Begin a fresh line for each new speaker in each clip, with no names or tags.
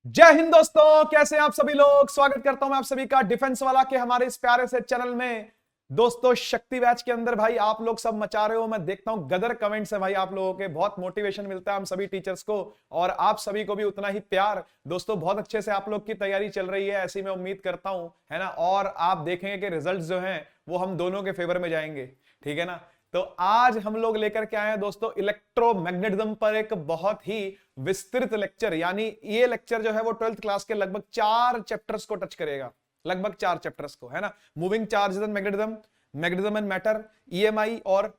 जय हिंद दोस्तों, कैसे हैं आप सभी लोग। स्वागत करता हूं मैं आप सभी का डिफेंस वाला के हमारे इस प्यारे से चैनल में। दोस्तों, शक्ति बैच के अंदर भाई आप लोग सब मचा रहे हो। मैं देखता हूं गदर कमेंट्स है भाई, आप लोगों के बहुत मोटिवेशन मिलता है हम सभी टीचर्स को, और आप सभी को भी उतना ही प्यार। दोस्तों, बहुत अच्छे से आप लोग की तैयारी चल रही है, ऐसी मैं उम्मीद करता हूं, है ना। और आप देखेंगे कि रिजल्ट जो है वो हम दोनों के फेवर में जाएंगे, ठीक है ना। तो आज हम लोग लेकर के आए हैं दोस्तों इलेक्ट्रोमैग्नेटिज्म पर एक बहुत ही विस्तृत लेक्चर। यानी ये लेक्चर जो है वो 12th क्लास के लगभग 4 चैप्टर्स को टच करेगा, लगभग 4 चैप्टर्स को, है ना। Moving charges and magnetism, magnetism and matter, EMI और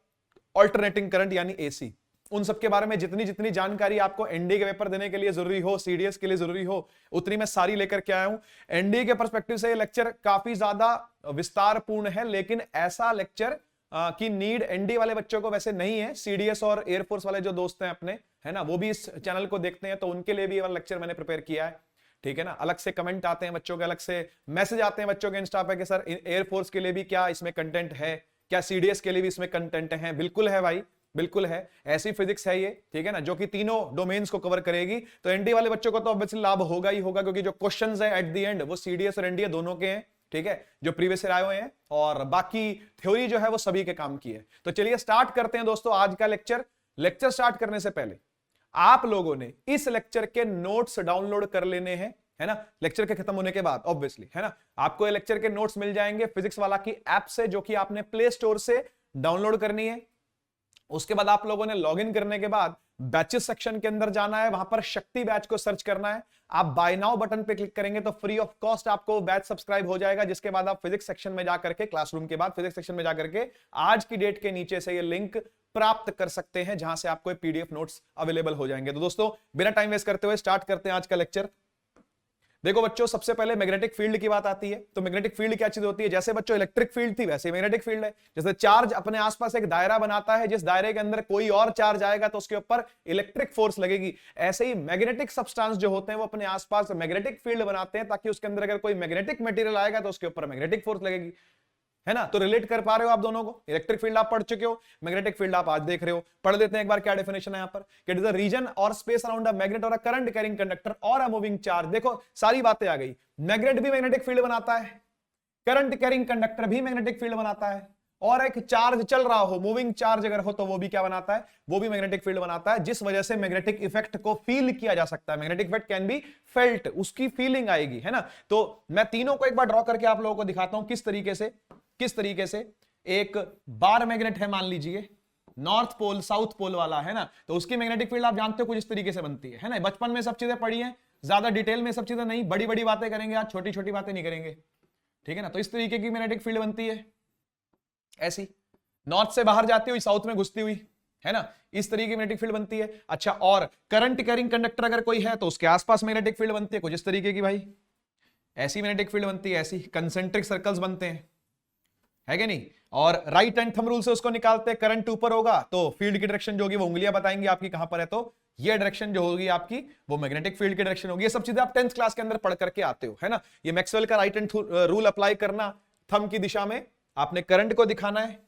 अल्टरनेटिंग करंट यानी एसी। उन सब के बारे में जितनी जितनी जानकारी आपको एनडीए के पेपर देने के लिए जरूरी हो, सीडीएस के लिए जरूरी हो, उतनी मैं सारी लेकर के आया हूं। एनडीए के पर्सपेक्टिव से ये लेक्चर काफी ज्यादा विस्तारपूर्ण है, लेकिन ऐसा लेक्चर की नीड एनडी वाले बच्चों को वैसे नहीं है। सीडीएस और एयरफोर्स वाले जो दोस्त हैं अपने, है ना, वो भी इस चैनल को देखते हैं, तो उनके लिए भी ये वाला लेक्चर मैंने प्रिपेयर किया है, ठीक है ना। अलग से कमेंट आते हैं बच्चों के, अलग से मैसेज आते हैं बच्चों के इंस्टा पे कि सर एयरफोर्स के लिए भी क्या इसमें कंटेंट है, क्या सीडीएस के लिए भी इसमें कंटेंट है। बिल्कुल है भाई, बिल्कुल है। ऐसी फिजिक्स है ये, ठीक है ना, जो कि तीनों डोमेन्स को कवर करेगी। तो एनडी वाले बच्चों को तो ऑब्वियसली लाभ होगा ही होगा, क्योंकि जो क्वेश्चंस है एट द एंड वो सीडीएस और एनडीए दोनों के हैं, ठीक है, जो प्रीवियस ईयर आए हुए हैं, और बाकी थ्योरी जो है वो सभी के काम की है। तो चलिए स्टार्ट करते हैं दोस्तों आज का लेक्चर। लेक्चर स्टार्ट करने से पहले आप लोगों ने इस लेक्चर के नोट्स डाउनलोड कर लेने हैं, है ना। लेक्चर के खत्म होने के बाद ऑब्वियसली, है ना, आपको ये लेक्चर के नोट्स मिल जाएंगे फिजिक्स वाला की ऐप से, जो कि आपने प्ले स्टोर से डाउनलोड करनी है। उसके बाद आप लोगों ने लॉगिन करने के बाद बैचेस सेक्शन के अंदर जाना है, वहां पर शक्ति बैच को सर्च करना है। आप बाय नाउ बटन पे क्लिक करेंगे तो फ्री ऑफ कॉस्ट आपको बैच सब्सक्राइब हो जाएगा, जिसके बाद आप फिजिक्स सेक्शन में जाकर के, क्लासरूम के बाद फिजिक्स सेक्शन में जाकर के आज की डेट के नीचे से ये लिंक प्राप्त कर सकते हैं, जहां से आपको पीडीएफ नोट्स अवेलेबल हो जाएंगे। तो दोस्तों, बिना टाइम वेस्ट करते हुए स्टार्ट करते हैं आज का लेक्चर। देखो बच्चों, सबसे पहले मैग्नेटिक फील्ड की बात आती है। तो मैग्नेटिक फील्ड क्या चीज होती है? जैसे बच्चों इलेक्ट्रिक फील्ड थी, वैसे मैग्नेटिक फील्ड है। जैसे चार्ज अपने आसपास एक दायरा बनाता है, जिस दायरे के अंदर कोई और चार्ज आएगा तो उसके ऊपर इलेक्ट्रिक फोर्स लगेगी। ऐसे ही मैग्नेटिक सब्सटेंस जो होते हैं वो अपने आसपास मैग्नेटिक फील्ड बनाते हैं, ताकि उसके अंदर अगर कोई मैग्नेटिक मटेरियल आएगा तो उसके ऊपर मैग्नेटिक फोर्स लगेगी, है ना। तो रिलेट कर पा रहे हो आप दोनों को? इलेक्ट्रिक फील्ड आप पढ़ चुके हो, मैग्नेटिक फील्ड आप आज देख रहे हो। पढ़ देते हैं एक बार क्या डेफिनेशन है यहाँ पर। इट इज अ रीजन और स्पेस अराउंड अ मैग्नेट और अ करंट कैरिंग कंडक्टर और अ मूविंग चार्ज। देखो सारी बातें आ गई। मैग्नेट भी मैग्नेटिक फील्ड बनाता है, करंट कैरिंग कंडक्टर भी मैग्नेटिक फील्ड बनाता है, और एक चार्ज चल रहा हो, मूविंग चार्ज अगर हो, तो वो भी क्या बनाता है? वो भी मैग्नेटिक फील्ड बनाता है, जिस वजह से मैग्नेटिक इफेक्ट को फील किया जा सकता है। Magnetic effect can be felt, उसकी फीलिंग आएगी, है ना। तो मैं तीनों को एक बार ड्रॉ करके आप लोगों को दिखाता हूं किस तरीके से एक बार मैग्नेट है, मान लीजिए नॉर्थ पोल साउथ पोल वाला, है ना। तो उसकी मैग्नेटिक फील्ड आप जानते हो कुछ इस तरीके से बनती है ना। बचपन में सब चीजें पढ़ी हैं, ज्यादा डिटेल में सब चीजें नहीं, बड़ी बड़ी बातें करेंगे आज, छोटी छोटी बातें नहीं करेंगे, ठीक है ना। तो इस तरीके की मैग्नेटिक फील्ड बनती है, ऐसी नॉर्थ से बाहर जाती हुई साउथ में घुसती हुई, है ना। इस तरीके की मैग्नेटिक फील्ड बनती है। अच्छा, और करंट कैरिंग कंडक्टर अगर कोई है तो उसके आसपास मैग्नेटिक फील्ड बनती है कुछ इस तरीके की भाई, ऐसी मैग्नेटिक फील्ड बनती है, ऐसी कंसेंट्रिक सर्कल्स बनते हैं, है कि नहीं। और राइट हैंड थंब रूल से उसको निकालते हैं। करंट ऊपर होगा तो फील्ड की डायरेक्शन जो होगी वो उंगलियां बताएंगी आपकी कहां पर है, तो ये डायरेक्शन जो होगी आपकी वो मैग्नेटिक फील्ड की डायरेक्शन होगी। ये सब चीजें आप 10th क्लास के अंदर पढ़ करके आते हो, है ना। ये मैक्सवेल का राइट हैंड रूल अप्लाई करना, थंब की दिशा में आपने करंट को दिखाना है,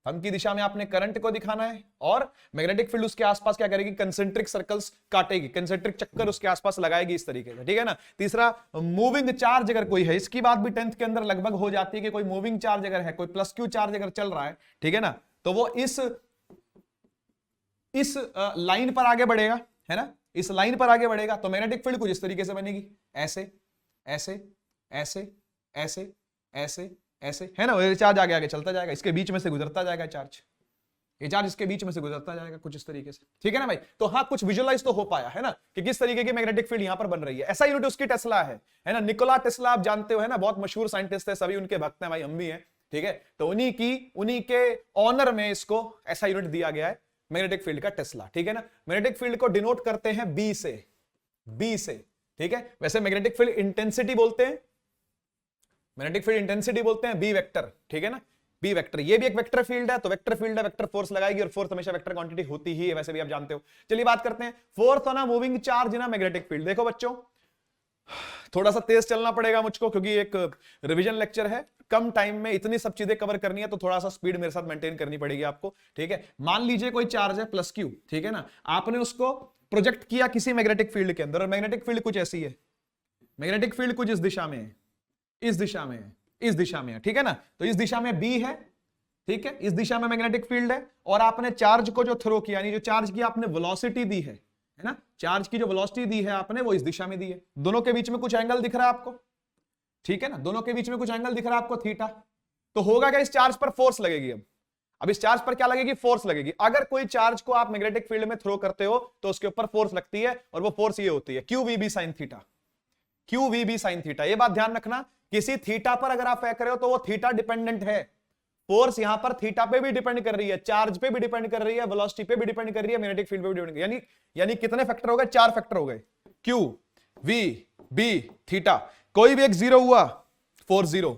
थंब की दिशा में आपने करंट को दिखाना है, और मैग्नेटिक फील्ड उसके आसपास क्या करेगी? कंसेंट्रिक सर्कल्स काटेगी, कंसेंट्रिक चक्कर उसके आसपास लगाएगी इस तरीके से, ठीक है ना। तीसरा, मूविंग चार्ज अगर कोई है, इसकी बात भी 10th के अंदर लगभग हो जाती है कि कोई मूविंग चार्ज अगर है, कोई प्लस क्यू चार्ज अगर चल रहा है, ठीक है ना, तो वो इस लाइन पर आगे बढ़ेगा, है ना। इस लाइन पर आगे बढ़ेगा तो मैग्नेटिक फील्ड कुछ इस तरीके से बनेगी, ऐसे ऐसे ऐसे ऐसे ऐसे ऐसे, है ना। ये चार्ज आगे आगे चलता जाएगा, इसके बीच में से गुजरता जाएगा चार्ज, ये चार्ज इसके बीच में से गुजरता जाएगा कुछ इस तरीके से, ठीक है ना भाई। तो हाँ, कुछ विजुअलाइज तो हो पाया, है ना, कि किस तरीके की मैग्नेटिक फील्ड यहां पर बन रही है। ऐसा यूनिट उसकी टेस्ला है ना। निकोला टेस्ला आप जानते हो, है ना, बहुत मशहूर साइंटिस्ट है, सभी उनके भक्त हैं भाई, हम भी हैं, ठीक है। तो उन्हीं के ऑनर में इसको ऐसा यूनिट दिया गया है मैग्नेटिक फील्ड का, टेस्ला, ठीक है ना। मैग्नेटिक फील्ड को डिनोट करते हैं बी से, ठीक है। वैसे मैग्नेटिक फील्ड इंटेंसिटी बोलते हैं, मैग्नेटिक फील्ड इंटेंसिटी बोलते हैं बी वेक्टर, ठीक है ना। बी वेक्टर, ये भी एक वेक्टर फील्ड है, तो वेक्टर फील्ड है, वेक्टर फोर्स लगाएगी, और फोर्स हमेशा वेक्टर क्वांटिटी होती ही है, वैसे भी आप जानते हो। चलिए बात करते हैं force on a moving charge in a magnetic field. देखो बच्चों, थोड़ा सा तेज चलना पड़ेगा मुझको क्योंकि एक रिवीजन लेक्चर है, कम टाइम में इतनी सब चीजें कवर करनी है, तो थोड़ा सा स्पीड मेरे साथ मेंटेन करनी पड़ेगी आपको, ठीक है। मान लीजिए कोई चार्ज है प्लस क्यू, ठीक है ना, आपने उसको प्रोजेक्ट किया किसी मैग्नेटिक फील्ड के अंदर, और मैग्नेटिक फील्ड कुछ ऐसी है, मैग्नेटिक फील्ड कुछ इस दिशा में है, इस दिशा में है, इस दिशा में है, ठीक है ना। तो इस दिशा में बी है, ठीक है, इस दिशा में मैग्नेटिक फील्ड है, और आपने चार्ज को जो थ्रो किया, यानी जो चार्ज की आपने वेलोसिटी दी है ना, चार्ज की जो वेलोसिटी दी है आपने वो इस दिशा में दी है। दोनों के बीच में कुछ एंगल दिख रहा है आपको, ठीक है ना, दोनों के बीच में कुछ एंगल दिख रहा है आपको थीटा। तो होगा क्या, इस चार्ज पर फोर्स लगेगी। अब इस चार्ज पर क्या लगेगी, फोर्स लगेगी। अगर कोई चार्ज को आप मैग्नेटिक फील्ड में थ्रो करते हो तो उसके ऊपर फोर्स लगती है, और वो फोर्स ये होती है Q V B sine theta, Q V B sine theta. ये बात ध्यान रखना, किसी थीटा पर अगर आप फेंक रहे हो तो वो थीटा डिपेंडेंट है, फोर्स यहां पर थीटा पे भी डिपेंड कर रही है, चार्ज पे भी डिपेंड कर रही है, वेलोसिटी पे भी डिपेंड कर रही है, मैग्नेटिक फील्ड पे भी डिपेंड, यानी कितने फैक्टर हो गए, 4 फैक्टर हो गए, क्यू वी बी थीटा। कोई भी एक जीरो हुआ 4-0,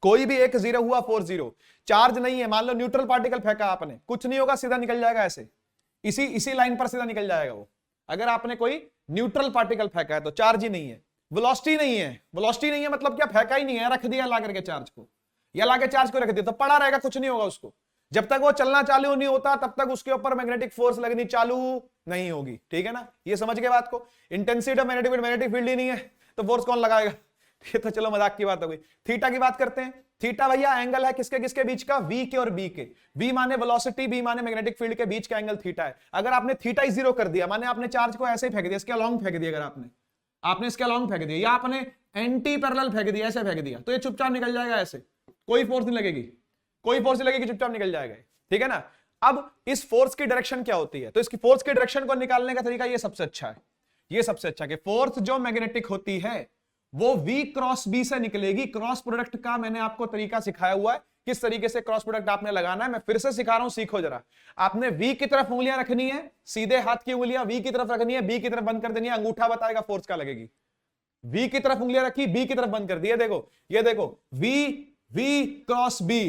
कोई भी एक जीरो हुआ 4-0। चार्ज नहीं है, मान लो न्यूट्रल पार्टिकल फेंका आपने, कुछ नहीं होगा, सीधा निकल जाएगा ऐसे, इसी लाइन पर सीधा निकल जाएगा वो। अगर आपने कोई न्यूट्रल पार्टिकल फेंका है तो चार्ज ही नहीं है, वेलोसिटी नहीं है, वेलोसिटी नहीं है मतलब क्या, फेंका ही नहीं है, रख दिया ला करके चार्ज को, या लाके चार्ज को रख दिया तो पड़ा रहेगा, कुछ नहीं होगा उसको। जब तक वो चलना चालू नहीं होता तब तक उसके ऊपर मैग्नेटिक फोर्स लगनी चालू नहीं होगी, ठीक है ना। ये समझ गए बात को, इंटेंसिटी ऑफ मैग्नेटिक फील्ड ही नहीं है तो फोर्स कौन लगाएगा। ये तो चलो मजाक की बात हो गई। थीटा की बात करते हैं। थीटा भैया एंगल है किसके किसके बीच का, वी के और बी के। वी माने वेलोसिटी, बी माने मैग्नेटिक फील्ड के बीच का एंगल थीटा है। अगर आपने थीटा ही 0 कर दिया, माने आपने चार्ज को ऐसे ही फेंक दिया, इसके अलोंग फेंक दिया, अगर आपने इसके अलोंग फेंक दिया, या आपने एंटी पैरेलल फेंक दिया, ऐसे फेंक दिया, तो ये चुपचाप निकल जाएगा ऐसे, कोई फोर्स नहीं लगेगी, कोई फोर्स नहीं लगेगी, चुपचाप निकल जाएगा, ठीक है ना। अब इस फोर्स की डायरेक्शन क्या होती है, तो इसकी फोर्स की डायरेक्शन को निकालने का तरीका ये सबसे अच्छा है, ये सबसे अच्छा कि फोर्स जो मैग्नेटिक होती है वो V क्रॉस B से निकलेगी। क्रॉस प्रोडक्ट का मैंने आपको तरीका सिखाया हुआ है, किस तरीके से क्रॉस प्रोडक्ट आपने लगाना है, मैं फिर से सिखा रहा हूं, सीखो जरा। आपने V की तरफ उंगलियां रखनी है, सीधे हाथ की उंगलियां V की तरफ रखनी है, B की तरफ बंद कर देनी है, अंगूठा बताएगा फोर्स क्या लगेगी। V की तरफ उंगलियां रखी, B की तरफ बंद कर दी, ये देखो V cross B,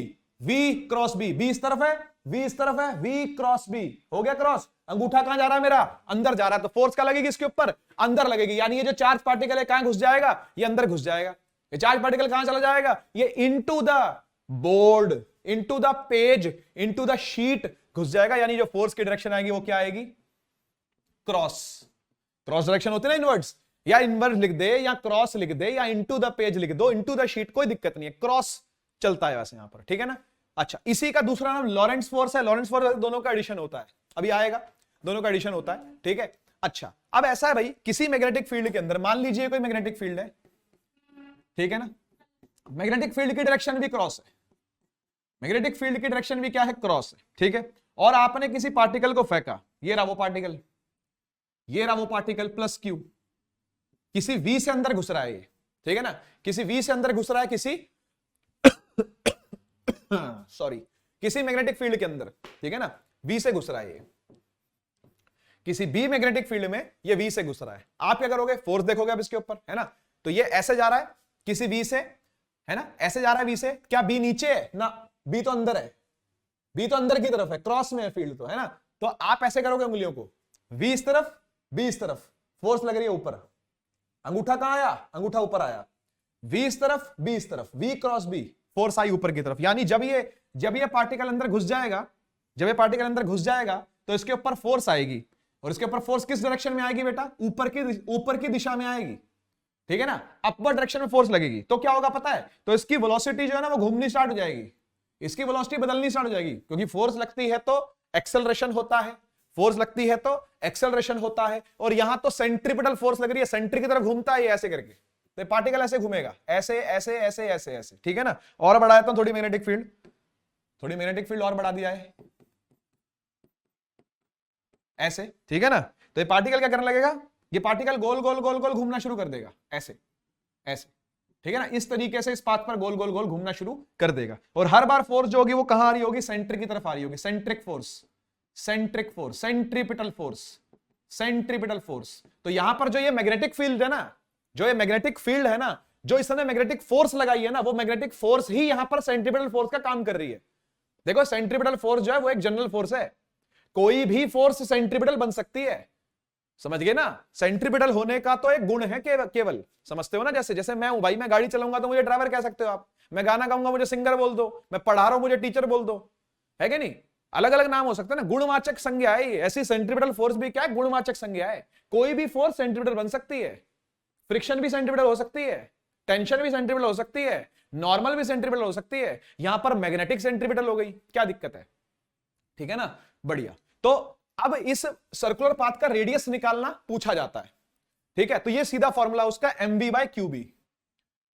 V cross B, B इस तरफ है, V इस तरफ है, V क्रॉस B, हो गया क्रॉस। अंगूठा कहां जा रहा है मेरा, अंदर जा रहा है, तो फोर्स क्या लगेगी इसके ऊपर, अंदर लगेगी। यानी ये जो चार्ज पार्टिकल है कहां घुस जाएगा, ये अंदर घुस जाएगा। ये चार्ज पार्टिकल कहां चला जाएगा, ये into the board, into the page, into the sheet घुस जाएगा। यानी जो फोर्स की डायरेक्शन आएगी वो क्या आएगी, क्रॉस। क्रॉस डायरेक्शन होती है ना इनवर्ड्स, या इनवर्स लिख दे या क्रॉस लिख दे या इनटू द पेज लिख दो, इनटू द शीट, कोई दिक्कत नहीं है, क्रॉस चलता है वैसे यहां पर, ठीक है ना। अच्छा, इसी का दूसरा नाम लॉरेंट्ज फोर्स है। लॉरेंट्ज फोर्स दोनों का एडिशन होता है, अभी आएगा, दोनों का एडिशन होता है, ठीक है। अच्छा, अब ऐसा है भाई, किसी मैग्नेटिक फील्ड के अंदर मान लीजिए कोई मैग्नेटिक फील्ड है, ठीक है ना, मैग्नेटिक फील्ड की डायरेक्शन भी क्रॉस है, मैग्नेटिक फील्ड की डायरेक्शन भी क्या है, क्रॉस है, ठीक है। और आपने किसी पार्टिकल को फेंका, ये रहा वो पार्टिकल, ये रहा वो पार्टिकल प्लस क्यू, किसी V से अंदर घुस रहा है ये, ठीक है ना, किसी V से अंदर घुस रहा है, किसी सॉरी किसी मैग्नेटिक फील्ड के अंदर, ठीक है ना, V से घुस रहा है ये, किसी B मैग्नेटिक फील्ड में ये V से घुस रहा है। आप क्या करोगे, फोर्स देखोगे अब इसके ऊपर, है ना। तो ये ऐसे जा रहा है किसी V से, है ना, ऐसे जा रहा है V से, क्या B नीचे है ना, B तो अंदर है, B तो अंदर की तरफ है, क्रॉस में है फील्ड तो, है ना। तो आप ऐसे करोगे उंगलियों को, V इस तरफ, B इस तरफ, फोर्स लग रही है ऊपर, अंगूठा कहां आया, अंगूठा ऊपर आया, V इस तरफ, B इस तरफ, V क्रॉस B, फोर्स आई ऊपर की तरफ। यानी जब ये पार्टिकल अंदर घुस जाएगा, जब ये पार्टिकल अंदर घुस जाएगा तो इसके ऊपर फोर्स आएगी, और इसके ऊपर फोर्स किस डायरेक्शन में आएगी बेटा, ऊपर की दिशा में आएगी, ठीक है ना, अपवर्ड डायरेक्शन में फोर्स लगेगी। तो क्या होगा पता है, तो इसकी वेलोसिटी जो है ना वो घूमनी स्टार्ट हो जाएगी, इसकी वेलोसिटी बदलनी स्टार्ट हो जाएगी, क्योंकि फोर्स लगती है तो एक्सेलरेशन होता है, फोर्स लगती है तो एक्सेलरेशन होता है, और यहां तो सेंट्रीपिटल फोर्स लग रही है, सेंट्री की तरफ घूमता है ऐसे करके, तो पार्टिकल ऐसे घूमेगा, ऐसे ऐसे ऐसे ऐसे ऐसे, ठीक है ना। और बढ़ा देता हूं थोड़ी मैग्नेटिक फील्ड, थोड़ी मैग्नेटिक फील्ड और बढ़ा दिया है ऐसे, ठीक है ना। तो ये पार्टिकल क्या करने लगेगा, ये पार्टिकल गोल गोल गोल गोल घूमना शुरू कर देगा, ऐसे ऐसे, ठीक है ना। इस तरीके से इस पाथ पर गोल गोल गोल घूमना शुरू कर देगा, और हर बार फोर्स जो होगी वो कहां आ रही होगी, सेंटर की तरफ आ रही होगी, centric force, centric force, centripetal force, centripetal force. तो यहां पर जो ये मैग्नेटिक फील्ड है ना, जो ये मैग्नेटिक फील्ड है ना, जो इसने मैग्नेटिक फोर्स लगाई है ना, वो मैग्नेटिक फोर्स ही यहां पर सेंट्रीपिटल फोर्स का काम कर रही है। देखो सेंट्रीपिटल फोर्स जो है वो एक जनरल फोर्स है, कोई भी फोर्स सेंट्रीपिटल बन सकती है, समझ गए ना? सेंट्रीपिटल होने का तो एक गुण है केवल, समझते हो ना? जैसे जैसे मैं हूं भाई, मैं गाड़ी चलाऊंगा तो मुझे ड्राइवर कह सकते हो आप, मैं गाना गाऊंगा मुझे सिंगर बोल दो, मैं पढ़ा रहा हूं मुझे टीचर बोल दो, है कि नहीं? अलग अलग नाम हो सकते हैं ना, गुणवाचक संज्ञा है। ऐसी सेंट्रीपिटल फोर्स भी क्या है? गुणवाचक संज्ञा है। कोई भी फोर्स सेंट्रीपिटल बन सकती है, फ्रिक्शन भी सेंट्रीपिटल हो सकती है, टेंशन भी सेंट्रीपिटल हो सकती है, नॉर्मल भी सेंट्रीपिटल हो सकती है, यहां पर मैग्नेटिक सेंट्रीपिटल हो गई, क्या दिक्कत है? ठीक है ना? बढ़िया। तो अब इस सर्कुलर पाथ का रेडियस निकालना पूछा जाता है, ठीक है? तो ये सीधा फॉर्मूला उसका mv/qb,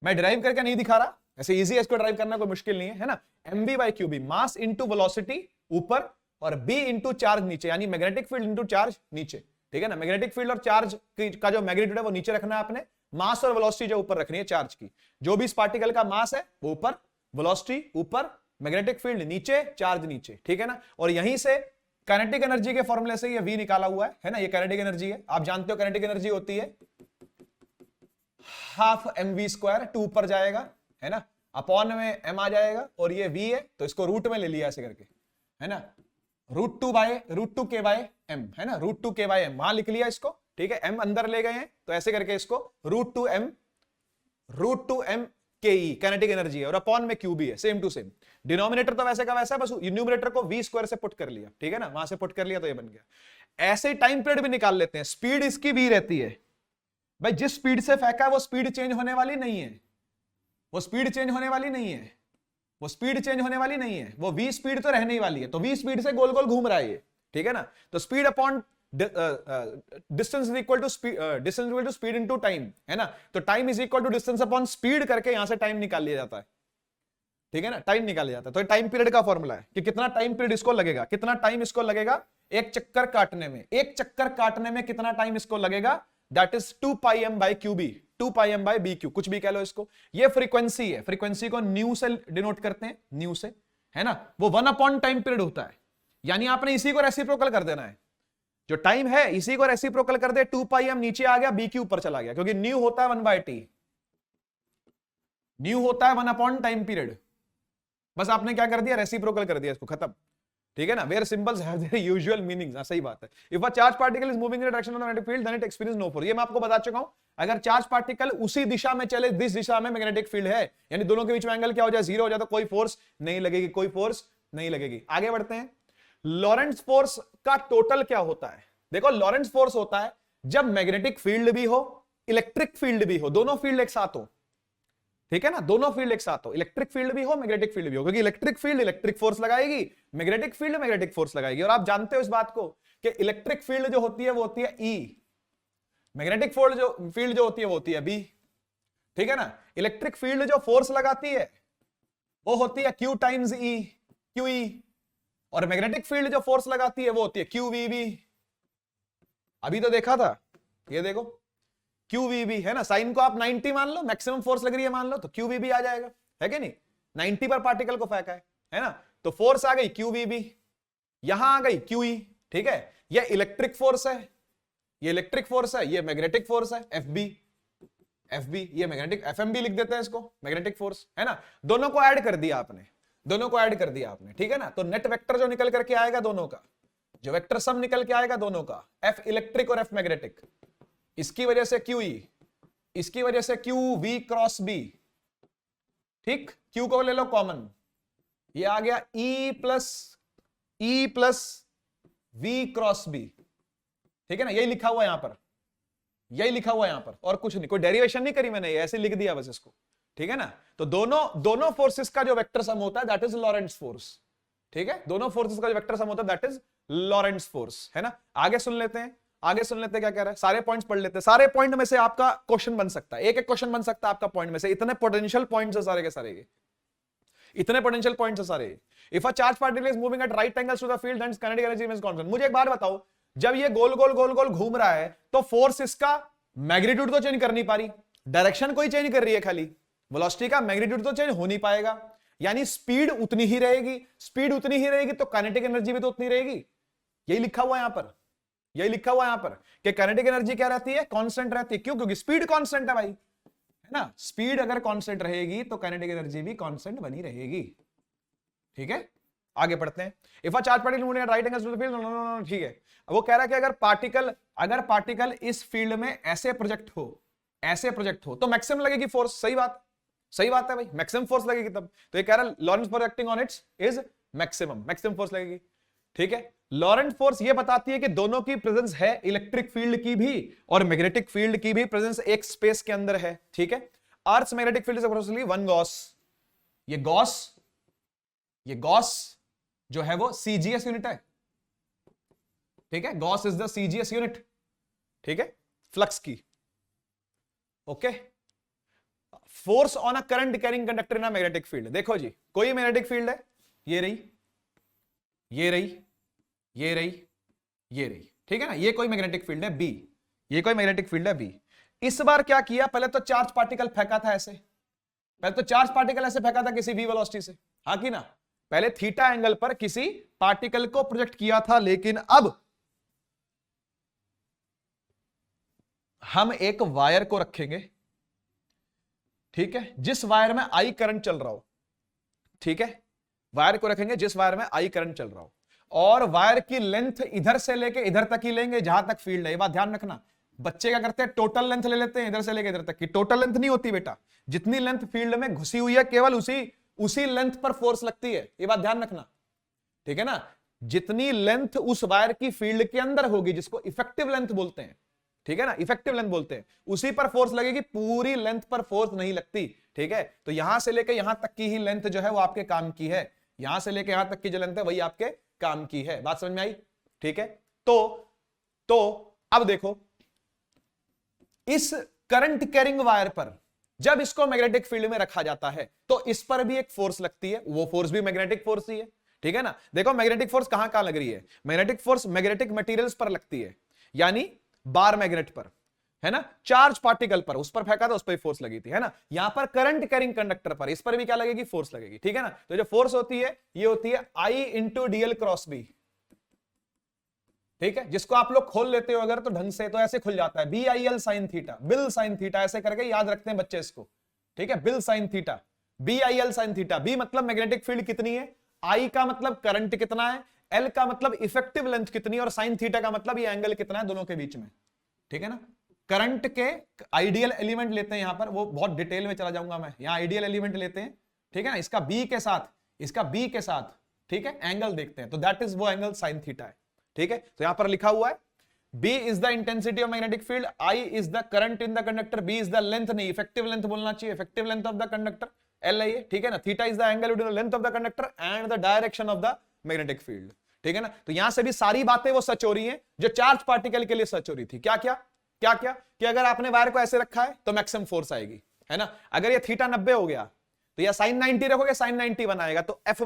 मैं ड्राइव करके नहीं दिखा रहा, ऐसे इजी है इसको ड्राइव करना, कोई मुश्किल नहीं है ना? mv/qb, मास इंटू वेलोसिटी ऊपर और b इंटू चार्ज नीचे, यानी मैग्नेटिक फील्ड इंटू चार्ज नीचे, ठीक है ना? मैग्नेटिक फील्ड और चार्ज का जो मैग्नीट्यूड है वो नीचे रखना है आपने, मास और वेलोसिटी जो ऊपर रखनी है चार्ज की। जो भी इस पार्टिकल का मास है वो ऊपर, वेलोसिटी ऊपर, मैग्नेटिक फील्ड नीचे, चार्ज नीचे, ठीक है ना? और यहीं से काइनेटिक एनर्जी के फॉर्मूले से ये v निकाला हुआ है ना? ये काइनेटिक एनर्जी है, आप जानते हो काइनेटिक एनर्जी होती है हाफ mv², 2 ऊपर जाएगा, है ना? अपॉन में m आ जाएगा, और ये v है तो इसको रूट में ले लिया ऐसे करके, है ना? √2k/m, है ना? √2k/m वहां लिख लिया इसको, ठीक है? m अंदर ले गए हैं तो ऐसे करके इसको √2m ke काइनेटिक एनर्जी है, और अपॉन में qb है, सेम टू सेम। डिनोमिनेटर तो वैसे का वैसा है, बस न्यूमरेटर को v² से पुट कर लिया, ठीक है ना? वहां से पुट कर लिया तो ये बन गया। ऐसे टाइम पीरियड भी निकाल लेते हैं, स्पीड इसकी v रहती है भाई, जिस स्पीड से फेंका है वो स्पीड चेंज होने वाली नहीं है, वो स्पीड चेंज होने वाली नहीं है, वो स्पीड चेंज होने वाली नहीं है, वो v स्पीड तो रहने ही वाली है, तो v स्पीड से गोल गोल घूम रहा है ये, ठीक है ना? तो speed upon distance is equal to speed into time, है ना? तो time is equal to distance upon speed करके यहां से टाइम निकाल लिया जाता है, ठीक है ना? टाइम निकाल लिया जाता है। तो टाइम पीरियड का फॉर्मूला है कि कितना टाइम पीरियड इसको लगेगा, कितना टाइम इसको लगेगा एक चक्कर काटने में, एक चक्कर काटने में कितना टाइम इसको लगेगा, दैट इज 2πm/qb, 2πm/bq, कुछ भी कह लो इसको। ये फ्रीक्वेंसी है, फ्रीक्वेंसी को न्यू से डिनोट करते हैं, न्यू से, है ना? वो 1 अपॉन टाइम पीरियड होता है, यानी आपने इसी को रेसिप्रोकल कर देना है, जो टाइम है इसी को रेसिप्रोकल कर दे, 2πm नीचे आ गया, bq ऊपर चला गया, क्योंकि न्यू होता है 1/t, न्यू होता है 1 अपॉन टाइम पीरियड, बस आपने क्या कर दिया, रेसिप्रोकल कर दिया इसको, खत्म, ठीक है ना? Where symbols have their usual meanings, सही बात है। If a charge particle is moving in the direction of the magnetic field then it experience no force, ये मैं आपको बता चुका हूं। अगर चार्ज पार्टिकल उसी दिशा में चले, जिस दिशा में मैग्नेटिक फील्ड है, यानी दोनों के बीच में एंगल क्या हो जाए, 0 हो जाए, तो कोई फोर्स नहीं लगेगी, कोई फोर्स नहीं लगेगी। आगे बढ़ते हैं। लॉरेंट्ज फोर्स का टोटल क्या होता है? देखो, लॉरेंट्ज फोर्स होता है जब मैग्नेटिक फील्ड भी हो, इलेक्ट्रिक फील्ड भी हो, दोनों फील्ड एक साथ हो, ठीक है ना? दोनों फील्ड एक साथ हो, इलेक्ट्रिक फील्ड भी हो, मैग्नेटिक फील्ड भी हो, क्योंकि इलेक्ट्रिक फील्ड इलेक्ट्रिक फोर्स लगाएगी, मैग्नेटिक फील्ड मैग्नेटिक फोर्स लगाएगी। और आप जानते हो इस बात को कि इलेक्ट्रिक फील्ड जो होती है वो होती है E, मैग्नेटिक फील्ड जो होती है वो होती है B, ठीक है ना? इलेक्ट्रिक फील्ड जो फोर्स लगाती है वो होती है Q टाइम्स E, QE, और मैग्नेटिक फील्ड जो फोर्स लगाती है वो होती है QVB। अभी तो देखा था, ये देखो QVB, है ना? साइन को आप 90 मान लो, मैक्सिमम फोर्स लग रही है मान लो, तो QVB आ जाएगा, है कि नहीं? 90 पर पार्टिकल को फेंका है ना? तो फोर्स आ गई QVB, यहां आ गई QE, ठीक है? ये इलेक्ट्रिक फोर्स है, ये इलेक्ट्रिक फोर्स है, ये मैग्नेटिक फोर्स है FB, ये मैग्नेटिक, FMB लिख देते हैं इसको, मैग्नेटिक फोर्स, है ना? दोनों को ऐड कर दिया आपने, दोनों को ऐड कर दिया आपने, ठीक है ना? तो नेट वेक्टर जो निकल करके आएगा दोनों का, जो वेक्टर सम निकल के आएगा दोनों का, F इलेक्ट्रिक और F मैग्नेटिक, इसकी वजह से QE, इसकी वजह से QV क्रॉस B, ठीक? Q को ले लो कॉमन, ये आ गया E plus V cross B, ठीक है ना? यही लिखा हुआ यहां पर, यही लिखा हुआ यहां पर, और कुछ नहीं, कोई डेरिवेशन नहीं करी मैंने, ऐसे लिख दिया बस इसको, ठीक है ना? तो दोनों फोर्सेस का जो वेक्टर सम होता है दैट इज लॉरेंट्ज फोर्स, ठीक है? दोनों फोर्सेस का जो वेक्टर सम होता है दैट इज लॉरेंट्ज फोर्स, है ना? आगे सुन लेते हैं, आगे सुन लेते हैं क्या कह रहा है, सारे पॉइंट्स पढ़ लेते हैं। सारे पॉइंट में से आपका क्वेश्चन बन सकता है, एक एक क्वेश्चन बन सकता है आपका पॉइंट में से, इतने पोटेंशियल पॉइंट्स है सारे के सारे, इतने पोटेंशियल पॉइंट्स है सारे। If a charge particle is moving at right angles to the field then kinetic energy remains constant. मुझे एक बात बताओ, जब ये गोल गोल गोल गोल घूम रहा है तो फोर्स इसका मैग्नीट्यूड तो चेंज कर नहीं पा रही, डायरेक्शन कोई चेंज कर रही है खाली, वेलोसिटी का मैग्नीट्यूड तो चेंज हो नहीं पाएगा, यानी स्पीड उतनी ही रहेगी, स्पीड उतनी ही रहेगी तो काइनेटिक एनर्जी भी तो उतनी रहेगी। यही लिखा हुआ यहां पर, यही लिखा हुआ यहां पर कि काइनेटिक एनर्जी क्या रहती है, कांस्टेंट रहती है। क्यों? क्योंकि स्पीड कांस्टेंट है भाई, है ना? स्पीड अगर कांस्टेंट रहेगी तो काइनेटिक एनर्जी भी कांस्टेंट बनी रहेगी, ठीक है? आगे पढ़ते हैं। If a charge particle moving at right angles to the field, ठीक है? अब वो कह रहा है कि अगर पार्टिकल अगर पार्टिकल इस फील्ड में ऐसे प्रोजेक्ट हो तो मैक्सिमम लगेगी फोर्स। सही बात है भाई, मैक्सिमम फोर्स लगेगी तब। तो ये कह रहा है Laurent force acting on it's is maximum force लगेगी। ठीक है, लॉरेंट फोर्स ये बताती है कि दोनों की प्रेजेंस है, इलेक्ट्रिक फील्ड की भी और मैग्नेटिक फील्ड की भी प्रेजेंस एक स्पेस के अंदर है। ठीक है, अर्थ मैग्नेटिक फील्ड से अप्रोक्सीमेटली 1 गॉस। ये गॉस जो है वो सीजीएस यूनिट है। ठीक है, Gauss is the CGS unit. ठीक है, फ्लक्स की। Okay, force on a current carrying conductor in a magnetic field. देखो जी, कोई मैग्नेटिक फील्ड है, ये रही, ये रही, ये रही, ये रही। ठीक है ना, ये कोई मैग्नेटिक फील्ड है बी, ये कोई मैग्नेटिक फील्ड है बी। इस बार क्या किया, पहले तो चार्ज पार्टिकल फेंका था ऐसे, पहले तो चार्ज पार्टिकल ऐसे फेंका था किसी वी वेलोसिटी से, हाँ कि ना। पहले थीटा एंगल पर किसी पार्टिकल को प्रोजेक्ट किया था, लेकिन अब हम एक वायर को रखेंगे। ठीक है, जिस वायर में आई करंट चल रहा हो। ठीक है, वायर को रखेंगे जिस वायर में आई करंट चल रहा हो, और वायर की लेंथ इधर से लेके इधर तक ही लेंगे जहां तक फील्ड है। ये बात ध्यान रखना, बच्चे क्या करते हैं, टोटल लेंथ ले लेते हैं इधर से लेके इधर तक की। टोटल लेंथ नहीं होती बेटा, जितनी लेंथ फील्ड में घुसी हुई है केवल उसी लेंथ पर फोर्स लगती है। ये बात ध्यान रखना, ठीक है ना। जितनी लेंथ उस वायर की फील्ड के अंदर होगी, जिसको इफेक्टिव लेंथ बोलते हैं, ठीक है ना, इफेक्टिव लेंथ बोलते हैं, उसी पर फोर्स लगेगी, पूरी लेंथ पर फोर्स नहीं लगती। ठीक है, तो यहां से लेके यहां तक की ही लेंथ जो है वो आपके काम की है, यहां से लेके यहां तक की जो लेंथ है वही आपके काम की है। बात समझ में आई? ठीक है, तो अब देखो, इस करंट कैरिंग वायर पर जब इसको मैग्नेटिक फील्ड में रखा जाता है तो इस पर भी एक फोर्स लगती है, वो फोर्स भी मैग्नेटिक फोर्स ही है। ठीक है ना, देखो मैग्नेटिक फोर्स कहां कहां लग रही है, मैग्नेटिक फोर्स मैग्नेटिक मटेरियल्स पर लगती है, यानी बार मैग्नेट पर, है ना, चार्ज पार्टिकल पर, उस पर फेंका था उस पर फोर्स लगी थी, है ना। यहां पर करंट कैरिंग कंडक्टर पर, इस पर भी क्या लगेगी, फोर्स लगेगी। ठीक है ना, तो जो फोर्स होती है ये होती है आई इंटू डीएल क्रॉस बी। ठीक है, जिसको आप लोग खोल लेते हो अगर तो ढंग से, तो ऐसे खुल जाता है, B I L sine theta, BIL sine theta, ऐसे करके याद रखते हैं बच्चे इसको। ठीक है, BIL sine theta, B I L sine theta. B मतलब मैग्नेटिक फील्ड कितनी है, आई का मतलब करंट कितना है, एल का मतलब इफेक्टिव लेंथ कितनी है, और साइन थीटा का मतलब ये एंगल कितना है दोनों के बीच में। ठीक है ना, करंट के आइडियल एलिमेंट लेते हैं यहां पर, वो बहुत डिटेल में चला जाऊंगा मैं, यहां आइडियल एलिमेंट लेते हैं। ठीक है ना, इसका बी के साथ, इसका बी के साथ, ठीक है, एंगल देखते हैं, तो दैट इज वो एंगल साइन थीटा है। ठीक है, तो यहां पर लिखा हुआ है B is the intensity of magnetic field, I is the current in the conductor, B is the length, नहीं इफेक्टिव लेंथ बोलना चाहिए, effective length of the conductor, L है ये। ठीक है ना, theta is the angle between the length of the conductor and the direction of the magnetic field. ठीक है ना, तो यहां से भी सारी बातें वो सच हो रही हैं जो चार्ज पार्टिकल के लिए सच हो रही थी। क्या क्या क्या क्या कि अगर आपने वायर को ऐसे रखा है तो मैक्सिमम फोर्स आएगी, है ना। अगर ये थीटा 90 हो गया तो या साइन 90 रखोगे, साइन 90 बनाएगा, तो F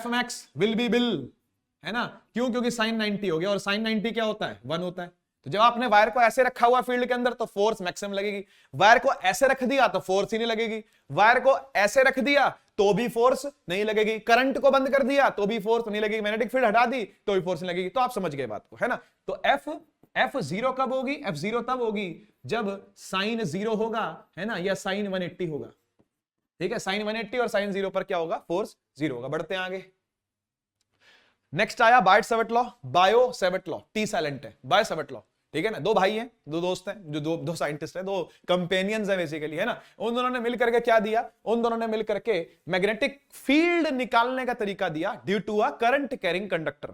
max will be bill, है ना। क्यों? क्योंकि साइन 90 हो गया, और साइन 90 क्या होता है, 1 होता है। तो जब आपने वायर को ऐसे रखा हुआ फील्ड के अंदर तो फोर्स मैक्सिमम लगेगी, वायर को ऐसे रख दिया तो फोर्स ही नहीं लगेगी, वायर को ऐसे रख दिया तो भी फोर्स नहीं लगेगी, करंट को बंद कर दिया तो भी फोर्स नहीं लगेगी, मैग्नेटिक फील्ड हटा दी तो भी फोर्स नहीं लगेगी। तो आप समझ गए बात को, है ना। तो एफ जीरो कब होगी, एफ जीरो तब होगी जब साइन 0 होगा, है ना, या साइन 180 होगा। ठीक है, साइन 180 और साइन 0 पर क्या होगा, फोर्स 0 होगा। बढ़ते हैं आगे। नेक्स्ट आया Biot Savart law, Biot Savart law, T silent है, बायो सेवर्ट लॉ। ठीक है ना, दो भाई हैं, दो दोस्त हैं, जो दो साइंटिस्ट हैं, दो कंपेनियंस हैं बेसिकली, है ना। उन दोनों ने मिलकर के क्या दिया, उन दोनों ने मिलकर के मैग्नेटिक फील्ड निकालने का तरीका दिया due to a current carrying conductor.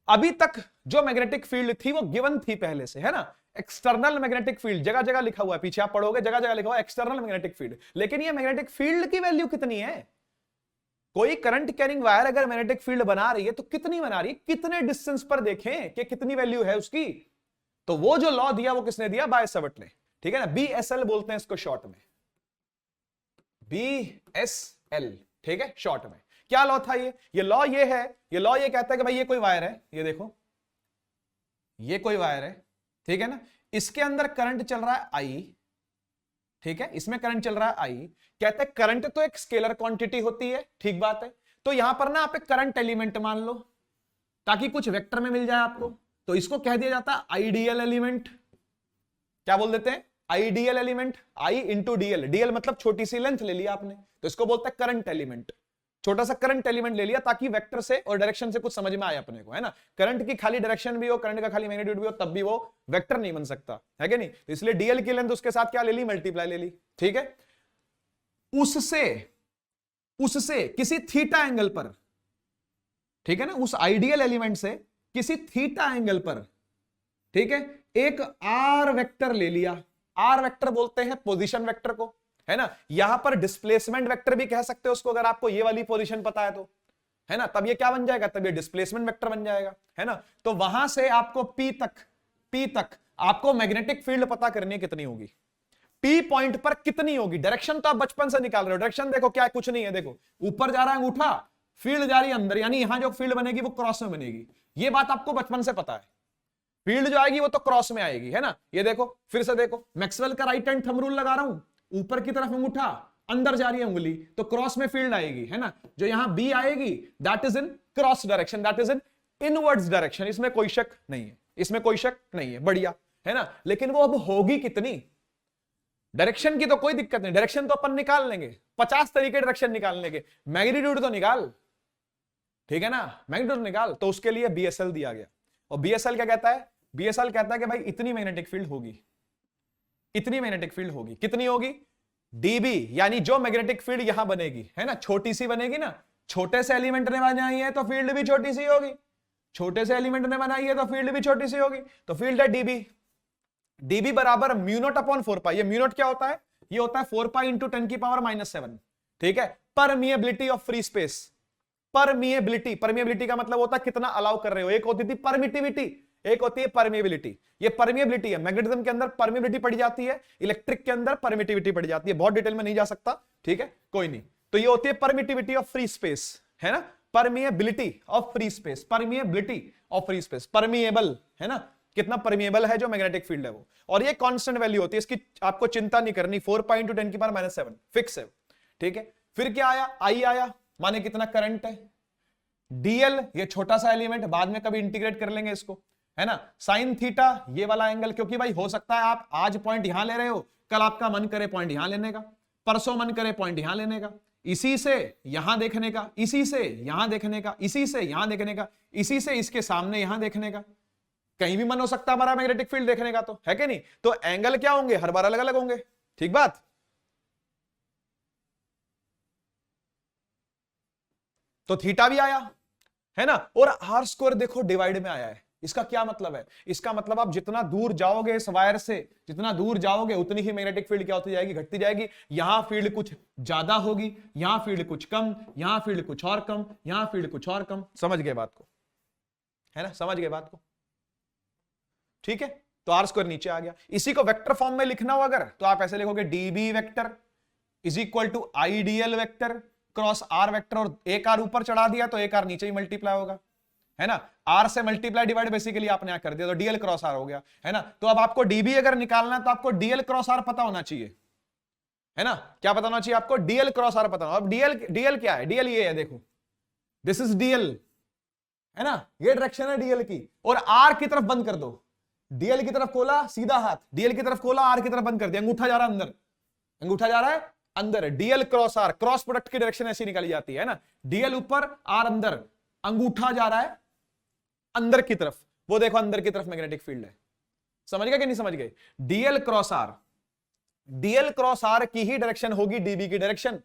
अभी तक जो मैग्नेटिक फील्ड थी वो गिवन थी पहले से, है ना, एक्सटर्नल मैग्नेटिक फील्ड, जगह जगह लिखा हुआ है, पीछे आप पढ़ोगे जगह जगह लिखा हुआ है एक्सटर्नल मैग्नेटिक फील्ड। लेकिन ये मैग्नेटिक फील्ड की वैल्यू कितनी है, कोई करंट कैरिंग वायर अगर मैग्नेटिक फील्ड बना रही है तो कितनी बना रही है, कितने डिस्टेंस पर देखें कि कितनी वैल्यू है उसकी। तो वो जो लॉ दिया वो किसने दिया, बाय सेवर्ट ने। ठीक है ना, BSL बोलते हैं इसको शॉर्ट में, BSL। ठीक है, शॉर्ट में क्या लॉ था ये लॉ ये है, ये लॉ ये कहता है कि भाई ये कोई वायर है, ये देखो ये कोई वायर है, ठीक है ना, इसके अंदर करंट चल रहा है I, ठीक है, इसमें करंट चल रहा है I। कहते हैं करंट तो एक स्केलर क्वांटिटी होती है, ठीक बात है। तो यहां पर ना आप एक करंट एलिमेंट मान लो ताकि कुछ वेक्टर में मिल जाए आपको, तो इसको कह दिया जाता है आइडियल एलिमेंट। क्या बोल देते हैं, ideal element, I into DL, DL मतलब छोटी सी लेंथ ले लिया आपने, तो इसको बोलते हैं करंट एलिमेंट। छोटा सा करंट एलिमेंट ले लिया ताकि वेक्टर से और डायरेक्शन से कुछ समझ में आए अपने को, है ना। करंट की खाली डायरेक्शन भी हो, करंट का खाली मैग्नीट्यूड भी हो, तब भी वो वेक्टर नहीं बन सकता है कि नहीं। तो इसलिए डीएल की लेंथ उसके साथ क्या ले ली, मल्टीप्लाई ले ली, ठीक है। उससे उससे किसी थीटा एंगल पर, ठीक है ना, उस आइडियल एलिमेंट से किसी थीटा एंगल पर, ठीक है, एक आर वेक्टर ले लिया। आर वेक्टर बोलते हैं पोजीशन वेक्टर को, है ना। यहां पर डिस्प्लेसमेंट वेक्टर भी कह सकते हो उसको, अगर आपको ये वाली पोजीशन पता है तो, है ना। तब ये क्या बन जाएगा, तब ये डिस्प्लेसमेंट वेक्टर बन जाएगा, है ना। तो वहां से आपको पी तक आपको मैग्नेटिक फील्ड पता करनी है कितनी होगी, पी पॉइंट पर कितनी होगी। डायरेक्शन तो आप बचपन से निकाल रहे हो, डायरेक्शन देखो क्या है, कुछ नहीं है, देखो ऊपर जा रहा है अंगूठा, फील्ड जा रही है अंदर, यानी यहां जो फील्ड बनेगी वो क्रॉस में बनेगी। ये बात आपको बचपन से पता है, फील्ड जो आएगी वो तो क्रॉस में आएगी, है ना। ये देखो फिर से देखो, मैक्सवेल का राइट हैंड थंब रूल लगा रहा हूं, ऊपर की तरफ अंगूठा, अंदर जा रही है उंगली, तो क्रॉस में फील्ड आएगी, है ना। जो यहां बी आएगी that is in cross direction, that is in inwards direction, इसमें कोई शक नहीं है, इसमें कोई शक नहीं है, बढ़िया, है ना। लेकिन वो अब होगी कितनी, डायरेक्शन की तो कोई दिक्कत नहीं, डायरेक्शन तो अपन निकाल लेंगे, 50 तरीके डायरेक्शन निकालने के, मैग्नीट्यूड तो निकाल, ठीक है ना, मैग्नीट्यूड निकाल। तो उसके लिए बीएसएल दिया गया, और बीएसएल क्या कहता है, बीएसएल कहता है कि भाई इतनी मैग्नेटिक फील्ड होगी, इतनी मैग्नेटिक फील्ड होगी, कितनी होगी, डीबी, यानी जो मैग्नेटिक फील्ड यहां बनेगी, है ना, छोटी सी बनेगी ना, छोटे से एलिमेंट ने बनाई है तो फील्ड भी छोटी सी होगी, छोटे से एलिमेंट ने बनाई है तो फील्ड भी छोटी सी होगी, तो फील्ड है डीबी, डीबी बराबर म्यू नॉट अपॉन 4 पाई। ये म्यू नॉट क्या होता है, ये होता है 4 पाई इंटू 10 की पावर -7, ठीक है। Permeability of free space, permeability, permeability का मतलब होता है कितना अलाउ कर रहे हो, एक होती थी परमिटिविटी, एक होती है परमिएबिलिटी। ये परमिएबिलिटी है, मैग्नेटिज्म के अंदर परमिएबिलिटी पड़ जाती है, इलेक्ट्रिक के अंदर परमिटिविटी पड़ जाती है, बहुत डिटेल में नहीं जा सकता, ठीक है, कोई नहीं। तो ये होती है परमिटिविटी ऑफ फ्री स्पेस, है ना, permeability of free space, permeability of free space, permeable, है ना, कितना परमिएबल है जो मैग्नेटिक फील्ड है वो, और ये कांस्टेंट वैल्यू होती है, इसकी आपको चिंता नहीं करनी, 4 पाई इंटू 10 की पावर -7 फिक्स है, ठीक है। फिर क्या आया, आई आया, माने कितना करंट है, डीएल, ये छोटा सा एलिमेंट, बाद में कभी इंटीग्रेट कर लेंगे इसको, है ना, साइन थीटा, ये वाला एंगल, क्योंकि भाई हो सकता है आप आज पॉइंट यहां ले रहे हो, कल आपका मन करे पॉइंट यहां लेने का, परसों मन करे पॉइंट यहां लेने का, इसी से यहां देखने का, इसी से यहां देखने का, इसी से यहां देखने का, इसी से इसके सामने यहां देखने का, कहीं भी मन हो सकता है हमारा मैग्नेटिक फील्ड देखने का, तो है कि नहीं। तो एंगल क्या होंगे, हर बार अलग अलग होंगे, ठीक बात। तो थीटा भी आया, है ना, और आर स्क्वायर देखो डिवाइड में आया है। इसका क्या मतलब है, इसका मतलब आप जितना दूर जाओगे इस वायर से, जितना दूर जाओगे उतनी ही मैग्नेटिक फील्ड क्या होती जाएगी, घटती जाएगी। यहां फील्ड कुछ ज्यादा होगी, यहां फील्ड कुछ कम, यहां फील्ड कुछ और कम, यहां फील्ड कुछ और कम। समझ गए बात को, है ना, समझ गए बात को, ठीक है। तो आर स्क्वायर नीचे आ गया। इसी को वेक्टर फॉर्म में लिखना हो अगर, तो आप ऐसे लिखोगे DB vector is equal to I DL vector cross R vector, और एक आर ऊपर चढ़ा दिया तो एक आर नीचे ही मल्टीप्लाई होगा, है ना। आर से मल्टीप्लाई डिवाइड बेसिकली आपने कर दिया, तो डीएल क्रॉस आर हो गया, है ना। तो अब आपको डीबी अगर निकालना है तो आपको डीएल क्रॉस आर पता होना चाहिए, है ना। क्या पता होना चाहिए आपको, डीएल क्रॉस आर पता होना। अब डीएल क्या है, डीएल ये है, देखो दिस इज डीएल, है ना, ये डायरेक्शन है डीएल की, और आर की तरफ बंद कर दो, डीएल की तरफ खोला सीधा हाथ, डीएल की तरफ खोला, आर की तरफ बंद कर दिया, अंगूठा जा रहा है अंदर, अंगूठा जा रहा है अंदर, DL cross R, cross product की डायरेक्शन ऐसी निकाली जाती है ना, डीएल ऊपर आर अंदर, अंगूठा जा रहा है अंदर की तरफ, वो देखो अंदर की तरफ मैग्नेटिक फील्ड है। समझ गए कि नहीं समझ गए, DL cross R, DL cross R की ही डायरेक्शन होगी डीबी की डायरेक्शन,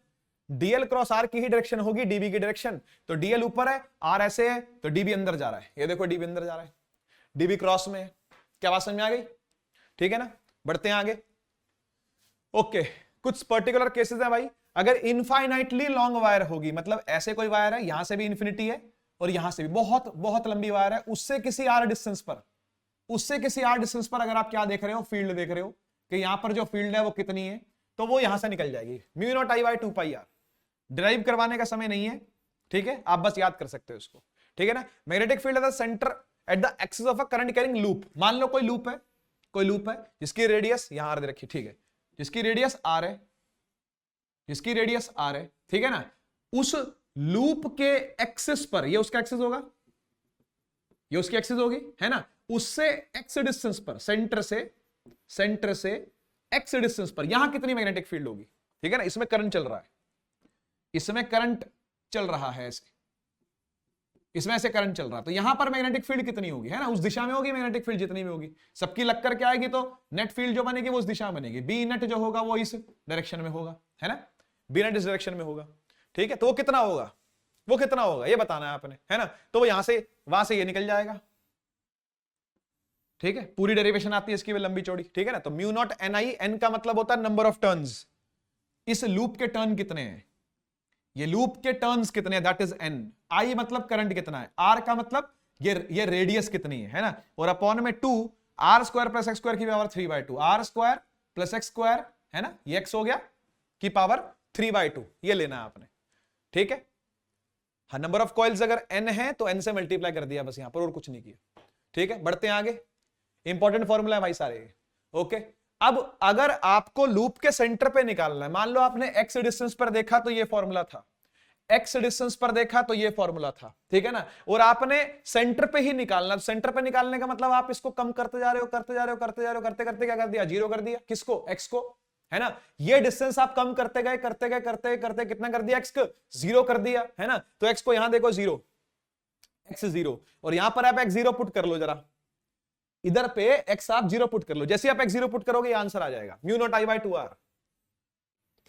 डीएल क्रॉस आर की ही डायरेक्शन होगी डीबी की डायरेक्शन। तो डीएल ऊपर है, आर ऐसे है, तो डीबी अंदर जा रहा है, ये देखो डीबी अंदर जा रहा है, डीबी क्रॉस में है। क्या बात समझ में आ गई, ठीक है ना। बढ़ते हैं आगे, ओके। कुछ पर्टिकुलर केसेस है भाई, अगर इनफाइनाइटली लॉन्ग वायर होगी, मतलब ऐसे कोई वायर है, यहां से भी इंफिनिटी है और यहां से भी बहुत बहुत लंबी वायर है, उससे किसी आर डिस्टेंस पर, उससे किसी आर डिस्टेंस पर अगर आप क्या देख रहे हो, फील्ड देख रहे हो कि यहां पर जो फील्ड है वो कितनी है, तो वो यहां से निकल जाएगी, mu naught I by 2 pi R. Drive करवाने का समय नहीं है, ठीक है, आप बस याद कर सकते हो इसको, ठीक है ना। Magnetic field at the centre at the axis of a current carrying loop, मान लो कोई लूप है, कोई लूप है जिसकी रेडियस यहां आर दे रखी, ठीक है, जिसकी रेडियस आर है, जिसकी रेडियस आर है, ठीक है ना। उस लूप के एक्सिस पर, ये उसका एक्सिस होगा, ये उसकी एक्सिस होगी, है ना, उससे एक्स डिस्टेंस पर, सेंटर से एक्स डिस्टेंस पर यहां कितनी मैग्नेटिक फील्ड होगी, ठीक है ना। इसमें करंट चल रहा है, इसमें करंट चल रहा है ऐसे, इसमें ऐसे करंट चल रहा है, तो यहां पर मैग्नेटिक फील्ड कितनी होगी, है ना, उस दिशा में होगी मैग्नेटिक फील्ड जितनी भी होगी, सबकी लग करके आएगी तो नेट फील्ड जो बनेगी वो उस दिशा में बनेगी, बी नेट जो होगा वो इस डायरेक्शन में होगा, है ना, बी नेट इस डायरेक्शन में होगा, ठीक है, तो वो कितना होगा, वो कितना होगा ये बताना है आपने, है ना, तो वो यहां से वहां से ये निकल जाएगा, ठीक है, पूरी डेरिवेशन आती है इसकी भी लंबी चौड़ी, ठीक है ना, तो mu naught N I, N का मतलब होता है नंबर ऑफ टर्न्स, इस लूप के टर्न कितने हैं, ये लूप के टर्न्स कितने हैं, दैट इज एन, आई मतलब करंट कितना है, आर का मतलब ये रेडियस कितनी है ना, और अपॉन में 2 R square plus X square की power 3/2, R square plus X square, है ना, ये एक्स हो गया की पावर 3/2, ये लेना है आपने, ठीक है, हाँ, नंबर ऑफ कॉइल्स अगर n है तो n से मल्टीप्लाई कर दिया बस यहां पर, और कुछ नहीं किया, ठीक है, बढ़ते हैं आगे, इंपॉर्टेंट फॉर्मूला है भाई सारे, ओके, अब अगर आपको लूप के सेंटर पे निकालना है, मान लो आपने x डिस्टेंस पर देखा तो ये फॉर्मूला था, x डिस्टेंस पर देखा तो ये फॉर्मूला था, ठीक है ना, और आपने सेंटर पे ही निकालना, सेंटर पे निकालने का मतलब आप इसको कम करते जा रहे हो, करते जा रहे हो, करते जा रहे हो, करते करते क्या कर दिया, 0 कर दिया, किसको, x को, है ना, ये डिस्टेंस आप कम करते गए, करते गए, करते करते कितना कर दिया, x को 0 कर दिया, है ना, तो x को यहां देखो 0, x 0, और यहां पर आप x 0 पुट कर लो जरा, इधर पे x आप 0 पुट कर लो, जैसे आप x 0 पुट करोगे ये आंसर आ जाएगा, म्यू नॉट I/2r,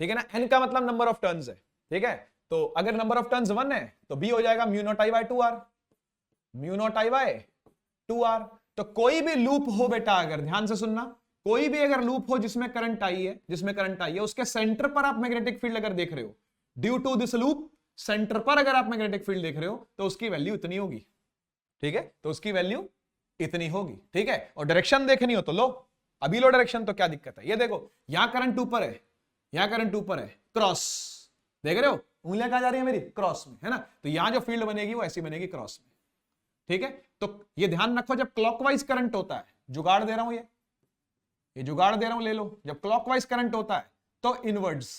ठीक है ना, n का मतलब नंबर ऑफ टर्न्स है, ठीक है, तो अगर नंबर ऑफ टर्न्स 1 है तो b हो जाएगा mu naught I/2r, mu naught I/2r, तो कोई भी लूप हो बेटा, अगर ध्यान से सुनना, कोई भी अगर लूप हो जिसमें करंट आई है, उसके सेंटर पर आप मैग्नेटिक फील्ड अगर देख रहे हो, due to this loop centre पर अगर आप मैग्नेटिक फील्ड देख रहे हो तो उसकी वैल्यू इतनी होगी, ठीक है, तो उसकी वैल्यू इतनी होगी, ठीक है, और डायरेक्शन देखनी हो तो लो, अभी लो डायरेक्शन, तो क्या दिक्कत है, ये देखो यहां करंट ऊपर है, यहां करंट ऊपर है, क्रॉस, देख रहे हो उंगलियां कहां जा रही है मेरी, क्रॉस में, है ना, तो यहां जो फील्ड बनेगी वो ऐसी बनेगी क्रॉस में, ठीक है, तो ये ध्यान रखो, जब क्लॉकवाइज करंट होता है, जुगाड़ दे रहा हूं, ये जुगाड़ दे रहा हूं, ले लो, जब क्लॉकवाइज करंट होता है तो इनवर्ड्स,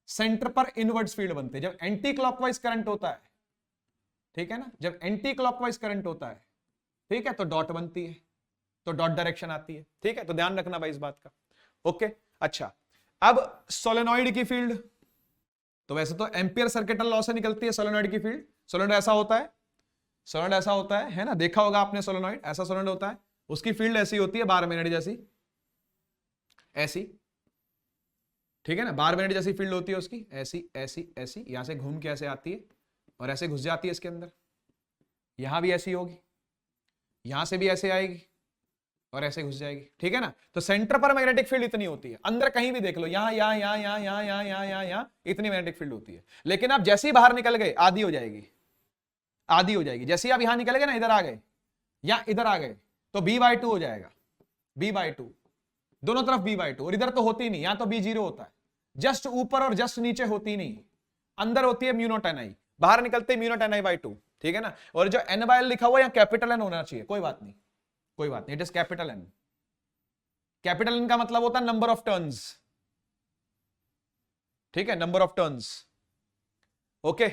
सेंटर पर इनवर्ड्स फील्ड बनते हैं, जब एंटी क्लॉकवाइज करंट होता है, ठीक है ना, जब एंटी क्लॉकवाइज करंट होता है, ठीक है, तो डॉट बनती है, तो डॉट डायरेक्शन आती है, ठीक है, तो ध्यान रखना भाई इस बात का, ओके, अच्छा, अब सोलेनॉइड की फील्ड, तो वैसे तो एम्पियर सर्किटल लॉ से निकलती है सोलेनॉइड की फील्ड, सोलेनॉइड ऐसा होता है, सोलेनॉइड ऐसा होता है ना, देखा होगा आपने सोलेनॉइड, ऐसा सोलेनॉइड होता है, उसकी फील्ड ऐसी होती है 12 मिनट जैसी, ऐसी, ठीक है ना, 12 मिनट जैसी फील्ड होती है उसकी, ऐसी ऐसी ऐसी, यहां से घूम के ऐसे आती है और ऐसे घुस जाती है इसके अंदर, यहां भी ऐसी होगी, यहां से भी ऐसे आएगी और ऐसे घुस जाएगी, ठीक है ना, तो सेंटर पर मैग्नेटिक फील्ड इतनी होती है, अंदर कहीं भी देख लो, यहां यहां यहां यहां यहां यहां यहां यहां यहां इतनी मैग्नेटिक फील्ड होती है, लेकिन आप जैसे ही बाहर निकल गए आधी हो जाएगी, आधी हो जाएगी, जैसे ही आप यहां निकल गए ना, इधर आ गए या इधर आ गए तो b/2 हो जाएगा, b/2, दोनों तरफ b/2, और इधर तो होती नहीं, यहां तो b0 होता है, जस्ट ऊपर और जस्ट नीचे होती नहीं, अंदर होती है म्यू नॉट ni, बाहर निकलते म्यू नॉट ni/2, ठीक है ना, और जो n/l लिखा हुआ है कैपिटल N होना चाहिए, कोई बात नहीं, कोई बात नहीं, it is capital N, capital N का मतलब होता है नंबर ऑफ टर्न्स, ठीक है, नंबर ऑफ टर्न्स, ओके,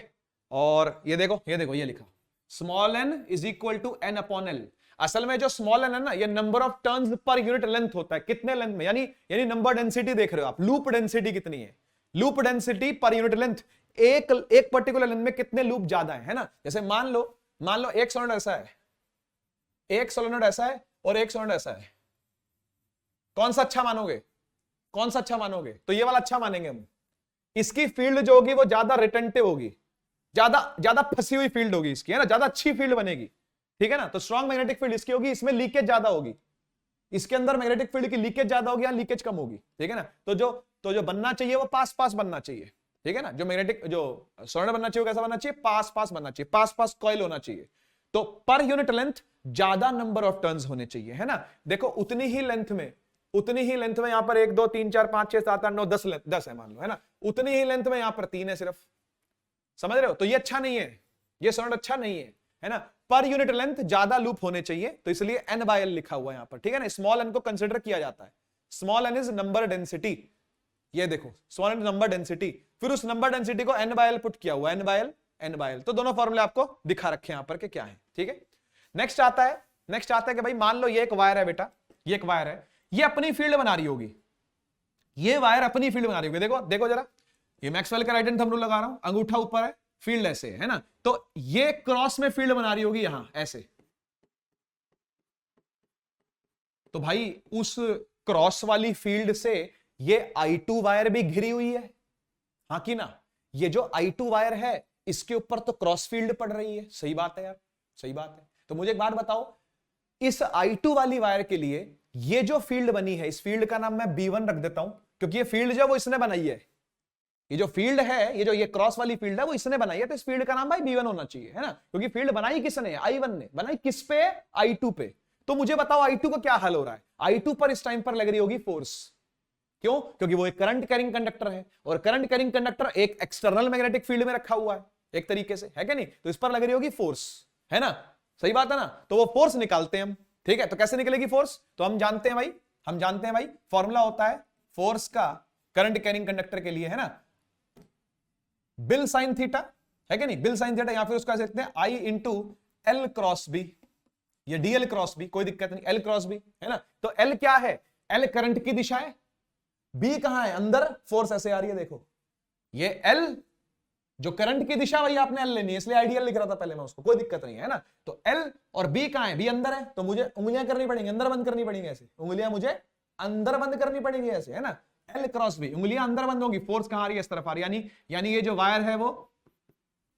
और ये देखो ये लिखा, small n is equal to n/l, असल में जो स्मॉल n है ना, ये number of turns per unit length होता है, कितने लेंथ में, यानी नंबर डेंसिटी देख रहे हो आप, लूप डेंसिटी कितनी है, लूप डेंसिटी पर यूनिट लेंथ, एक पर्टिकुलर लेंथ में कितने लूप ज्यादा है ना, जैसे मान लो एक सोलेनॉइड ऐसा है, एक सोलेनॉइड ऐसा है और एक सोलेनॉइड ऐसा है, कौन सा अच्छा मानोगे, कौन सा अच्छा मानोगे, तो ये वाला अच्छा मानेंगे हम, इसकी फील्ड जो होगी वो ज्यादा रिटेंटिव होगी, ज्यादा फंसी हुई फील्ड होगी इसकी, है ना, ज्यादा अच्छी फील्ड बनेगी, ठीक है ना, तो स्ट्रॉन्ग मैग्नेटिक फील्ड इसकी होगी, इसमें लीकेज ज्यादा होगी, इसके अंदर मैग्नेटिक फील्ड की लीकेज ज्यादा होगी या लीकेज कम होगी, ठीक है ना, तो जो बनना चाहिए वो पास पास बनना चाहिए, ठीक है ना, जो सोलेनॉइड बनना चाहिए कैसा बनना चाहिए, पास पास बनना चाहिए, पास पास कॉइल होना चाहिए, तो पर यूनिट लेंथ ज्यादा नंबर ऑफ टर्न्स होने चाहिए, है ना, देखो उतनी ही लेंथ में यहां पर 1 2 3 4 5 6 7 8 9 10 है मान लो, है ना, उतनी ही लेंथ में यहां पर 3 है सिर्फ, समझ रहे हो, तो ये अच्छा नहीं है, ये सोलेनॉइड अच्छा नहीं है ना, पर यूनिट लेंथ ज्यादा लूप होने चाहिए, तो इसलिए n/l लिखा हुआ है यहां पर, ठीक है ना, स्मॉल n को कंसिडर किया जाता है, small n is number density, ये देखो स्मॉल n नंबर डेंसिटी, फिर उस नंबर डेंसिटी को n/l पुट किया हुआ, n/l, तो दोनों फॉर्मूले आपको दिखा रखे यहां पर के क्या है, ठीक है, नेक्स्ट आता है कि भाई मान लो ये एक वायर है बेटा, ये एक वायर है, ये अपनी फील्ड बना रही होगी, ये वायर अपनी फील्ड बना रही होगी, देखो जरा, ये मैक्सवेल का राइट हैंड थंब रूल लगा रहा हूं, अंगूठा ऊपर है, फील्ड ऐसे है ना, तो ये क्रॉस में फील्ड बना रही होगी यहां ऐसे, तो भाई उस क्रॉस वाली फील्ड से ये I2 वायर भी घिरी हुई है, हाँ कि ना। ये जो I2 वायर है इसके ऊपर तो क्रॉस फील्ड पड़ रही है, सही बात है यार, सही बात है। तो मुझे एक बात बताओ, इस I2 वाली वायर के लिए ये जो फील्ड बनी है, इस फील्ड का नाम मैं B1 रख देता हूं, क्योंकि ये फील्ड जो वो इसने बनाई है, ये जो फील्ड है, ये जो ये क्रॉस वाली फील्ड है वो इसने बनाई है, तो इस फील्ड का नाम भाई B1 होना चाहिए, है ना, क्योंकि फील्ड बनाई किसने, I1 ने बनाई, किस पे, I2 पे। तो मुझे बताओ I2 का क्या हल हो रहा है, I2 पर इस टाइम पर लग रही होगी फोर्स, क्यों, क्योंकि वो एक करंट कैरिंग कंडक्टर है, और करंट कैरिंग कंडक्टर एक एक्सटर्नल मैग्नेटिक फील्ड में रखा हुआ है एक तरीके से, है क्या नहीं, तो इस पर लग रही होगी फोर्स, है ना, सही बात है ना। तो वो फोर्स निकालते हैं हम, ठीक है, तो कैसे निकलेगी फोर्स, तो हम जानते हैं भाई फॉर्मूला होता है फोर्स का करंट कैरिंग कंडक्टर के लिए, है ना, बिल साइन थीटा, है क्या नहीं, बिल साइन थीटा, या फिर उसको ऐसे लिखते हैं I into L cross B, ये डीएल क्रॉस बी, कोई दिक्कत नहीं, एल क्रॉस बी, है ना। तो एल क्या है, एल करंट की दिशा है, बी कहां है, अंदर, फोर्स ऐसे आ रही है, देखो ये एल जो करंट की दिशा, वही आपने एल लेनी है, इसलिए आइडियल लिख रहा था पहले मैं उसको, कोई दिक्कत नहीं है ना। तो एल और बी कहां है, बी अंदर है, तो मुझे उंगलियां करनी पड़ेंगी, अंदर बंद करनी पड़ेंगी, ऐसे उंगलियां मुझे अंदर बंद करनी पड़ेंगी ऐसे, है ना, एल क्रॉस बी, उंगलियां अंदर बंद होंगी, फोर्स कहां आ रही है, इस तरफ आ रही है, यानी ये जो वायर है वो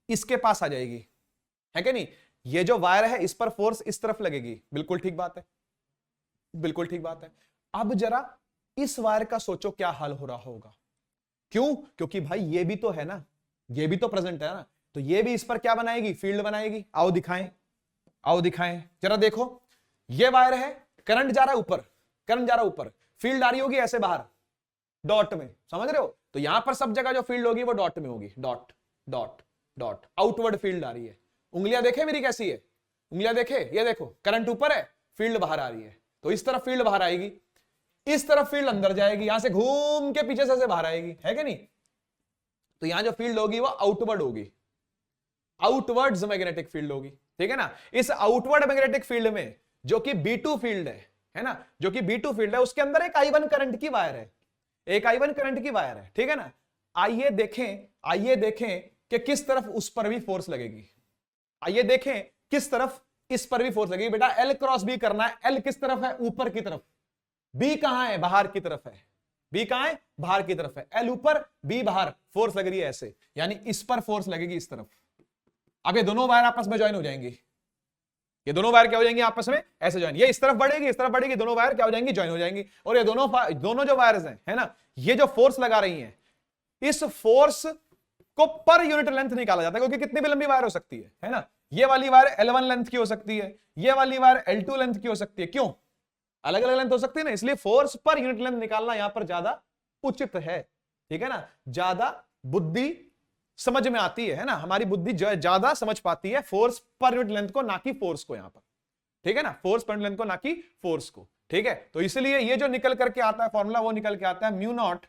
इसके पास आ जाएगी, है कि नहीं, ये जो वायर है इस पर फोर्स इस तरफ लगेगी, बिल्कुल ठीक बात है, बिल्कुल ठीक बात है। अब जरा इस वायर का सोचो क्या हाल हो रहा होगा, क्यों, क्योंकि भाई ये भी तो है ना, ये भी तो प्रेजेंट है ना, तो ये भी इस पर क्या बनाएगी, फील्ड बनाएगी। आओ दिखाएं जरा, देखो ये वायर है, करंट जा रहा है ऊपर, करंट जा रहा है ऊपर, फील्ड आ रही होगी ऐसे बाहर डॉट में, समझ रहे हो, तो यहां पर सब जगह जो फील्ड होगी वो डॉट में होगी, dot dot dot, outward field आ रही है। उंगलियां देखे मेरी कैसी है, उंगलियां देखे, ये देखो करंट ऊपर है, फील्ड बाहर आ रही है, तो इस तरफ फील्ड बाहर आएगी, इस तरफ फील्ड अंदर जाएगी, यहां से घूम के पीछे से बाहर आएगी, है कि नहीं, तो यहां जो फील्ड होगी वो आउटवर्ड होगी, आउटवर्ड्स मैग्नेटिक फील्ड होगी, ठीक है ना। इस आउटवर्ड मैग्नेटिक फील्ड में जो कि B2 फील्ड है ना, जो कि B2 फील्ड है, उसके अंदर एक I1 करंट की वायर है, एक I1 करंट की वायर है, ठीक है ना। आइए देखें कि किस तरफ उस पर भी फोर्स लगेगी, आइए देखें किस तरफ इस पर भी फोर्स लगेगी। बेटा एल क्रॉस बी करना है, एल किस तरफ है, ऊपर की तरफ, बी कहां है, बाहर की तरफ है, बी कहां है, बाहर की तरफ है, एल ऊपर बी बाहर, फोर्स लग रही है ऐसे, यानी इस पर फोर्स लगेगी इस तरफ। अब ये दोनों वायर आपस में ज्वाइन हो जाएंगी, ये दोनों वायर क्या हो जाएंगी आपस में ऐसे ज्वाइन, ये इस तरफ बढ़ेगी इस तरफ बढ़ेगी, दोनों वायर क्या हो जाएंगी, ज्वाइन हो जाएंगी, और ये दोनों जो वायर्स हैं, है ना, ये जो फोर्स लगा रही हैं, इस फोर्स को पर यूनिट लेंथ निकाला जाता है, क्योंकि कितनी भी लंबी वायर हो सकती है ना, ये वाली वायर L1 लेंथ की हो सकती है, ये वाली वायर L2 लेंथ की हो सकती है, क्यों, अलग अलग लेंथ हो सकती है ना, इसलिए फोर्स पर यूनिट लेंथ निकालना यहां पर ज्यादा उचित है, ठीक है ना, ज्यादा बुद्धि समझ में आती है ना, हमारी बुद्धि ज्यादा समझ पाती है फोर्स पर यूनिट लेंथ को, ना कि फोर्स को यहां पर, ठीक है ना, फोर्स पर यूनिट लेंथ को ना कि फोर्स को, ठीक है। तो इसलिए ये जो निकल करके आता है फॉर्मूला, वो निकल के आता है mu naught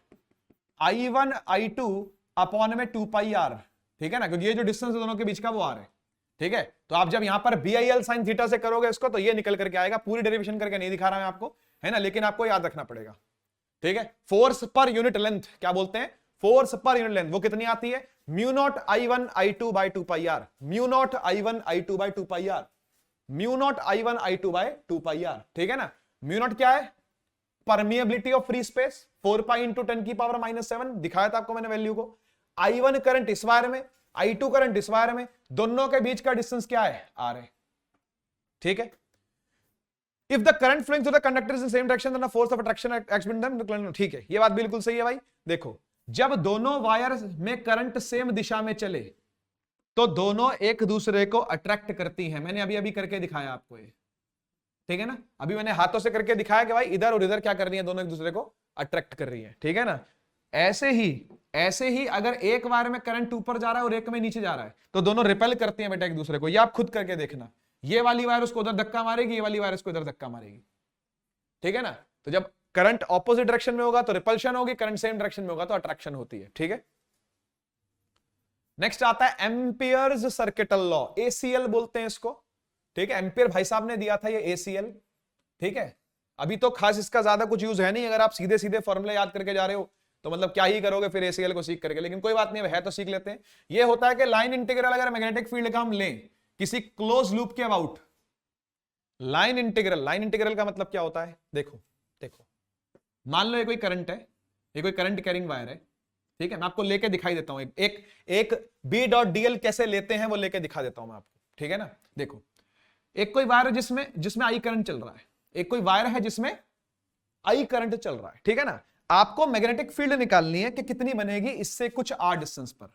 I1 I2 upon में 2 पाई r, ठीक है ना, क्योंकि ये जो डिस्टेंस दोनों के बीच का वो r है, ठीक है। तो आप जब यहां पर BIL sin थीटा से करोगे इसको, तो ये निकल करके आएगा, पूरी डेरिवेशन करके नहीं दिखा रहा मैं आपको, है ना, लेकिन आपको याद रखना पड़ेगा, ठीक है। फोर्स पर यूनिट लेंथ क्या बोलते हैं, फोर्स पर यूनिट लेंथ, वो कितनी आती है, mu naught I1 I2 by 2 pi r, mu naught I1 I2 by 2 pi r, mu naught I1 I2 by 2 pi r, ठीक है ना। म्यू नॉट क्या है, permeability of free space, 4 pi into 10 की पावर -7, दिखाया था आपको मैंने वैल्यू को। I1 करंट इस वायर में, I2 करंट इस वायर में, दोनों के बीच का डिस्टेंस क्या है, r है, ठीक है। If the current flowing through the conductor is in same direction then the force of attraction acts between them, ठीक है, ये बात बिल्कुल सही है भाई। देखो जब दोनों वायर में करंट सेम दिशा में चले तो दोनों एक दूसरे को अट्रैक्ट करती हैं, मैंने अभी करके दिखाया आपको ये, ठीक है ना, अभी मैंने हाथों से करके दिखाया कि भाई इधर और इधर क्या कर रही है, दोनों एक दूसरे को अट्रैक्ट कर रही है, ठीक है ना। ऐसे ही अगर एक वायर में करंट ऊपर जा रहा है और एक में नीचे जा रहा है, तो दोनों रिपेल करती हैं बेटा एक दूसरे को, ये आप खुद करके देखना, ये वाली वायर उसको उधर धक्का मारेगी, ये वाली वायर उसको इधर धक्का मारेगी, ठीक है ना। तो जब करंट ऑपोजिट डायरेक्शन में होगा तो रिपल्शन होगी, करंट सेम डायरेक्शन में होगा तो अट्रैक्शन होती है, ठीक है। नेक्स्ट आता है एम्पियर्स सर्किटल लॉ, ACL बोलते हैं इसको, ठीक है। एम्पियर भाई साहब ने दिया था ये ACL, ठीक है। अभी तो खास इसका ज्यादा कुछ यूज है नहीं, अगर आप सीधे सीधे फॉर्मूले याद करके जा रहे हो तो मतलब क्या ही करोगे फिर ACL को सीख करके, लेकिन कोई बात नहीं है तो सीख लेते हैं। ये होता है कि लाइन इंटीग्रल अगर मैग्नेटिक फील्ड का हम लें किसी क्लोज लूप के अबाउट, लाइन इंटीग्रल का मतलब क्या होता है, देखो देखो मान लो ये कोई करंट है, ये कोई करंट कैरिंग वायर है, ठीक है, मैं आपको लेके दिखाई देता हूं, एक बी डॉट डीएल कैसे लेते हैं वो लेके दिखा देता हूं मैं आपको, ठीक है ना। देखो एक कोई वायर है जिसमें आई करंट चल रहा है, एक कोई वायर है जिसमें आई करंट चल रहा है, ठीक है ना। आपको मैग्नेटिक फील्ड निकालनी है कि कितनी बनेगी इससे कुछ आर डिस्टेंस पर,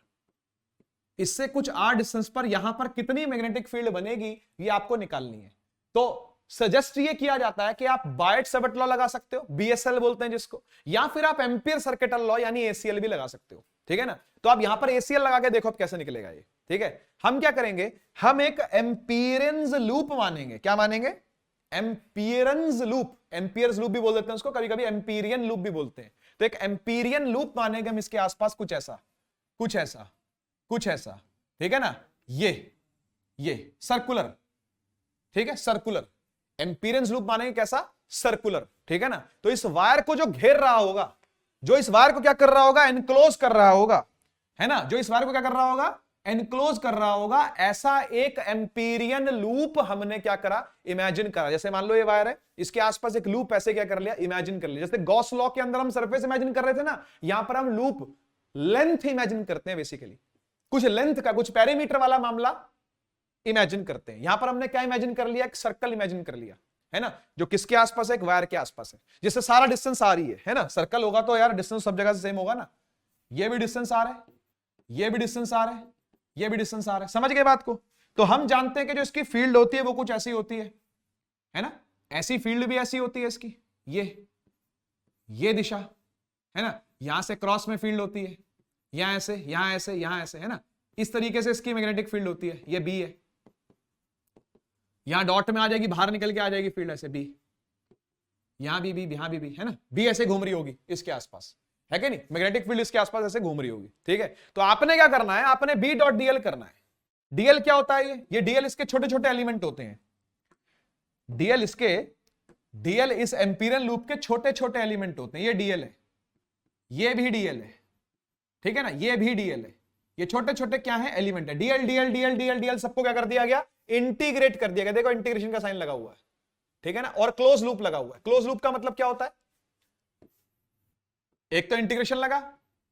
इससे कुछ आर डिस्टेंस पर यहां पर कितनी मैग्नेटिक फील्ड बनेगी ये आपको निकालनी है। तो सजेस्ट ये किया जाता है कि आप बायट सेवर्ट लॉ लगा सकते हो, बीएसएल बोलते हैं जिसको, या फिर आप एम्पियर सर्किटल लॉ यानी एसीएल भी लगा सकते हो, ठीक है ना। तो आप यहां पर एसीएल लगा के देखो अब कैसे निकलेगा ये, ठीक है। हम क्या करेंगे, हम एक एम्पीरेंस लूप मानेंगे, क्या मानेंगे, एम्पीरेंस लूप, एम्पियर्स लूप भी बोल देते हैं उसको, कभी कभी एम्पीरियन लूप भी बोलते हैं। तो एक एम्पीरियन लूप मानेंगे हम इसके आसपास कुछ ऐसा कुछ ऐसा कुछ ऐसा, ठीक है ना, ये सर्कुलर, ठीक है, सर्कुलर एम्पीरेंस लूप मानेंगे कैसा, सर्कुलर, ठीक है ना। तो इस वायर को जो घेर रहा होगा, जो इस वायर को क्या कर रहा होगा, एनक्लोज कर रहा होगा, है ना, जो इस वायर को क्या कर रहा होगा, एनक्लोज कर रहा होगा, ऐसा एक एम्पीरियन लूप हमने क्या करा, इमेजिन करा। जैसे मान लो ये वायर है, इसके आसपास एक लूप ऐसे क्या कर लिया, इमेजिन कर लिया। जैसे गॉस लॉ के अंदर हम सरफेस इमेजिन कर रहे थे ना, यहां पर हम लूप लेंथ इमेजिन करते हैं, बेसिकली कुछ लेंथ का, कुछ पेरीमीटर वाला मामला इमेजिन करते हैं। यहां पर हमने क्या इमेजिन कर लिया, एक सर्कल इमेजिन कर लिया, है ना, जो किसके आसपास है, एक वायर के आसपास है, जिससे सारा डिस्टेंस आ रही है ना। सर्कल होगा तो यार डिस्टेंस सब जगह से सेम होगा ना, ये भी डिस्टेंस आ रहा है, ये भी डिस्टेंस आ रहा है, ये भी डिस्टेंस आ रहा है, समझ गए बात को। तो हम जानते हैं कि जो इसकी फील्ड होती है वो कुछ ऐसी होती है ना, ऐसी फील्ड भी ऐसी होती है इसकी, ये दिशा, है ना, यहां से क्रॉस में फील्ड होती है, यहां ऐसे, यहां ऐसे, यहां ऐसे, है ना, इस तरीके से इसकी मैग्नेटिक फील्ड होती है। ये बी है, यहां डॉट में आ जाएगी, बाहर निकल के आ जाएगी फील्ड ऐसे बी, यहां भी बी, यहां भी, है ना, बी ऐसे घूम रही होगी इसके आसपास, है कि नहीं, मैग्नेटिक फील्ड इसके आसपास ऐसे घूम रही होगी, ठीक है। तो आपने क्या करना है, आपने बी डॉट डीएल करना है। डीएल क्या होता है, ये डीएल इसके छोटे छोटे एलिमेंट होते हैं, डीएल इस एम्पीरियन लूप के छोटे छोटे एलिमेंट होते हैं। ये डीएल है, ये भी डीएल है, ठीक है ना, ये भी डीएल है, ये छोटे छोटे क्या है, एलिमेंट है। DL DL DL DL DL सबको क्या कर दिया गया, इंटीग्रेट कर दिया गया। देखो इंटीग्रेशन का साइन लगा हुआ है, ठीक है ना, और क्लोज लूप लगा हुआ है। क्लोज लूप का मतलब क्या होता है, एक तो इंटीग्रेशन लगा,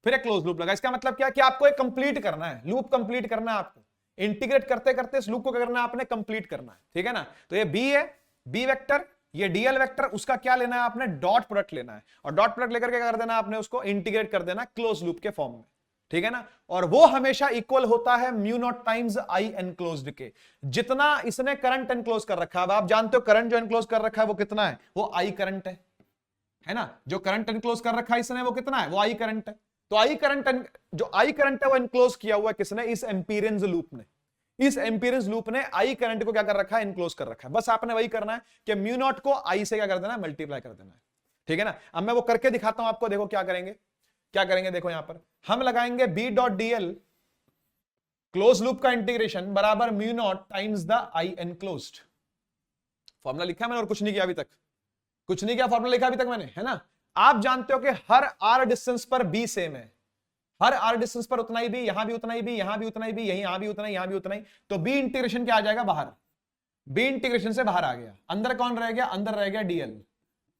फिर एक क्लोज लूप लगा। इसका मतलब क्या है कि आपको एक कंप्लीट करना है, लूप कंप्लीट करना है आपको, इंटीग्रेट करते करते इस लूप को क्या करना है, आपने कंप्लीट करना है, ठीक है ना। तो ये बी है, बी वेक्टर, ये डीएल वेक्टर, उसका क्या लेना है आपने, डॉट प्रोडक्ट लेना है, और डॉट प्रोडक्ट लेकर क्या कर देना है आपने, उसको इंटीग्रेट कर देना क्लोज लूप के फॉर्म में, ठीक है ना। और वो हमेशा इक्वल होता है mu naught times I enclosed के, जितना इसने करंट एनक्लोज कर रखा है। आप जानते हो करंट जो एनक्लोज कर रखा है वो कितना है, वो आई करंट है ना, जो करंट एनक्लोज कर रखा है इसने वो कितना है, वो आई करंट है। तो आई करंट, जो आई करंट है वो एनक्लोज किया हुआ है किसने, इस एम्पीरियंस लूप ने। इस एम्पीरियंस लूप ने आई करंट को क्या कर रखा है, एनक्लोज कर रखा है। बस आपने वही करना है कि म्यू नॉट को आई से क्या कर देना है, मल्टीप्लाई कर देना है, ठीक है ना। अब मैं वो करके दिखाता हूं आपको, देखो क्या करेंगे, देखो यहां पर हम लगाएंगे B dot DL close loop का इंटीग्रेशन बराबर mu naught times the I enclosed. Formula लिखा मैंने और कुछ नहीं किया अभी तक, कुछ नहीं किया, फॉर्मूला लिखा अभी तक मैंने, है ना। आप जानते हो कि हर आर डिस्टेंस पर बी सेम है, हर आर डिस्टेंस पर उतना ही बी, यहां भी उतना ही बी, यहां भी उतना ही बी, यहां भी उतना ही, यहां भी उतना ही। तो बी इंटीग्रेशन क्या आ जाएगा बाहर, बी इंटीग्रेशन से बाहर आ गया, अंदर कौन रह गया, अंदर रह गया डीएल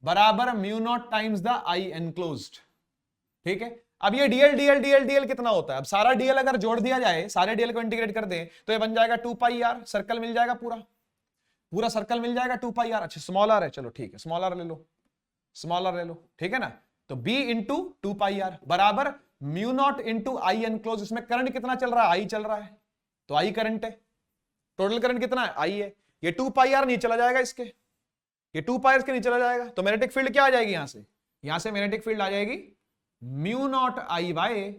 बराबर mu naught times the I enclosed, ठीक है। अब ये डीएल डीएल डीएल डीएल कितना होता है, अब सारा डीएल अगर जोड़ दिया जाए, सारे डीएल को इंटीग्रेट कर दें तो ये बन जाएगा 2 पाई आर, सर्कल मिल जाएगा, पूरा सर्कल मिल जाएगा 2 पाई आर। अच्छा स्मॉल आर है, चलो ठीक है, स्मॉल आर ले लो, स्मॉल आर ले लो, ठीक है ना। तो b इंटू 2 पाई आर बराबर mu not into I enclose. इसमें करंट कितना चल रहा है, आई चल रहा है, तो आई करंट है, टोटल करंट कितना है, आई है। ये 2 पाई आर नीचे चला जाएगा, इसके ये 2 पाई के नीचे चला जाएगा, तो मैग्नेटिक फील्ड क्या आ जाएगी, यहां से मैग्नेटिक फील्ड आ जाएगी mu naught I by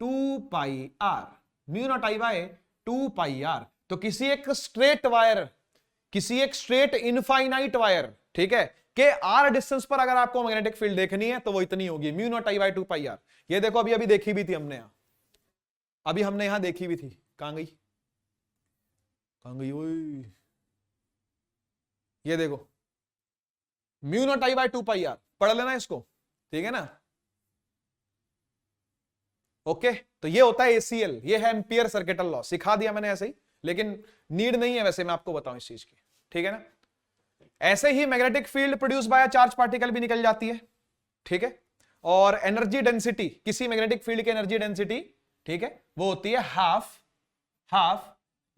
2 pi R, mu naught I by 2 pi R. तो किसी एक स्ट्रेट इनफाइनाइट वायर, ठीक है, के आर डिस्टेंस पर अगर आपको मैग्नेटिक फील्ड देखनी है तो वो इतनी होगी, mu naught I by 2 pi R. ये देखो अभी देखी भी थी हमने यहां, अभी हमने यहां देखी भी थी, कहां गई ओए, ये देखो mu naught I by 2 pi R, पढ़ लेना इसको, ठीक है ना। ओके, तो ये होता है ACL, ये है एम्पियर सर्किटल लॉ, सिखा दिया मैंने ऐसे ही, लेकिन नीड नहीं है वैसे मैं आपको बताऊं इस चीज की, ठीक है ना। ऐसे ही magnetic field produce by charge particle भी निकल जाती है, ठीक है। और एनर्जी डेंसिटी, किसी मैग्नेटिक फील्ड की एनर्जी डेंसिटी, ठीक है, वो होती है हाफ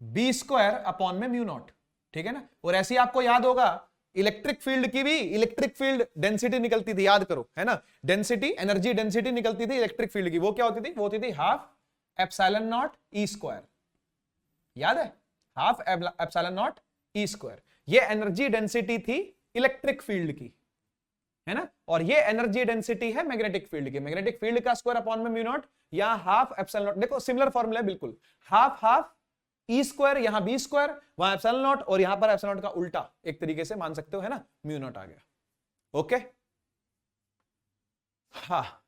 बी स्क्वायर अपॉन में म्यू नॉट, ठीक है ना। और ऐसे ही आपको याद होगा इलेक्ट्रिक फील्ड की भी इलेक्ट्रिक फील्ड डेंसिटी निकलती थी, याद करो, है ना। डेंसिटी, एनर्जी डेंसिटी निकलती थी इलेक्ट्रिक फील्ड की, वो क्या होती थी, वो होती थी half epsilon not E square, याद है, half epsilon not E square. ये एनर्जी डेंसिटी थी इलेक्ट्रिक फील्ड की, है ना। और ये एनर्जी डेंसिटी है मैग्नेटिक फील्ड की, मैग्नेटिक फील्ड का स्क्वायर अपॉन में म्यू नॉट, या हाफ एप्सिलॉन नॉट, देखो सिमिलर फॉर्मूला है बिल्कुल, हाफ ई स्क्वायर, यहां बी स्क्वायर, वहां एप्सिलॉन नॉट, और यहां पर एप्सिलॉन नॉट का उल्टा एक तरीके से मान सकते हो, है ना, म्यू नॉट आ गया। ओके, हाँ,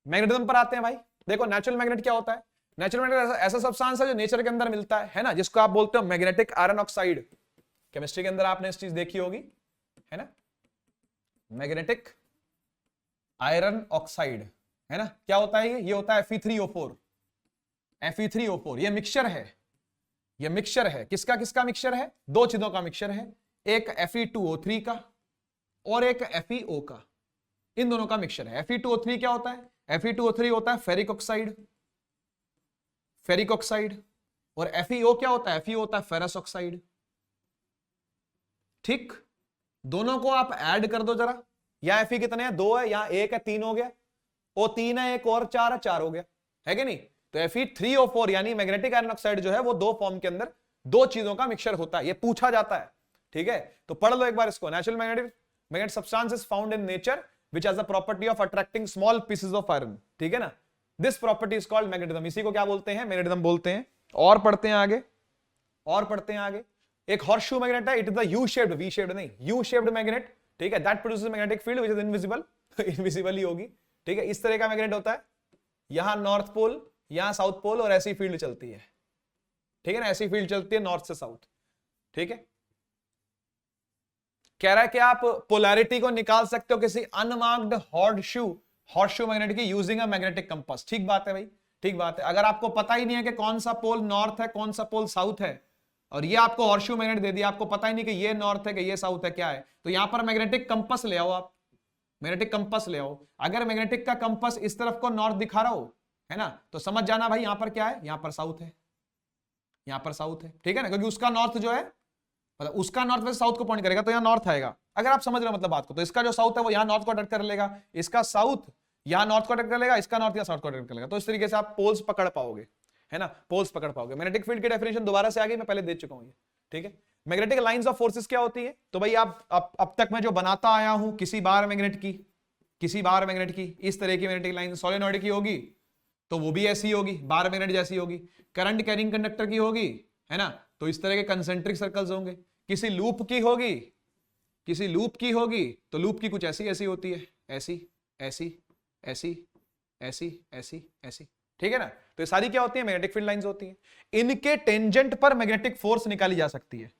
मैग्नेटिज्म पर आते हैं भाई। देखो नेचुरल मैग्नेट क्या होता है, नेचुरल मैग्नेट ऐसा सब्सटेंस है जो नेचर के अंदर मिलता है ना, जिसको आप बोलते हो मैग्नेटिक आयरन ऑक्साइड। केमिस्ट्री के अंदर आपने इस चीज देखी होगी, है ना, मैग्नेटिक आयरन ऑक्साइड, है ना। क्या होता है ये होता है Fe3O4, Fe3O4, ये मिक्सचर है, ये मिक्सचर है, किसका किसका मिक्सचर है, दो चीजों का मिक्सचर है, एक Fe2O3 का और एक FeO का, इन दोनों का मिक्सचर है। Fe2O3 क्या होता है, Fe2O3 होता है फेरिक ऑक्साइड, फेरिक ऑक्साइड, और FeO क्या होता है, FeO होता है फेरस ऑक्साइड, ठीक। दोनों को आप ऐड कर दो जरा, यहां Fe कितने हैं, 2 है, यहां 1 है, 3 हो गया, O 3 है, एक और 4 है, 4 हो गया, है कि नहीं। तो Fe3O4 यानी मैग्नेटिक आयरन ऑक्साइड जो है वो दो फॉर्म के अंदर दो चीजों का मिक्सचर होता है, ये पूछा जाता है, ठीक है। तो पढ़ लो एक बार इसको, natural magnet substance is found in nature which has the property of attracting small pieces of iron, ठीक है ना। This property is called magnetism, इसी को क्या बोलते हैं, मैग्नेटिज्म बोलते हैं। और पढ़ते हैं आगे, और पढ़ते हैं आगे। एक हॉर्सशू मैग्नेट है, it is the U shaped, V shaped नहीं, यू शेप्ड मैग्नेट, ठीक है, that produces magnetic field which is invisible, invisible ही होगी, ठीक है। इस तरह का मैग्नेट होता है, यहां नॉर्थ पोल, यहां साउथ पोल, और ऐसी फील्ड चलती है, ठीक है ना, ऐसी फील्ड चलती है नॉर्थ से साउथ, ठीक है। कह रहा है कि आप पोलैरिटी को निकाल सकते हो किसी अनमार्क्ड हॉर्सशू मैग्नेट की यूजिंग अ मैग्नेटिक कंपास, ठीक बात है भाई, ठीक बात है। अगर आपको पता ही नहीं है कि कौन सा पोल नॉर्थ है कौन सा पोल साउथ है, और ये आपको हॉर्सशू मैग्नेट दे दिया, आपको पता ही नहीं कि ये नॉर्थ है कि ये साउथ है, क्या है, तो यहां पर मैग्नेटिक कंपास ले आओ, आप मैग्नेटिक कंपास ले आओ। अगर मैग्नेटिक का कंपास इस तरफ को नॉर्थ दिखा रहा हो, है ना, तो समझ जाना भाई यहां पर क्या है, यहां पर साउथ है, यहां पर साउथ है, ठीक है ना, क्योंकि उसका नॉर्थ जो है, मतलब उसका नॉर्थ वैसे साउथ को पॉइंट करेगा, तो यहां नॉर्थ आएगा, अगर आप समझ रहे हो मतलब बात को। तो इसका जो साउथ है वो यहां नॉर्थ को अटैक कर लेगा, इसका साउथ यहां नॉर्थ को अटैक कर लेगा, इसका नॉर्थ या साउथ को अटैक कर लेगा। तो इस तरीके से आप पोल्स पकड़ पाओगे, है ना, पोल्स पकड़ पाओगे। मैग्नेटिक फील्ड की डेफिनेशन दोबारा से आ गई, मैं पहले दे चुका हूं ये, ठीक है। मैग्नेटिक लाइंस ऑफ फोर्सेस क्या होती है, तो भाई आप अब तक मैं जो बनाता आया हूं, किसी बार मैग्नेट की, किसी बार मैग्नेट की इस तरह की मैग्नेटिक लाइन सोलेनॉइड की होगी तो वो भी ऐसी होगी, बार मैग्नेट जैसी होगी। करंट कैरिंग कंडक्टर की होगी, है ना, तो इस तरह के कंसेंट्रिक सर्कल्स होंगे। किसी लूप की होगी, किसी लूप की होगी तो लूप की कुछ ऐसी ऐसी होती है, ऐसी ऐसी ऐसी ऐसी ऐसी ऐसी, ठीक है ना। तो ये सारी क्या होती है, मैग्नेटिक फील्ड लाइंस होती हैं। इनके टेंजेंट पर मैग्नेटिक फोर्स निकाली जा सकती है,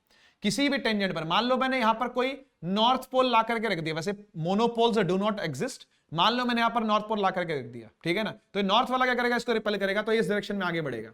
किसी भी टेंजेंट पर। मान लो मैंने यहां पर कोई नॉर्थ पोल ला करके रख दिया, वैसे मोनोपोल्स डू नॉट एग्जिस्ट, मान लो मैंने यहां पर नॉर्थ पोल ला करके रख दिया, ठीक है ना, तो नॉर्थ वाला क्या करेगा, इसको रिपेल करेगा, तो इस डायरेक्शन में आगे बढ़ेगा।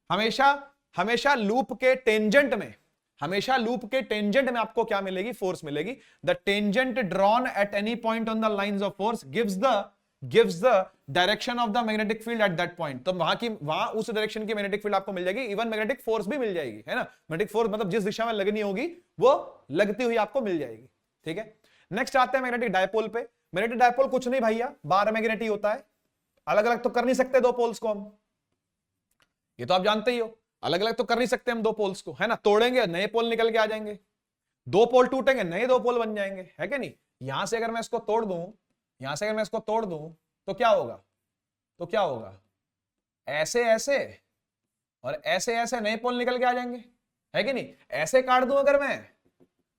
हमेशा हमेशा लूप के टेंजेंट में, हमेशा लूप के टेंजेंट में आपको क्या मिलेगी, फोर्स मिलेगी। The tangent drawn at any point on the lines of force gives the direction of the magnetic field at that point. तो वहां उस डायरेक्शन की मैग्नेटिक फील्ड आपको मिल जाएगी, इवन मैग्नेटिक फोर्स भी मिल जाएगी, है ना। मैग्नेटिक फोर्स मतलब जिस दिशा में लगनी होगी वो लगती हुई आपको मिल जाएगी, ठीक है। नेक्स्ट आते हैं मैग्नेटिक डायपोल पे। मैग्नेटिक डायपोल कुछ नहीं भैया, बार मैग्नेट ही होता है। अलग अलग तो कर नहीं सकते दो पोल्स को हम, ये तो आप जानते ही हो, अलग अलग तो कर नहीं सकते हम दो पोल्स को, है ना। तोड़ेंगे नए पोल निकल के आ जाएंगे, दो पोल टूटेंगे नए दो पोल बन जाएंगे, है कि नहीं। यहां से अगर मैं इसको तोड़ दूं, यहां से अगर मैं इसको तोड़ दूं तो क्या होगा, तो क्या होगा, ऐसे ऐसे और ऐसे ऐसे नए पोल निकल के आ जाएंगे, है कि नहीं। ऐसे काट दूं अगर मैं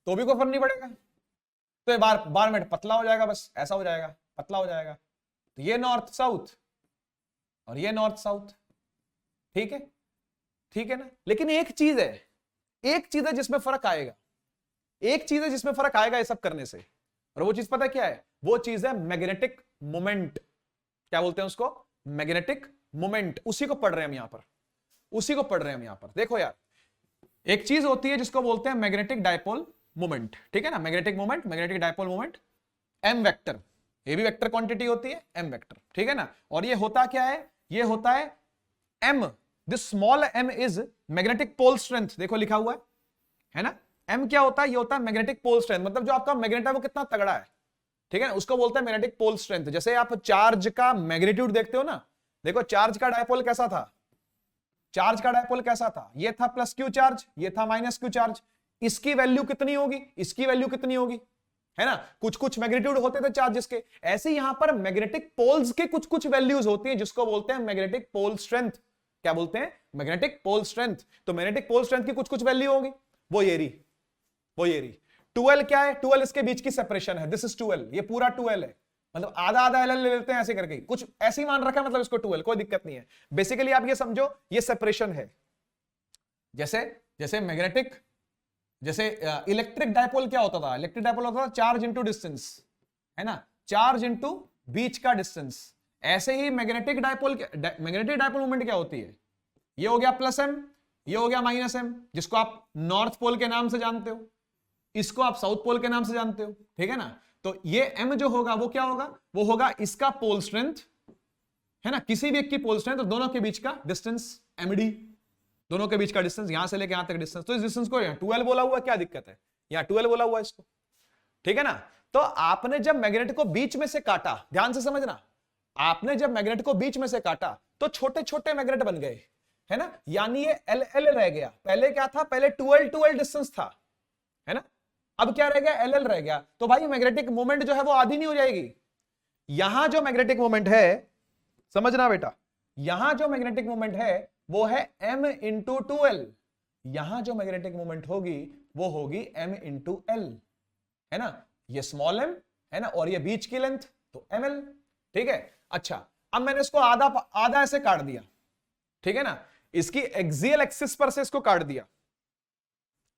तो भी कोई फर्क नहीं पड़ेगा, तो ये बार में पतला हो जाएगा, बस ऐसा हो जाएगा, पतला हो जाएगा। तो ये नॉर्थ साउथ और ये नॉर्थ साउथ, ठीक है, ठीक है ना। लेकिन एक चीज है, एक चीज है जिसमें फर्क आएगा, एक चीज है जिसमें फर्क आएगा ये सब करने से, और वो चीज पता क्या है, वो चीज है मैग्नेटिक मोमेंट। क्या बोलते हैं उसको, मैग्नेटिक मोमेंट, उसी को पढ़ रहे हैं हम यहां पर, उसी को पढ़ रहे हैं हम यहां पर। देखो यार, एक चीज होती है जिसको बोलते हैं मैग्नेटिक डायपोल मोमेंट, ठीक है ना, magnetic moment, magnetic dipole moment, M vector, ये भी वेक्टर क्वांटिटी होती है, एम वेक्टर, ठीक है ना। और ये होता क्या है, ये होता है M, this small M is magnetic pole strength, देखो लिखा हुआ है ना। एम क्या होता है, ये होता है मैग्नेटिक पोल स्ट्रेंथ, मतलब जो आपका मैग्नेट है वो कितना तगड़ा है, ठीक है ना, उसको बोलते हैं मैग्नेटिक पोल स्ट्रेंथ। जैसे आप चार्ज का मैग्नीट्यूड देखते हो ना, देखो चार्ज का डायपोल कैसा था, चार्ज का डायपोल कैसा था, ये था प्लस क्यू चार्ज, ये था माइनस क्यू चार्ज, इसकी वैल्यू कितनी होगी, इसकी वैल्यू कितनी होगी, है ना, कुछ कुछ मैग्नीट्यूड होते थे चार्जेस के, ऐसे यहां पर मैग्नेटिक पोल्स के कुछ कुछ वैल्यूज होती हैं जिसको बोलते हैं मैग्नेटिक पोल स्ट्रेंथ। क्या बोलते हैं, मैग्नेटिक पोल स्ट्रेंथ। तो मैग्नेटिक पोल स्ट्रेंथ की कुछ कुछ वैल्यू होगी, वो ये रही, वो ये रही। 12 क्या है, 12 इसके बीच की सेपरेशन है, दिस इज 12, ये पूरा 12 है, मतलब आधा आधा एल ले लेते हैं ऐसे करके, कुछ ऐसे ही मान रखा है, मतलब इसको 12, कोई दिक्कत नहीं है। बेसिकली आप ये समझो ये सेपरेशन है, जैसे जैसे मैग्नेटिक, जैसे इलेक्ट्रिक डायपोल क्या होता था, इलेक्ट्रिक डायपोल होता था चार्ज इंटू डिस्टेंस, है ना, चार्ज इंटू बीच का डिस्टेंस। ऐसे ही magnetic dipole, magnetic dipole movement क्या होती है, ये हो गया प्लस एम, ये हो गया माइनस एम, जिसको आप नॉर्थ पोल के नाम से जानते हो, इसको आप साउथ पोल के नाम से जानते हो, ठीक है ना। तो ये एम जो होगा वो क्या होगा, वो होगा इसका पोल स्ट्रेंथ, है ना, किसी भी एक की पोल स्ट्रेंथ और दोनों के बीच का डिस्टेंस एमडी, दोनों के बीच का डिस्टेंस, यहां से लेके यहां तक डिस्टेंस। तो इस डिस्टेंस को 12 बोला हुआ, क्या दिक्कत है, यहां 12 बोला हुआ इसको, ठीक है ना। तो आपने जब मैग्नेट को बीच में से काटा, ध्यान से समझना, आपने जब मैग्नेट को बीच में से काटा तो छोटे छोटे मैग्नेट बन गए, है ना, यानी ये एल एल रह गया। पहले क्या था, पहले 12 डिस्टेंस था, है ना, अब क्या रह गया, एल एल रह गया। तो भाई मैग्नेटिक मोमेंट जो है वो आधी नहीं हो जाएगी। यहां जो मैग्नेटिक मोमेंट है, समझना बेटा, यहां जो मैग्नेटिक मोमेंट है वो है m इंटू 12, यहां जो मैग्नेटिक मोमेंट होगी वो होगी m इंटू एल, है ना, ये स्मॉल m है ना, और ये बीच की लेंथ तो ml, ठीक है। अच्छा, अब मैंने इसको आधा आधा ऐसे काट दिया, ठीक है ना, इसकी एक्सियल एक्सिस पर से इसको काट दिया,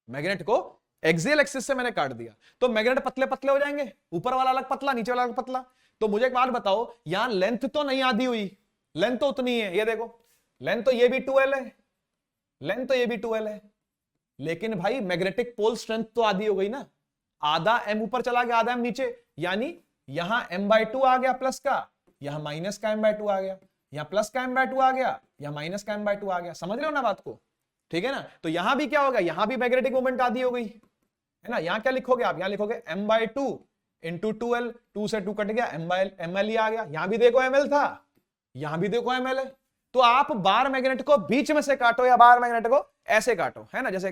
मैग्नेट को एक्सियल एक्सिस से मैंने काट दिया, तो मैग्नेट पतले पतले हो जाएंगे, ऊपर वाला अलग पतला, नीचे वाला अलग पतला। तो मुझे एक बात बताओ, यहां लेंथ तो नहीं आधी हुई, लेंथ तो उतनी है, ये देखो लेंथ तो ये भी 12 है, लेंथ तो ये भी 12 है, लेकिन भाई मैग्नेटिक पोल स्ट्रेंथ तो आधी हो गई ना, आधा m ऊपर चला गया, आधा m नीचे, यानी यहां m/2 आ गया प्लस का, यहां माइनस का m/2 आ गया, यहां प्लस का m/2 आ गया, यहां माइनस का m/2 आ गया। समझ रहे हो ना बात को, ठीक है ना। तो यहां भी क्या होगा, यहां भी मैग्नेटिक मोमेंट आधी हो गई, है ना। यहां क्या लिखोगे आप, यहां लिखोगे m/2 इंटू 12, 2 से 2 कट गया, ml आ गया, यहां भी देखो ml था, यहां भी देखो ml है। तो आप बार मैग्नेट को बीच में से काटो या बार मैग्नेट को ऐसे काटो, है ना, जैसे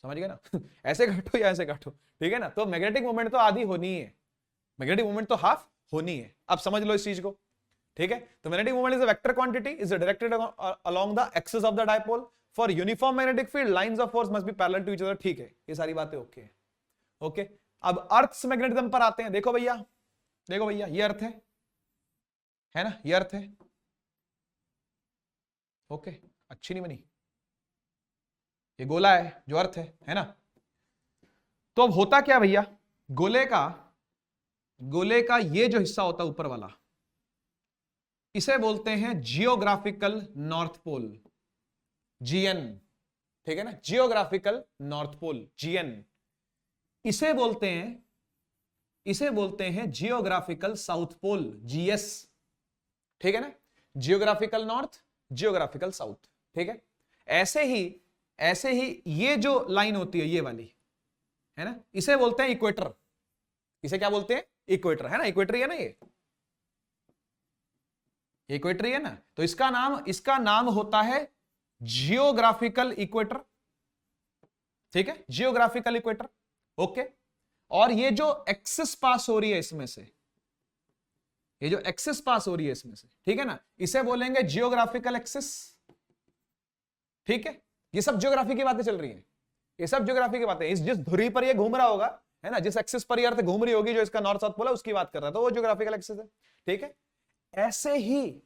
समझ गए ना ऐसे काटो या ऐसे काटो, ठीक है ना। तो मैग्नेटिक मोमेंट तो आधी होनी है, मैग्नेटिक मोमेंट तो हाफ होनी है, अब समझ लो इस चीज को, ठीक है। तो magnetic moment is a vector quantity, is directed along the axis of the dipole, for uniform magnetic field lines of force must be parallel to each other, ठीक है, ये सारी बातें ओके है, ओके। अब अर्थ्स मैग्नेटिज्म पर आते हैं। देखो भैया, देखो भैया, ये अर्थ है ना, ये अर्थ है, ओके, अच्छी नहीं बनी, ये गोला है जो अर्थ है ना। तो अब होता क्या भैया, गोले का ये जो हिस्सा होता है ऊपर वाला, इसे बोलते हैं जियोग्राफिकल नॉर्थ पोल, जीएन, ठीक है ना, जियोग्राफिकल नॉर्थ पोल, जीएन। इसे बोलते हैं जियोग्राफिकल साउथ पोल, जीएस, ठीक है ना, जियोग्राफिकल नॉर्थ, जियोग्राफिकल साउथ, ठीक है। ऐसे ही ये जो लाइन होती है ये वाली, है ना, इसे बोलते हैं इक्वेटर, इसे क्या बोलते हैं, इक्वेटर, है ना, इक्वेटर है ना, ये इक्वेटर है ना। तो इसका नाम होता है जियोग्राफिकल इक्वेटर, ठीक है, जियोग्राफिकल इक्वेटर, ओके। और ये जो एक्सिस पास हो रही है इसमें से, ये जो एक्सिस पास हो रही है इसमें से, ठीक है ना, इसे बोलेंगे जियोग्राफिकल एक्सिस, ठीक है। ये सब ज्योग्राफी की बातें चल रही हैं, ये सब ज्योग्राफी की बातें, इस जिस धुरी पर ये घूम रहा होगा, है ना, जिस एक्सिस पर ये अर्थ घूम रही होगी, जो इसका नॉर्थ साउथ पोल है, उसकी बात कर रहा है, तो वो ज्योग्राफिकल एक्सिस है, ठीक है। ऐसे ही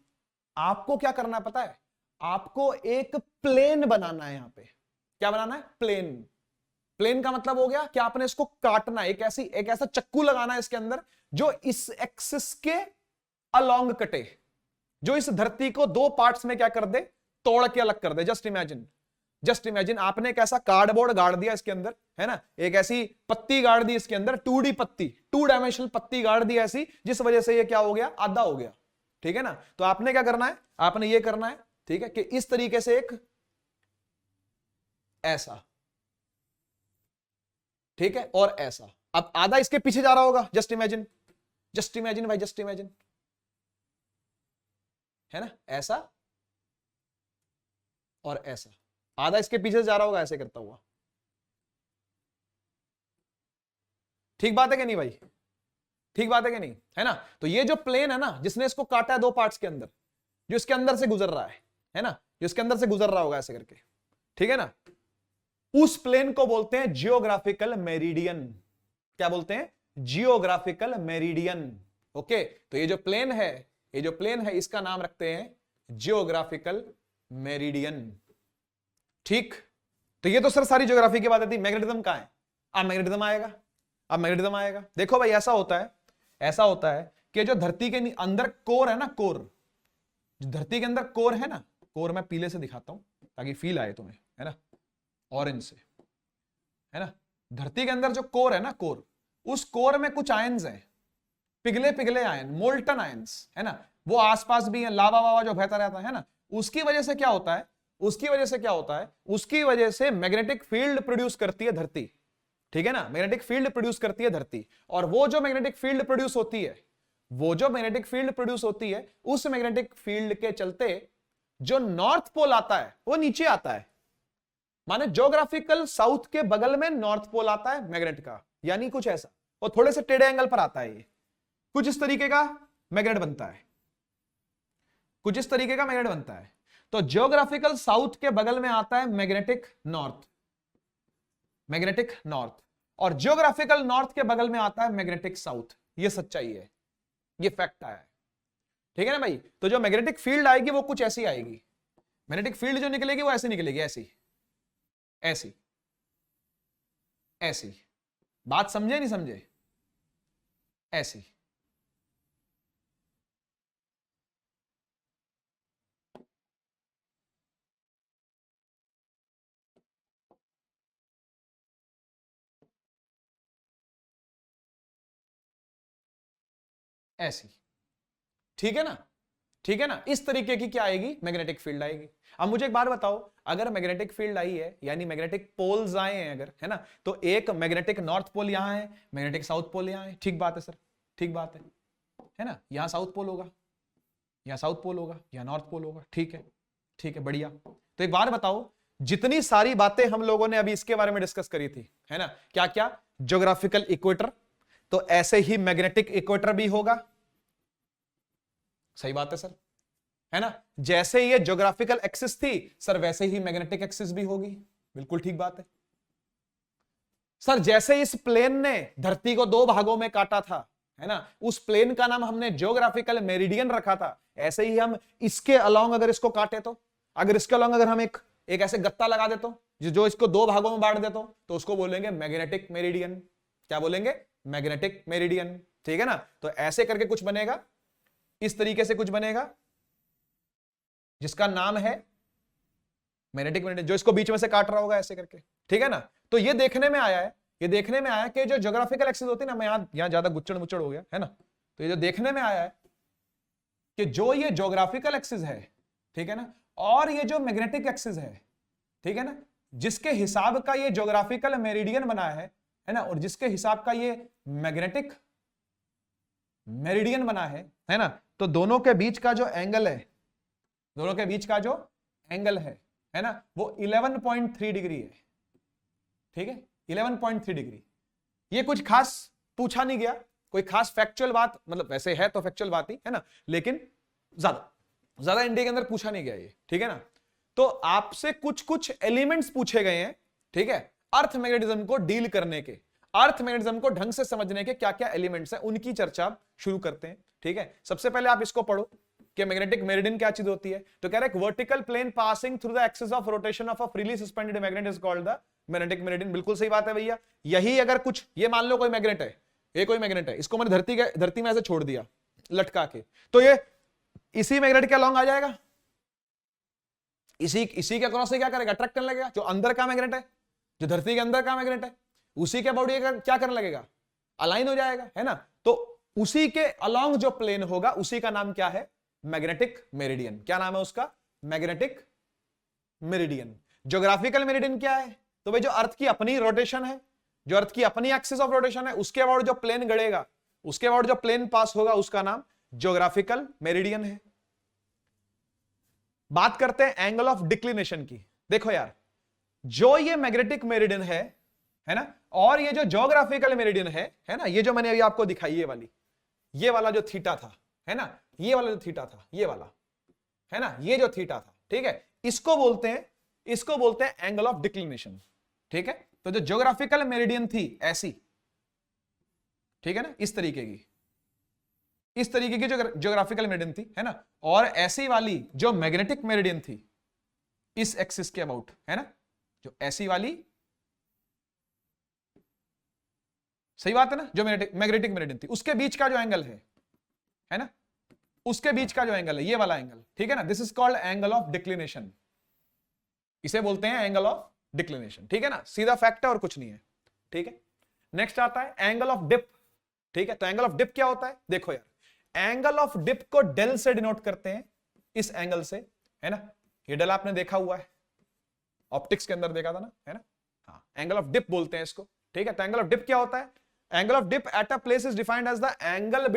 आपको क्या करना है पता है, आपको एक प्लेन बनाना है, यहां पे क्या बनाना है, प्लेन। प्लेन का मतलब हो गया कि आपने इसको काटना है, एक ऐसा चक्कू लगाना है इसके अंदर जो इस एक्सिस के अलोंग कटे, जो इस धरती को दो पार्ट्स में क्या कर दे, तोड़ के अलग कर दे। जस्ट इमेजिन, जस्ट इमेजिन आपने एक ऐसा कार्डबोर्ड गाड़ दिया इसके अंदर, है ना, एक ऐसी पत्ती गाड़ दी इसके अंदर, 2D पत्ती, 2 डायमेंशनल पत्ती गाड़ दी ऐसी, जिस वजह से ये क्या हो गया, आधा हो गया। ठीक है ना। तो आपने क्या करना है, आपने ये करना है, ठीक है, कि इस तरीके से एक ऐसा, ठीक है, और ऐसा। अब आधा इसके पीछे जा रहा होगा, जस्ट इमेजिन, जस्ट इमेजिन भाई, जस्ट इमेजिन, है ना, ऐसा और ऐसा, आधा इसके पीछे जा रहा होगा ऐसे करता हुआ। ठीक बात है कि नहीं भाई, ठीक बात है कि नहीं, है ना। तो ये जो प्लेन है ना, जिसने इसको काटा है दो पार्ट्स के अंदर, जो इसके अंदर से गुजर रहा है ना, जो इसके अंदर से गुजर रहा होगा ऐसे करके, ठीक है ना, उस प्लेन को बोलते हैं जियोग्राफिकल मेरिडियन। क्या बोलते हैं, जियोग्राफिकल मेरिडियन। ओके, तो ये जो प्लेन है, ये जो प्लेन है, इसका नाम रखते हैं जियोग्राफिकल मेरिडियन। ठीक, तो ये तो सर सारी ज्योग्राफी की बात थी। मैग्नेटिज्म कहां है, अब मैग्नेटिज्म आएगा, अब मैग्नेटिज्म आएगा। देखो भाई, ऐसा होता है, ऐसा होता है कि जो धरती के अंदर कोर है ना, कोर, जो धरती के अंदर कोर है ना, कोर मैं पीले से दिखाता हूं ताकि फील आए तुम्हें, है ना, ऑरेंज से, है ना। धरती के अंदर जो कोर है ना, कोर, उस कोर में कुछ आयंस हैं, पिघले पिघले आयन, मोल्टन आयंस, है ना, वो आसपास भी है, लावा वावा जो बहता रहता है ना। उसकी वजह से क्या होता है, उसकी वजह से क्या होता है, उसकी वजह से मैग्नेटिक फील्ड प्रोड्यूस करती है धरती। ठीक है ना, मैग्नेटिक फील्ड प्रोड्यूस करती है धरती। और वो जो मैग्नेटिक फील्ड प्रोड्यूस होती है, वो जो मैग्नेटिक फील्ड प्रोड्यूस होती है, उस मैग्नेटिक फील्ड के चलते जो नॉर्थ पोल आता है वो नीचे आता है। माने ज्योग्राफिकल साउथ के बगल में नॉर्थ पोल आता है मैग्नेट का, यानी कुछ ऐसा, और थोड़े से टेढ़े एंगल पर आता है, ये कुछ इस तरीके का मैग्नेट बनता है, कुछ इस तरीके का मैग्नेट बनता है। तो ज्योग्राफिकल साउथ के बगल में आता है मैग्नेटिक नॉर्थ, मैग्नेटिक नॉर्थ, और ज्योग्राफिकल नॉर्थ के बगल में आता है मैग्नेटिक साउथ। ये सच्चाई है, ये फैक्ट आया है। ठीक है ना भाई। तो जो मैग्नेटिक फील्ड आएगी वो कुछ ऐसी आएगी, मैग्नेटिक फील्ड जो निकलेगी वो ऐसे निकलेगी, ऐसी ऐसी ऐसी। बात समझे नहीं समझे, ऐसी। ऐसी, ठीक है ना, ठीक है ना। इस तरीके की क्या आएगी, मैग्नेटिक फील्ड आएगी। अब मुझे एक बात बताओ, अगर मैग्नेटिक फील्ड आई है, यानी मैग्नेटिक पोल्स आए हैं अगर, है ना, तो एक मैग्नेटिक नॉर्थ पोल यहां है, मैग्नेटिक साउथ पोल यहां है। ठीक बात है सर, ठीक बात है ना। यहां साउथ पोल होगा, यहां साउथ पोल होगा, यहां नॉर्थ पोल होगा। ठीक है, ठीक है, बढ़िया। तो एक बार बताओ, जितनी सारी बातें हम लोगों ने अभी इसके बारे में डिस्कस करी थी, है ना, क्या क्या, ज्योग्राफिकल इक्वेटर, तो ऐसे ही मैग्नेटिक इक्वेटर भी होगा। सही बात है सर, है ना। जैसे ये ज्योग्राफिकल एक्सिस थी सर, वैसे ही मैग्नेटिक एक्सिस भी होगी। बिल्कुल ठीक बात है सर। जैसे इस प्लेन ने धरती को दो भागों में काटा था, है ना, उस प्लेन का नाम हमने ज्योग्राफिकल मेरिडियन रखा था, ऐसे ही हम इसके अलोंग अगर इसको काटे, तो अगर इसके अलोंग अगर हम एक ऐसे गत्ता लगा देते जो इसको दो भागों में बांट देते तो उसको बोलेंगे मैग्नेटिक मेरिडियन। क्या बोलेंगे, मैग्नेटिक मेरिडियन। ठीक है ना। तो ऐसे करके कुछ बनेगा, इस तरीके से कुछ बनेगा, जिसका नाम है मैग्नेटिक मेरिडियन, जो इसको बीच में से काट रहा होगा ऐसे करके। ठीक है ना। तो ये देखने में आया है, ये देखने में आया कि जो ज्योग्राफिकल एक्सिस होती है ना, मैं यहां ज्यादा गुच्चड़ मुच्चड़ हो गया, है ना। तो ये जो देखने में आया है कि जो ये ज्योग्राफिकल एक्सिस है, ठीक है ना, और ये जो मैग्नेटिक एक्सिस है, ठीक है ना, जिसके हिसाब का ये ज्योग्राफिकल मेरिडियन बना है ना, और जिसके हिसाब का ये मैग्नेटिक मेरिडियन बना है ना, तो दोनों के बीच का जो एंगल है, दोनों के बीच का जो एंगल है ना, वो 11.3 डिग्री है। ठीक है, 11.3 डिग्री। ये कुछ खास पूछा नहीं गया, कोई खास फैक्चुअल बात, मतलब वैसे है तो फैक्चुअल बात ही है ना, लेकिन ज्यादा इंडिया के अंदर पूछा नहीं गया ये। ठीक है ना। तो आपसे कुछ कुछ एलिमेंट्स पूछे गए हैं, ठीक है, अर्थ मैग्नेटिज्म को डील करने के, अर्थ मैग्नेटिज्म को ढंग से समझने के क्या क्या एलिमेंट्स हैं, उनकी चर्चा शुरू करते हैं। ठीक है, सबसे पहले आप इसको पढ़ो कि मैग्नेटिक मेरिडियन क्या चीज होती है। तो कह रहा है vertical plane passing through the axis of rotation of a freely suspended magnet is called the magnetic meridian. बिल्कुल सही बात है भैया। यही अगर कुछ, ये मान लो कोई मैग्नेट है, ये कोई मैग्नेट है, इसको मैंने धरती में ऐसे छोड़ दिया लटका के, तो ये इसी मैग्नेट के अलॉन्ग आ जाएगा, इसी के क्रॉस से क्या करेगा, अट्रैक्ट करने लगेगा। जो अंदर का मैग्नेट है, जो धरती के अंदर का मैग्नेट है, उसी के बॉडी क्या करने लगेगा, अलाइन हो जाएगा, है ना। तो उसी के अलॉन्ग जो प्लेन होगा उसी का नाम क्या है, मैग्नेटिक मेरिडियन। क्या नाम है उसका, मैग्नेटिक मेरिडियन। ज्योग्राफिकल मेरिडियन क्या है, तो भाई जो अर्थ की अपनी रोटेशन है, जो अर्थ की अपनी एक्सिस ऑफ रोटेशन है, उसके अबाउट जो प्लेन गड़ेगा, उसके अबाउट जो प्लेन पास होगा, उसका नाम ज्योग्राफिकल मेरिडियन है। बात करते हैं एंगल ऑफ डिक्लिनेशन की। देखो यार, जो ये मैग्नेटिक मेरिडियन है ना, और ये जो ज्योग्राफिकल मेरिडियन है ना, ये जो मैंने अभी आपको दिखाई, ये वाला जो थीटा था, है ना, ये वाला जो थीटा था, ये वाला, है ना, ये जो थीटा था, ठीक है, इसको बोलते हैं एंगल ऑफ डिक्लिनेशन, ठीक है। तो जो ज्योग्राफिकल मेरिडियन थी ऐसी, ठीक है ना, इस तरीके की जो ज्योग्राफिकल मेरिडियन थी, है ना, और ऐसी वाली जो मैग्नेटिक मेरिडियन थी इस एक्सिस के अबाउट, है ना, जो ऐसी वाली, सही बात है ना, जो मैग्नेटिक मेरिडियन थी उसके बीच का जो एंगल है ना, उसके बीच का जो एंगल है, ये वाला एंगल, ठीक है ना, this is called angle of declination. इसे बोलते हैं एंगल ऑफ डिक्लिनेशन, ठीक है ना, सीधा फैक्ट है और कुछ नहीं है, ठीक है। नेक्स्ट आता है एंगल ऑफ डिप, ठीक है। तो एंगल ऑफ डिप क्या होता है, देखो यार, एंगल ऑफ डिप को डेल से डिनोट करते हैं, इस एंगल से, है ना, ये डेल आपने देखा हुआ है, ऑप्टिक्स के अंदर देखा था ना, है ना, हाँ, एंगल ऑफ डिप बोलते हैं इसको, ठीक है। तो एंगल ऑफ डिप क्या होता है, angle of dip at a place is defined as the angle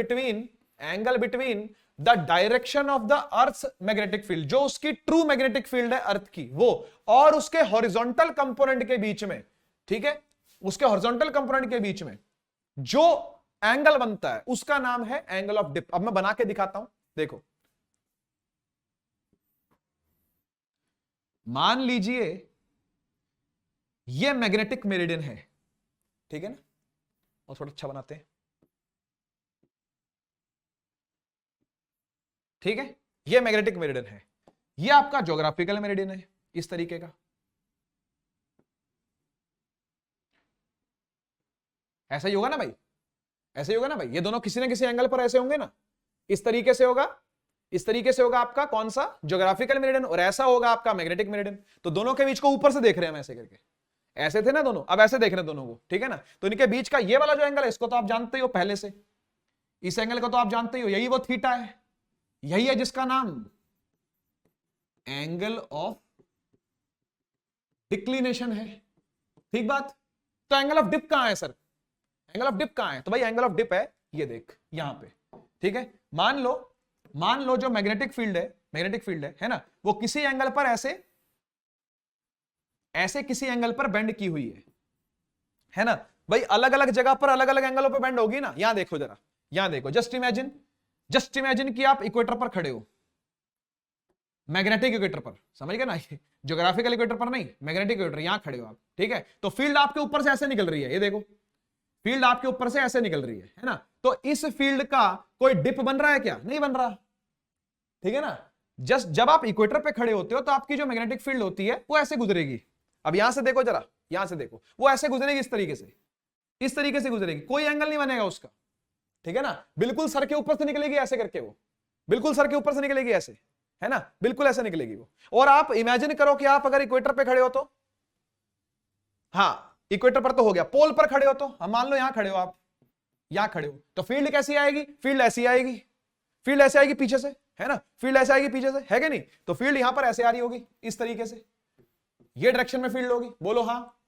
between the direction of the earth magnetic field, जो उसकी ट्रू मैग्नेटिक फील्ड है अर्थ की वो, और उसके हॉरिजॉन्टल कंपोनेंट के बीच में, ठीक है, उसके हॉरिजॉन्टल कंपोनेंट के बीच में जो एंगल बनता है उसका नाम है एंगल ऑफ डिप। अब मैं बना के दिखाता हूं, देखो, मान लीजिए ये मैग्नेटिक मेरिडियन है, ठीक है ना, और थोड़ा अच्छा बनाते हैं, ठीक है, ये मैग्नेटिक मेरिडियन है, ये आपका ज्योग्राफिकल मेरिडियन है, इस तरीके का, ऐसा ही होगा ना भाई, ऐसे ही होगा ना भाई, ये दोनों किसी ना किसी एंगल पर ऐसे होंगे ना, इस तरीके से होगा, इस तरीके से होगा आपका कौन सा, ज्योग्राफिकल मेरिडियन, और ऐसा होगा आपका मैग्नेटिक मेरिडियन। तो दोनों के बीच को ऊपर से देख रहे हैं हम ऐसे करके, ऐसे थे ना दोनों, अब ऐसे देख रहे हैं दोनों को, ठीक है ना। तो इनके बीच का ये वाला जो एंगल है इसको तो आप जानते ही हो पहले से, इस एंगल को तो आप जानते ही हो, यही वो थीटा है, यही है जिसका नाम एंगल ऑफ डिक्लिनेशन है, ठीक बात। तो एंगल ऑफ डिप कहां है सर, एंगल ऑफ डिप कहां है, तो भाई एंगल ऑफ डिप है ये देख यहां पे, ठीक है। मान लो जो मैग्नेटिक फील्ड है ना, वो किसी एंगल पर ऐसे किसी एंगल पर बेंड की हुई है ना भाई, अलग अलग जगह पर अलग अलग एंगलों पर बेंड होगी ना। यहां देखो जरा, यहां देखो, जस्ट इमेजिन कि आप इक्वेटर पर खड़े हो, मैग्नेटिक इक्वेटर पर, समझ गए ना, ज्योग्राफिकल इक्वेटर पर नहीं, मैग्नेटिक इक्वेटर, यहां खड़े हो आप, ठीक है। तो फील्ड आपके ऊपर से ऐसे निकल रही है, ये देखो, फील्ड आपके ऊपर से ऐसे निकल रही है ना। तो इस फील्ड का कोई डिप बन रहा है क्या, नहीं बन रहा, ठीक है ना। जस्ट जब आप इक्वेटर पे खड़े होते हो तो आपकी जो मैग्नेटिक फील्ड होती है वो ऐसे गुजरेगी। अब यहां से देखो जरा, यहां से देखो, वो ऐसे गुजरेगी, इस तरीके से गुजरेगी, कोई एंगल नहीं बनेगा उसका, ठीक है ना, बिल्कुल सर के ऊपर से निकलेगी ऐसे करके, वो बिल्कुल सर के ऊपर से निकलेगी ऐसे, है ना, बिल्कुल ऐसे निकलेगी वो। और आप इमेजिन करो कि आप अगर इक्वेटर पे खड़े हो तो, हाँ इक्वेटर पर तो हो गया, पोल पर खड़े हो तो, हम मान लो यहां खड़े हो आप, यहां खड़े हो, तो फील्ड कैसी आएगी, फील्ड ऐसी आएगी, फील्ड ऐसे आएगी पीछे से, है ना, फील्ड ऐसे आएगी पीछे से, है कि नहीं। तो फील्ड यहां पर ऐसे आ रही होगी, इस तरीके से, ये डायरेक्शन में फील्ड होगी, बोलो हाँ,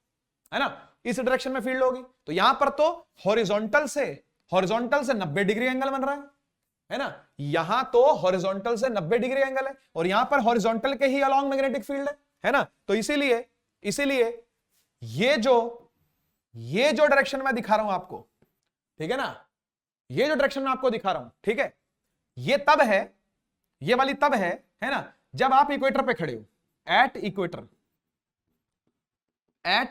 है ना, इस डायरेक्शन में फील्ड होगी। तो यहां पर तो हॉरिजॉन्टल से 90 डिग्री एंगल बन रहा है ना, यहां तो हॉरिजॉन्टल से 90 डिग्री एंगल है, और यहां पर हॉरिजॉन्टल के ही अलॉन्ग मैग्नेटिक फील्ड है ना। तो इसीलिए ये जो डायरेक्शन मैं दिखा रहा हूं आपको, ठीक है ना, ये जो डायरेक्शन मैं आपको दिखा रहा हूं, ठीक है, ये तब है, ये वाली तब है ना, जब आप इक्वेटर पे खड़े हो, एट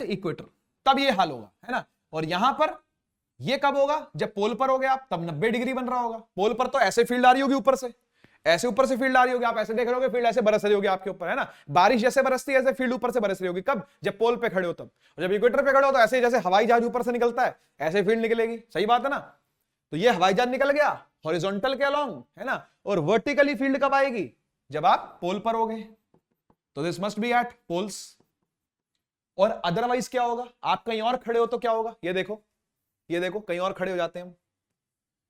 इक्वेटर, तब ये हाल होगा, है ना। और यहां पर ये कब होगा, जब पोल पर हो गया आप, तब 90 डिग्री बन रहा होगा। पोल पर तो ऐसे फील्ड आ रही होगी ऊपर से, ऐसे ऊपर से फील्ड आ रही होगी, आप ऐसे देख रहे होगे, फील्ड ऐसे बरस रही होगी आपके ऊपर, है ना, बारिश जैसे बरसती है ऐसे फील्ड ऊपर से बरस रही होगी, कब, जब पोल पे खड़े हो तब। और जब इक्वेटर पे खड़े हो तो ऐसे जैसे हवाई जहाज ऊपर से निकलता है ऐसे फील्ड निकलेगी, सही बात है ना। तो ये हवाई जहाज निकल गया, हॉरिजॉन्टल के अलोंग, है ना। और वर्टिकली फील्ड कब आएगी, जब आप पोल पर होगे, तो this must be at poles. और अदरवाइज क्या होगा, आप कहीं और खड़े हो तो क्या होगा, ये देखो, ये देखो, कहीं और खड़े हो जाते हैं हम,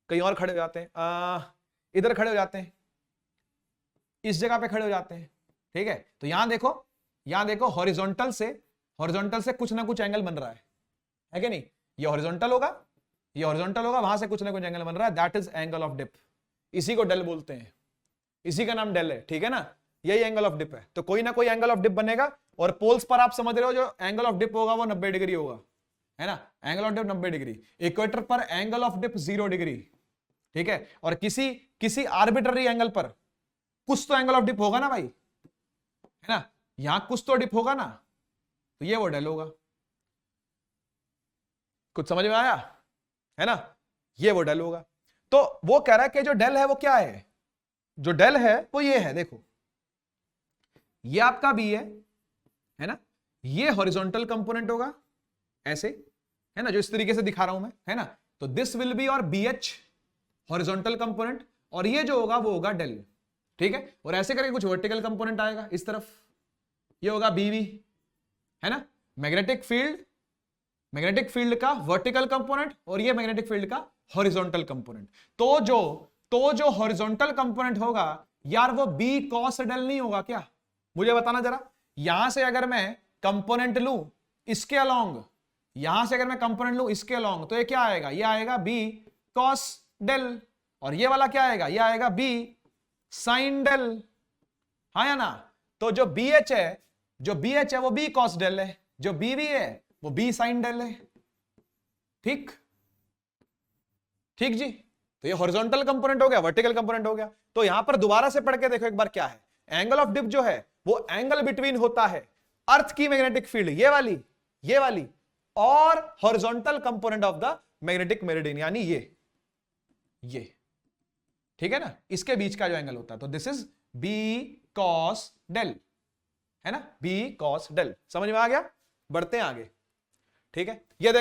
कहीं और खड़े हो जाते हैं, इधर खड़े हो जाते हैं, इस जगह पे खड़े हो जाते हैं, ठीक है। तो यहां देखो, यहां देखो, हॉरिजॉन्टल से कुछ ना कुछ एंगल बन रहा है कि नहीं, ये हॉरिजॉन्टल होगा, ये हॉरिजॉन्टल होगा, वहां से कुछ ना कुछ एंगल बन रहा है, that is angle of dip. इसी को डेल बोलते हैं, इसी का नाम डेल है, ठीक है ना, यही एंगल ऑफ डिप है। तो कोई ना कोई एंगल ऑफ डिप बनेगा, और पोल्स पर आप समझ रहे हो जो एंगल ऑफ डिप होगा वो 90 डिग्री होगा, है ना, angle of dip 90 degree. Equator पर एंगल ऑफ डिप 0 डिग्री, ठीक है। और किसी आर्बिट्ररी एंगल पर कुछ तो एंगल ऑफ डिप होगा ना भाई, है ना, यहां कुछ तो डिप होगा ना, तो ये वो डेल होगा। कुछ समझ में आया, है ना, ये वो डेल होगा। तो वो कह रहा है कि जो डेल है वो क्या है, जो डेल है वो ये है, देखो ये आपका बी है ना, ये हॉरिजॉन्टल कंपोनेंट होगा ऐसे, है ना, जो इस तरीके से दिखा रहा हूं मैं, है ना। तो दिस विल बी और बी एच हॉरिजॉन्टल कंपोनेंट, और ये जो होगा वो होगा डेल, ठीक है। और ऐसे करके कुछ वर्टिकल कंपोनेंट आएगा इस तरफ, ये होगा बीवी, है ना, मैग्नेटिक फील्ड का वर्टिकल कंपोनेंट, और ये मैग्नेटिक फील्ड का हॉरिजॉन्टल कंपोनेंट। तो जो हॉरिजॉन्टल कंपोनेंट होगा यार, वो बी कॉस डेल नहीं होगा क्या, मुझे बताना जरा। यहां से अगर मैं कंपोनेंट लूं इसके अलोंग, यहां से अगर मैं कंपोनेंट लूं इसके अलोंग, तो ये क्या आएगा, ये आएगा बी कॉस डेल, और ये वाला क्या आएगा, ये आएगा बी साइन डेल, हाँ या ना। तो जो बी एच है वो बी कॉस डेल है, जो बी वी है वो बी साइन डेल है, ठीक जी। तो ये हॉरिजॉन्टल कंपोनेंट हो गया, वर्टिकल कंपोनेंट हो गया। तो यहां पर दोबारा से पढ़ के देखो एक बार क्या है, एंगल ऑफ डिप जो है वो एंगल बिटवीन होता है अर्थ की मैग्नेटिक फील्ड, ये वाली और horizontal component of the magnetic meridian, यानी ये, ठीक है ना, इसके बीच का जो एंगल होता है। तो this is B cos del, है ना, बी कॉस डेल, समझ में आ गया। बढ़ते हैं आगे, ठीक है। ये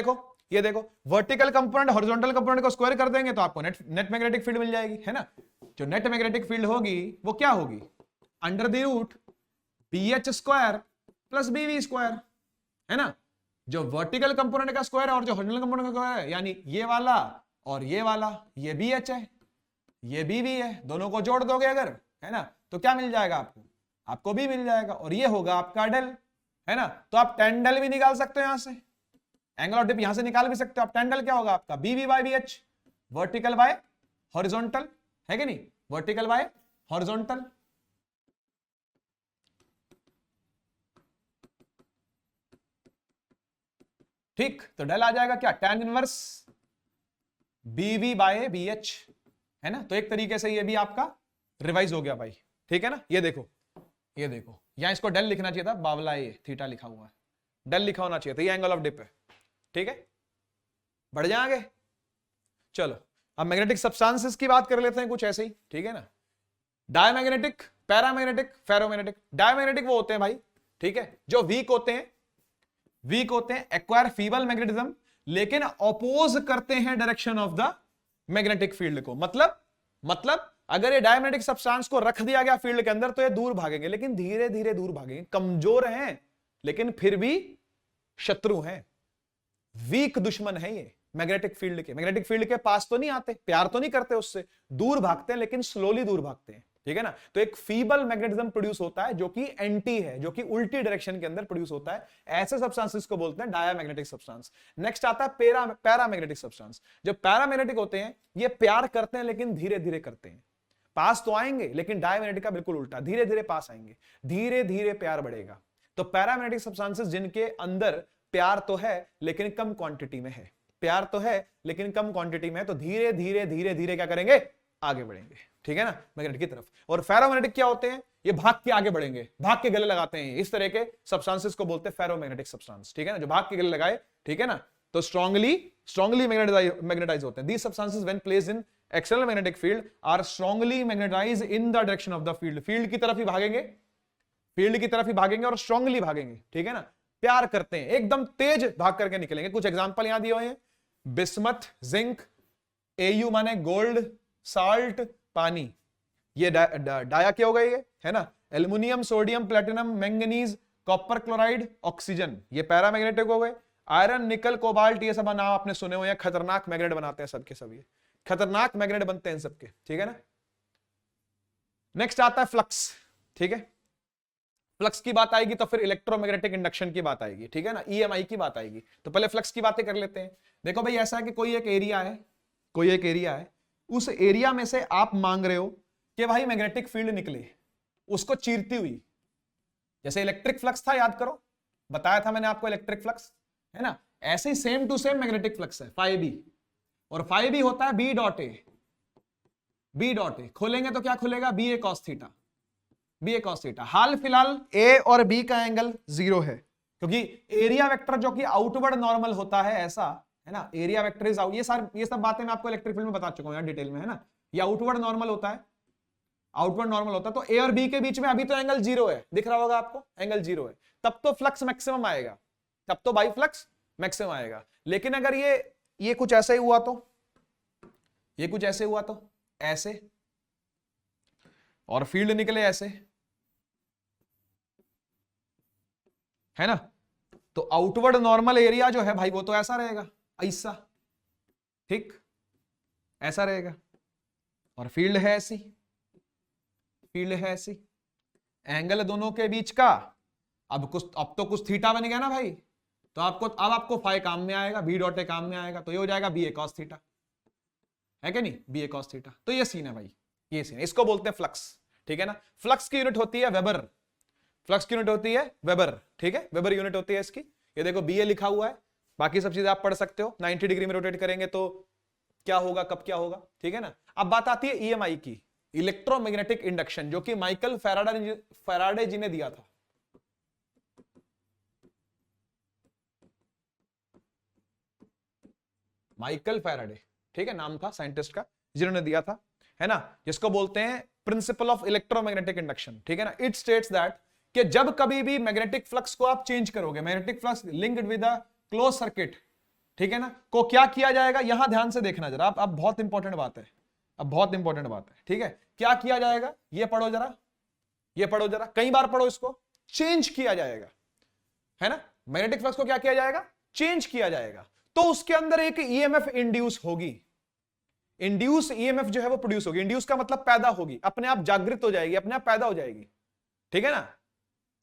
देखो वर्टिकल कंपोनेंट हॉरिजॉन्टल कंपोनेंट को स्क्वायर कर देंगे तो आपको नेट मैग्नेटिक फील्ड मिल जाएगी, है ना। जो नेट मैग्नेटिक फील्ड होगी वो क्या होगी, under the root B H square plus B V square, है ना। जो वर्टिकल कंपोनेंट का स्क्वायर है और जो हॉरिजॉन्टल कंपोनेंट का स्क्वायर है, यानी ये वाला और ये वाला, ये बी एच है, ये बी वी है, दोनों को जोड़ दोगे अगर, है ना, तो क्या मिल जाएगा आपको बी मिल जाएगा, और ये होगा आपका डेल, है ना। तो आप tan डेल भी निकाल सकते हो, यहां से एंगल ऑफ डिप यहां से निकाल भी सकते हो आप। tan डेल क्या होगा आपका, B V by B H, vertical by horizontal, है कि नहीं, वर्टिकल बाय हॉरिजॉन्टल। ठीक, तो डेल आ जाएगा क्या, tan inverse B V by B H, है ना। तो एक तरीके से ये भी आपका रिवाइज हो गया भाई, ठीक है ना। ये देखो यहां इसको डेल लिखना चाहिए था, बावला ये थीटा लिखा हुआ है, डेल लिखा होना चाहिए था, ये एंगल ऑफ डिप है, ठीक है। बढ़ जाएंगे, चलो अब मैग्नेटिक सब्सटेंसेस की बात कर लेते हैं कुछ ऐसे ही, ठीक है ना। Diamagnetic, paramagnetic, ferromagnetic. डायमैग्नेटिक वो होते हैं भाई, ठीक है, जो वीक होते हैं, एक्वायर फीबल मैग्नेटिज्म, लेकिन अपोज करते हैं direction of the magnetic field को। मतलब अगर ये डायमैग्नेटिक सब्सटेंस को रख दिया गया फील्ड के अंदर तो ये दूर भागेंगे, लेकिन धीरे धीरे दूर भागेंगे, कमजोर हैं लेकिन फिर भी शत्रु हैं, वीक दुश्मन है ये मैग्नेटिक फील्ड के पास तो नहीं आते, प्यार तो नहीं करते उससे, दूर भागते हैं लेकिन स्लोली दूर भागते हैं, ठीक है ना। तो एक फीबल मैग्नेटिज्म प्रोड्यूस होता है जो कि एंटी है, जो कि उल्टी डायरेक्शन के अंदर प्रोड्यूस होता है, ऐसे सब्सटेंसेस को बोलते हैं डायमैग्नेटिक सब्सटेंस। नेक्स्ट आता है पैरामैग्नेटिक सब्सटेंस। जो पैरामैग्नेटिक होते हैं ये प्यार करते हैं लेकिन धीरे धीरे करते हैं, पास तो आएंगे लेकिन डायमैग्नेटिक का बिल्कुल उल्टा, धीरे धीरे पास आएंगे, धीरे धीरे प्यार बढ़ेगा। तो पैरामैग्नेटिक सब्सटेंसेस जिनके अंदर प्यार तो है लेकिन कम क्वांटिटी में है, प्यार तो है लेकिन कम क्वांटिटी में है, तो धीरे धीरे क्या करेंगे, आगे बढ़ेंगे, ठीक है ना, मैग्नेटिक की तरफ। और फेरोमैग्नेटिक क्या होते हैं, ये भाग के आगे बढ़ेंगे, भाग के गले लगाते हैं, इस तरह के सब्सटेंसेस को बोलते हैं फेरोमैग्नेटिक सब्सटेंस, ठीक है ना, जो भाग के गले लगाए, ठीक है ना। तो स्ट्रांगली मैग्नेटाइज होते हैं। These substances when placed in external magnetic field are strongly magnetize in the direction of the field, field की तरफ ही भागेंगे और स्ट्रांगली भागेंगे, ठीक है ना, प्यार करते हैं, एकदम तेज भाग करके निकलेंगे। कुछ एग्जांपल यहां दिए हुए हैं, बिस्मथ, जिंक, एयू माने गोल्ड, साल्ट पानी, ये डाया क्या होगा ये, है ना, aluminium, sodium, platinum, manganese, copper chloride, oxygen, ये पैरामैग्नेटिक हो गए। आयरन, निकल, कोबाल्ट, ये सब नाम आपने सुने हुए हैं, खतरनाक मैग्नेट बनाते हैं सबके सब, ये खतरनाक मैग्नेट बनते हैं सबके, ठीक है ना। नेक्स्ट आता है फ्लक्स, ठीक है। फ्लक्स की बात आएगी तो फिर इलेक्ट्रोमैग्नेटिक इंडक्शन की बात आएगी, ठीक है ना, ईएमआई की बात आएगी। तो पहले फ्लक्स की बातें कर लेते हैं। देखो भाई ऐसा है कि कोई एक एरिया है, कोई एक एरिया है, उस एरिया में से आप मांग रहे हो कि भाई मैग्नेटिक फील्ड निकले उसको चीरती हुई। जैसे इलेक्ट्रिक फ्लक्स था, याद करो, बताया था मैंने आपको इलेक्ट्रिक फ्लक्स, है ना। ऐसे ही same to same magnetic flux है, फाई बी, और फाई बी होता है B dot A, B dot A खोलेंगे तो क्या खुलेगा, B A cos theta, B A cos theta. हाल फिलहाल ए और बी का एंगल 0 है, क्योंकि एरिया वेक्टर जो कि आउटवर्ड नॉर्मल होता है, ऐसा है ना, एरिया वेक्टर इज आउट, ये सब बातें मैं आपको इलेक्ट्रिक फील्ड में बता चुका हूं यार डिटेल में, है ना। ये आउटवर्ड नॉर्मल होता है, आउटवर्ड नॉर्मल होता है, तो ए और बी के बीच में अभी तो एंगल 0 है, दिख रहा होगा आपको, एंगल 0 है, तब तो फ्लक्स मैक्सिमम आएगा, तब तो बाई फ्लक्स मैक्सिमम आएगा। लेकिन अगर ये कुछ ऐसे ही हुआ तो, ये कुछ ऐसे हुआ तो, ऐसे, और फील्ड निकले ऐसे, है ना, तो आउटवर्ड नॉर्मल एरिया जो है भाई वो तो ऐसा रहेगा, ऐसा, ठीक, ऐसा रहेगा, और फील्ड है ऐसी, फील्ड है ऐसी, एंगल दोनों के बीच का, अब तो कुछ थीटा बन गया ना भाई, तो आपको फाई काम में आएगा, बी डॉट ए काम में आएगा, तो ये हो जाएगा बी ए कॉस थीटा, है क्या नहीं, बी ए कॉस थीटा। तो ये सीन है भाई, ये सीन है, इसको बोलते हैं फ्लक्स, ठीक है ना। फ्लक्स की यूनिट होती है वेबर, फ्लक्स की यूनिट होती है वेबर, ठीक है, वेबर यूनिट होती है इसकी। ये देखो बी ए लिखा हुआ है, बाकी सब चीजें आप पढ़ सकते हो, 90 डिग्री में रोटेट करेंगे तो क्या होगा, कब क्या होगा, ठीक है ना। अब बात आती है ईएमआई की, इलेक्ट्रोमैग्नेटिक इंडक्शन, जो कि माइकल फैराडे जी ने दिया था। माइकल फैराडे, ठीक है, नाम था साइंटिस्ट का, जिन्होंने दिया था, है ना, जिसको बोलते हैं प्रिंसिपल ऑफ इलेक्ट्रोमैग्नेटिक इंडक्शन, ठीक है ना। इट स्टेट्स दैट कि जब कभी भी मैग्नेटिक फ्लक्स को आप चेंज करोगे, magnetic flux linked with a close circuit, ठीक है ना, को क्या किया जाएगा, यहां ध्यान से देखना जरा, अब बहुत इंपॉर्टेंट बात है, अब बहुत इंपॉर्टेंट बात है, ठीक है। क्या किया जाएगा, ये पढ़ो जरा, ये पढ़ो जरा, कई बार पढ़ो इसको, चेंज किया जाएगा, है ना, मैग्नेटिक फ्लक्स को क्या किया जाएगा, चेंज किया जाएगा, तो उसके अंदर एक ईएमएफ इंड्यूस होगी, इंड्यूस ईएमएफ जो है वो प्रोड्यूस होगी, इंड्यूस का मतलब पैदा होगी, अपने आप जागृत हो जाएगी, अपने आप पैदा हो जाएगी, ठीक है ना।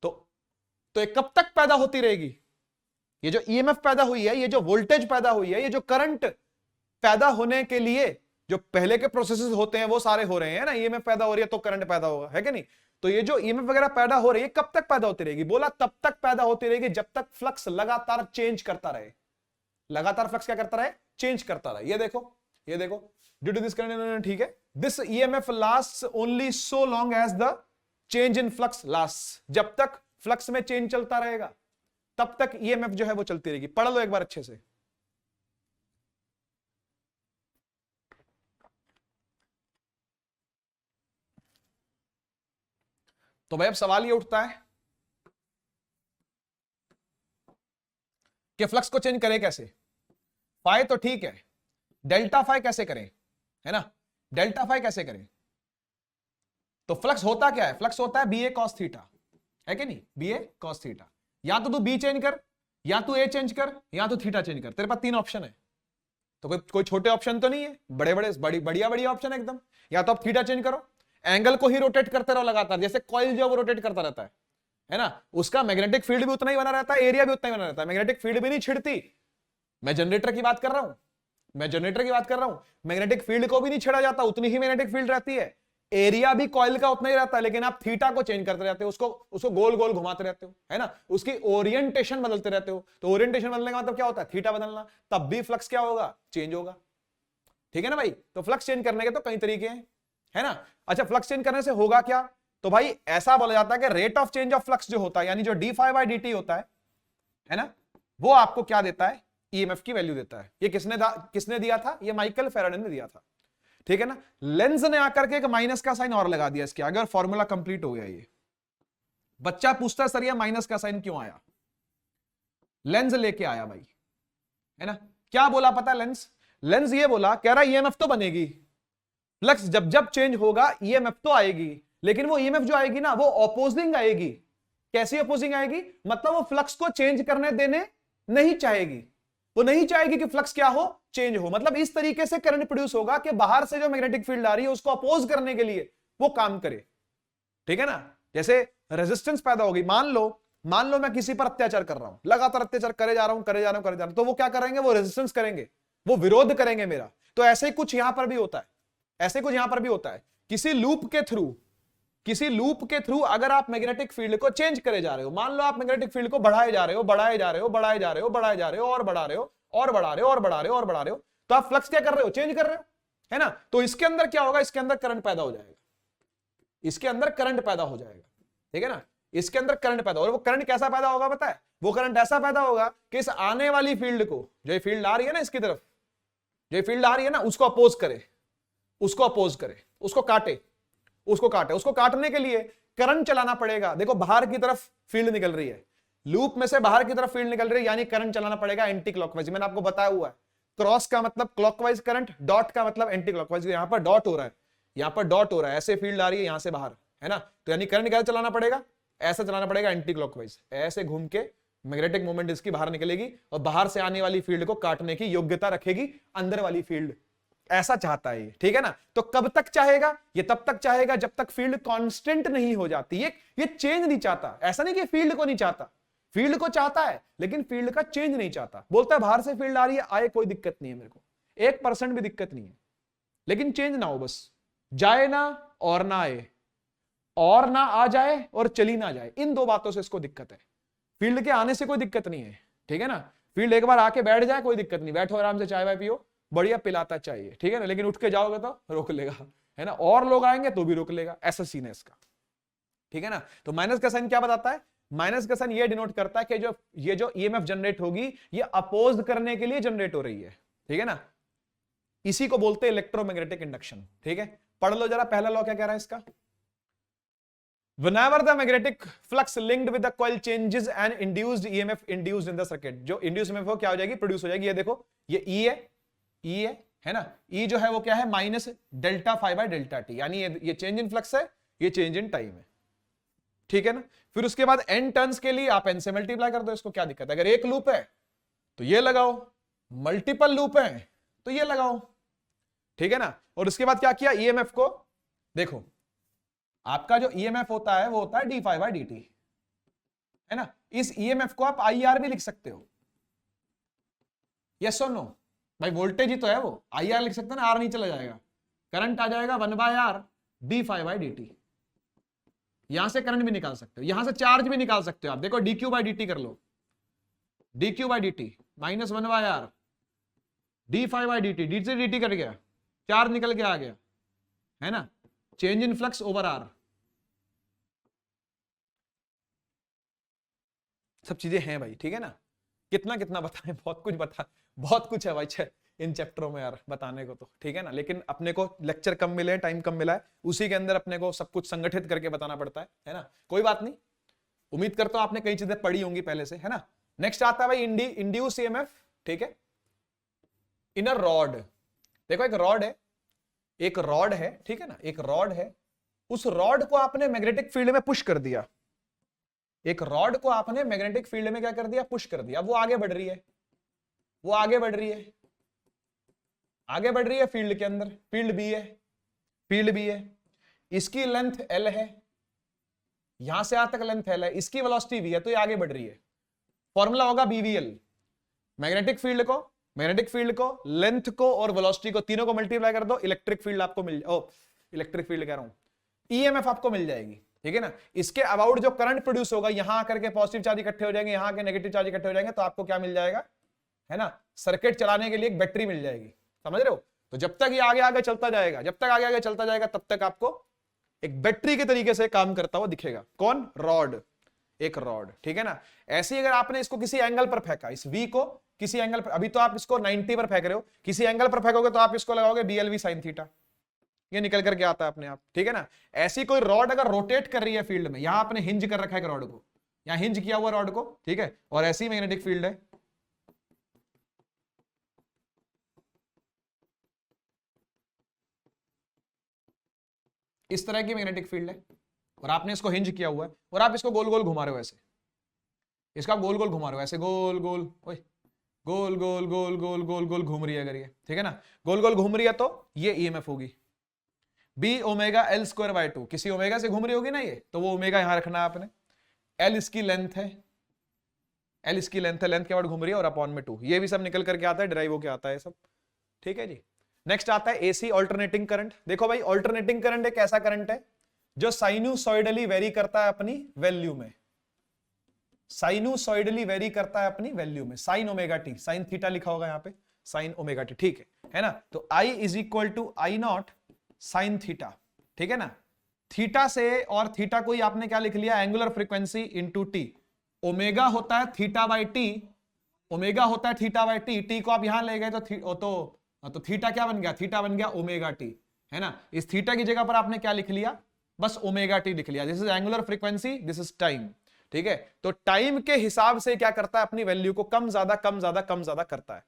तो ये कब तक पैदा होती रहेगी, ये जो ईएमएफ पैदा हुई है, ये जो वोल्टेज पैदा हुई है, ये जो करंट पैदा होने के लिए जो पहले के प्रोसेसेस होते हैं वो सारे हो रहे हैं ना, ईएमएफ पैदा हो रही है तो करंट पैदा होगा, है कि नहीं। तो ये जो ईएमएफ वगैरह पैदा हो रही है कब तक पैदा होती रहेगी, बोला तब तक पैदा होती रहेगी जब तक फ्लक्स लगातार चेंज करता रहे, लगातार फ्लक्स क्या करता रहे, चेंज करता रहे। ये देखो, ये देखो, ड्यू टू दिस करंट, ठीक है, this EMF lasts only so long as the change in flux lasts, जब तक फ्लक्स में चेंज चलता रहेगा तब तक ईएमएफ जो है वो चलती रहेगी। पढ़ लो एक बार अच्छे से। तो भाई अब सवाल ये उठता है कि फ्लक्स को चेंज करें कैसे, फाई तो ठीक है, डेल्टा फाई कैसे करें, है ना, डेल्टा फाई कैसे करें। तो फ्लक्स होता क्या है, फ्लक्स होता है बी ए कॉस थीटा, है कि नहीं, बी ए कॉस थीटा। या तो तू बी चेंज कर, या तू ए चेंज कर, या तो थीटा चेंज कर, तेरे पास तीन ऑप्शन है। तो कोई छोटे ऑप्शन तो नहीं है, बड़े बड़े बढ़िया बढ़िया ऑप्शन है एकदम। या तो आप थीटा चेंज करो, एंगल को ही रोटेट करते रहो लगातार, जैसे कॉइल जो वो रोटेट करता रहता है ना, उसका मैग्नेटिक फील्ड भी उतना ही बना रहता है, एरिया भी उतना ही बना रहता है, मैग्नेटिक फील्ड भी नहीं छिड़ती। मैं जनरेटर की बात कर रहा हूं, मैं जनरेटर की बात कर रहा हूं, मैग्नेटिक फील्ड को भी नहीं छेड़ा जाता, उतनी ही मैग्नेटिक फील्ड रहती है, एरिया भी कॉइल का उतना ही रहता है, लेकिन आप थीटा को चेंज करते रहते हो, उसको गोल गोल घुमाते रहते हो, है ना, उसकी ओरिएंटेशन बदलते रहते हो। तो ओरिएंटेशन बदलने का मतलब क्या होता है, थीटा बदलना, तब भी फ्लक्स क्या होगा, चेंज होगा, ठीक है ना भाई। तो फ्लक्स चेंज करने के तो कई तरीके हैं, है ना। अच्छा, फ्लक्स चेंज करने से होगा क्या, तो भाई ऐसा बोला जाता है कि rate of change of flux जो होता है, यानी जो d phi by d t होता है ना, वो आपको क्या देता है, ईएमएफ की वैल्यू देता है। ये किसने दिया था, ये माइकल फैराडे ने दिया था, ठीक है ना। लेंज ने आकर के एक माइनस का साइन और लगा दिया इसके आगे, और फॉर्मूला कंप्लीट हो गया। ये बच्चा पूछता है सर ये माइनस का साइन क्यों आया, लेंज लेके आया भाई, है ना। क्या बोला पता है लेंज ये बोला, कह रहा ईएमएफ तो बनेगी, फ्लक्स जब जब चेंज होगा ईएमएफ तो आएगी, लेकिन वो ईएमएफ जो आएगी ना वो ऑपोजिंग आएगी। कैसी ऑपोजिंग आएगी? मतलब वो फ्लक्स को चेंज करने देने नहीं चाहेगी, वो नहीं चाहेगी कि फ्लक्स क्या हो, चेंज हो। मतलब इस तरीके से करंट प्रोड्यूस होगा कि बाहर से जो मैग्नेटिक फील्ड आ रही है उसको अपोज करने के लिए वो काम करे। ठीक है ना? जैसे रेजिस्टेंस पैदा होगी, मान लो मैं किसी पर अत्याचार कर रहा हूं, लगातार अत्याचार करे जा रहा हूं, तो वो क्या करेंगे? वो रेजिस्टेंस करेंगे, वो विरोध करेंगे मेरा। तो ऐसे ही कुछ यहां पर भी होता है, ऐसे कुछ यहां पर भी होता है। किसी लूप के थ्रू अगर आप मैग्नेटिक फील्ड को चेंज करे जा रहे हो, मान लो आप मैग्नेटिक फील्ड को बढ़ाए जा रहे हो तो आप फ्लक्स क्या कर रहे हो? चेंज कर रहे हो, है ना? तो इसके अंदर क्या होगा? इसके अंदर करंट पैदा हो जाएगा, इसके अंदर करंट पैदा हो जाएगा। ठीक है ना? इसके अंदर करंट पैदा, और वो करंट कैसा पैदा होगा पता है? वो करंट ऐसा पैदा होगा कि इस आने वाली फील्ड को, जो फील्ड आ रही है ना इसकी तरफ, जो फील्ड आ रही है ना, उसको अपोज करे, उसको काटे। उसको काटने के लिए करंट चलाना पड़ेगा। देखो बाहर की तरफ फील्ड निकल रही है, लूप में से बाहर की तरफ फील्ड निकल रही है, यानी करंट चलाना पड़ेगा एंटी क्लॉकवाइज। मैंने आपको बताया हुआ है, क्रॉस का मतलब क्लॉकवाइज करंट, डॉट का मतलब एंटी क्लॉकवाइज। यहां पर डॉट हो रहा है, ऐसे फील्ड आ रही है यहां से बाहर, है ना? तो यानी करंट कैसे चलाना पड़ेगा? ऐसा चलाना पड़ेगा एंटी क्लॉकवाइज, ऐसे घूम के मैग्नेटिक मोमेंट इसकी बाहर निकलेगी और बाहर से आने वाली फील्ड को काटने की योग्यता रखेगी अंदर वाली फील्ड। ऐसा चाहता है ये, ठीक है ना? तो कब तक चाहेगा? ये तब तक चाहेगा जब तक फील्ड कांस्टेंट नहीं हो जाती। ये चेंज नहीं चाहता। ऐसा नहीं कि फील्ड को नहीं चाहता, फील्ड को चाहता है, लेकिन फील्ड का चेंज नहीं चाहता। बोलता है बाहर से फील्ड आ रही है, आए कोई दिक्कत नहीं है, मेरे को 1% भी दिक्कत नहीं है, लेकिन चेंज ना हो, बस जाए ना और ना आए, और ना आ जाए और चली ना जाए। इन दो बातों से इसको दिक्कत है। फील्ड के आने से कोई दिक्कत नहीं है, ठीक है ना? फील्ड एक बार आके बैठ जाए कोई दिक्कत नहीं, बैठो आराम से, चाय वाय पियो, बढ़िया पिलाता चाहिए, ठीक है ना? लेकिन उठ के जाओगे तो रोक लेगा, है ना? और लोग आएंगे तो भी रोक लेगा, ऐसा सीन है इसका, ठीक है ना? तो माइनस का साइन क्या बताता है? माइनस का साइन ये डिनोट करता है कि ये जो ईएमएफ जनरेट होगी ये अपोज करने के लिए जनरेट हो रही है, ठीक है ना? इसी को बोलते हैं इलेक्ट्रोमैग्नेटिक इंडक्शन, ठीक है? पढ़ लो जरा पहला लॉ क्या कह रहा है इसका। Whenever the magnetic flux linked with the coil changes and induced EMF induced in the circuit, जो induced EMF हो क्या हो जाएगी? प्रोड्यूस हो जाएगी। ये देखो, ये E है ना? E जो है वो क्या है? Minus delta phi by delta t, यानी ये चेंज इन फ्लक्स है, ये चेंज इन टाइम है, ठीक है ना? फिर उसके बाद n टर्न्स के लिए आप n से मल्टीप्लाई कर दो, इसको क्या दिक्कत है? अगर एक लूप है तो ये लगाओ, मल्टीपल लूप है तो ये लगाओ, ठीक है ना? और उसके बाद क्या किया? ईएमएफ को देखो, आपका जो ईएमएफ होता है वो होता है d phi by d t, है ना? इस ईएमएफ को आप आईआर भी लिख सकते हो, यस और नो? भाई वोल्टेज ही तो है वो, आईआर लिख सकते हैं ना, आर नहीं चला जाएगा, करंट आ जाएगा 1/r d phi by d t. यहां से करंट भी निकाल सकते हो, यहां से चार्ज भी निकाल सकते हो आप। देखो d q by d t कर लो, d q by d t minus 1/r d phi by d t, d से डी टी कट गया, चार्ज निकल के आ गया, है ना? Change in flux over R, सब चीजें हैं भाई, ठीक है ना? कितना कितना बताएं, बहुत कुछ है भाई इन चैप्टरों में यार बताने को तो, ठीक है ना? लेकिन अपने को लेक्चर कम मिले, टाइम कम मिला है, उसी के अंदर अपने को सब कुछ संगठित करके बताना पड़ता है ना? कोई बात नहीं, उम्मीद करता हूं आपने कई चीजें पढ़ी होंगी पहले से, है ना? नेक्स्ट आता है भाई इंड्यूस ईएमएफ, ठीक है? इन अ रॉड, देखो एक रॉड है, ठीक है ना? एक रॉड है, उस रॉड को आपने मैग्नेटिक फील्ड में पुश कर दिया, एक रॉड को आपने मैग्नेटिक फील्ड में क्या कर दिया? पुश कर दिया। वो आगे बढ़ रही है, फील्ड के अंदर, फील्ड बी है, इसकी लेंथ एल है, यहां से यहां तक लेंथ एल है, इसकी वेलोसिटी वी है, तो ये आगे बढ़ रही है। फॉर्मूला होगा बीवीएल, मैग्नेटिक फील्ड को, लेंथ को और वेलोसिटी को, तीनों को मल्टीप्लाई कर दो, इलेक्ट्रिक फील्ड कह रहा हूं, ईएमएफ आपको मिल जाएगी, ठीक है ना? इसके अबाउट जो करंट प्रोड्यूस होगा, यहां आकर के पॉजिटिव चार्ज इकट्ठे हो जाएंगे, यहां के नेगेटिव चार्ज इकट्ठे हो जाएंगे, तो आपको क्या मिल जाएगा? है ना? सर्किट चलाने के लिए एक बैटरी मिल जाएगी, समझ रहे हो? तो जब तक ये आगे आगे चलता जाएगा, तब तक आपको एक बैटरी के तरीके से काम करता हुआ दिखेगा। कौन? रॉड, एक रॉड, ठीक है ना? ऐसे ही अगर आपने इसको किसी एंगल पर फेंका, इस वी को किसी एंगल पर, अभी तो आप इसको 90 पर फेंक रहे हो, किसी एंगल पर फेंकोगे तो आप इसको लगाओगे BLV sin थीटा, ये निकल करके आता है अपने आप, ठीक है ना? ऐसी कोई रॉड अगर रोटेट कर रही है फील्ड में, यहां आपने हिंज कर रखा है रॉड को, यहां हिंज किया हुआ रॉड को, ठीक है? और ऐसी मैग्नेटिक फील्ड है, इस तरह की मैग्नेटिक फील्ड है और आपने इसको हिंज किया हुआ है और आप इसको गोल गोल घुमा रहे हो ऐसे, इसका गोल गोल घुमा रहे हो ऐसे, गोल गोल, ओए गोल गोल गोल गोल गोल गोल घूम रही है अगर ये, ठीक है ना, गोल गोल घूम रही है तो ये ईएमएफ होगी B omega L square by 2, किसी ओमेगा से घूम रही होगी ना ये, तो वो ओमेगा यहां रखना है आपने, एल इसकी लेंथ है, एल इसकी लेंथ है, लेंथ के बाद घूम रही है और अपॉन में 2, ये भी सब निकल करके आता है, डिराइव होके आता है सब, ठीक है जी। नेक्स्ट आता है एसी ऑल्टरनेटिंग करंट। देखो भाई ऑल्टरनेटिंग करंट एक ऐसा करंट है जो साइनूसॉइडली वेरी करता है अपनी वैल्यू में, साइनूसॉइडली वेरी करता है अपनी वैल्यू में, sine omega T, sine theta लिखा होगा यहाँ पे, साइन ओमेगा टी, ठीक है ना। तो I is equal to I naught sine theta, ठीक है ना। थीटा से, और थीटा को ही आपने क्या लिख लिया, angular frequency into T, omega होता है थीटा बाई टी, ओमेगा होता है थीटा बाई टी, टी को आप यहां ले गए तो थीटा क्या बन गया, थीटा बन गया ओमेगा टी, है ना। इस थीटा की जगह पर आपने क्या लिख लिया, बस ओमेगा टी लिख लिया, this is angular frequency, this is time, ठीक है। तो टाइम के हिसाब से क्या करता है, अपनी वैल्यू को कम ज्यादा कम ज्यादा कम ज्यादा करता है,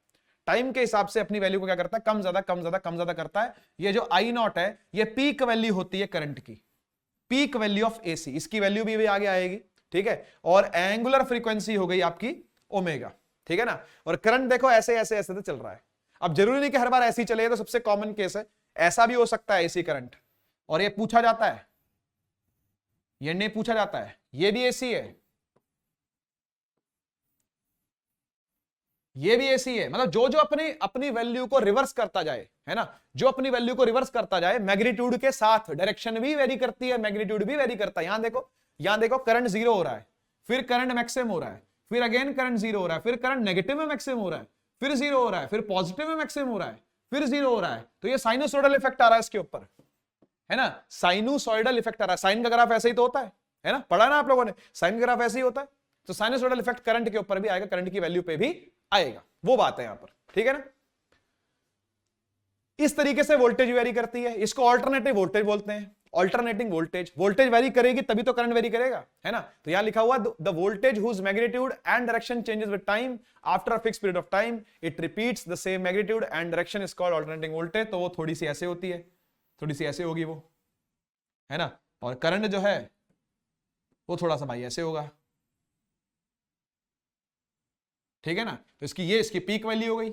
टाइम के हिसाब से अपनी वैल्यू को क्या करता है, कम ज्यादा कम ज्यादा कम ज्यादा करता है। ये जो आई नॉट है ये पीक वैल्यू होती है करंट की, पीक वैल्यू ऑफ एसी, इसकी वैल्यू भी आगे आएगी, ठीक है। और एंगुलर फ्रीक्वेंसी हो गई आपकी ओमेगा, ठीक है ना। और करंट देखो ऐसे ऐसे ऐसे तो चल रहा है, अब जरूरी नहीं कि हर बार ऐसी चले, तो सबसे कॉमन केस है, ऐसा भी हो सकता है एसी करंट, और ये पूछा जाता है, ये नहीं पूछा जाता है, ये भी एसी है, ये भी एसी है, मतलब जो जो अपनी अपनी वैल्यू को रिवर्स करता जाए, है ना, जो अपनी वैल्यू को रिवर्स करता जाए मैग्नीट्यूड के साथ, डायरेक्शन भी वेरी करती है, मैग्नीट्यूड भी वेरी करता है। यहां देखो करंट जीरो हो रहा है, फिर करंट मैक्सिमम हो रहा है, फिर अगेन करंट जीरो हो रहा है, फिर करंट नेगेटिव में मैक्सिमम हो रहा है, फिर जीरो हो रहा है, फिर पॉजिटिव में मैक्सिमम हो रहा है, फिर जीरो हो रहा है। तो ये साइनोसॉइडल इफेक्ट आ रहा है इसके ऊपर, है ना, साइनोसॉइडल इफेक्ट आ रहा है। साइन का ग्राफ ऐसे ही तो होता है ना, पढ़ा ना आप लोगों ने, साइन का ग्राफ ऐसे ही होता है। तो साइनोसॉइडल इफेक्ट करंट के ऊपर भी आएगा, करंट की वैल्यू पे भी आएगा, वो बात है यहां पर, ठीक है ना। इस तरीके से वोल्टेज वेरी करती है, इसको ऑल्टरनेटिव वोल्टेज बोलते हैं, ऑल्टरनेटिंग वोल्टेज, वोल्टेज वेरी करेगी तभी तो करंट वेरी करेगा, है ना। तो यहां लिखा हुआ the voltage whose magnitude and direction changes with time after a fixed period of time it repeats the same magnitude and direction is called alternating voltage. तो वो थोड़ी सी ऐसे होती है, थोड़ी सी ऐसे होगी वो, है ना, और करंट जो है वो थोड़ा सा भाई ऐसे होगा, ठीक है ना। तो इसकी पीक वैल्यू हो गई,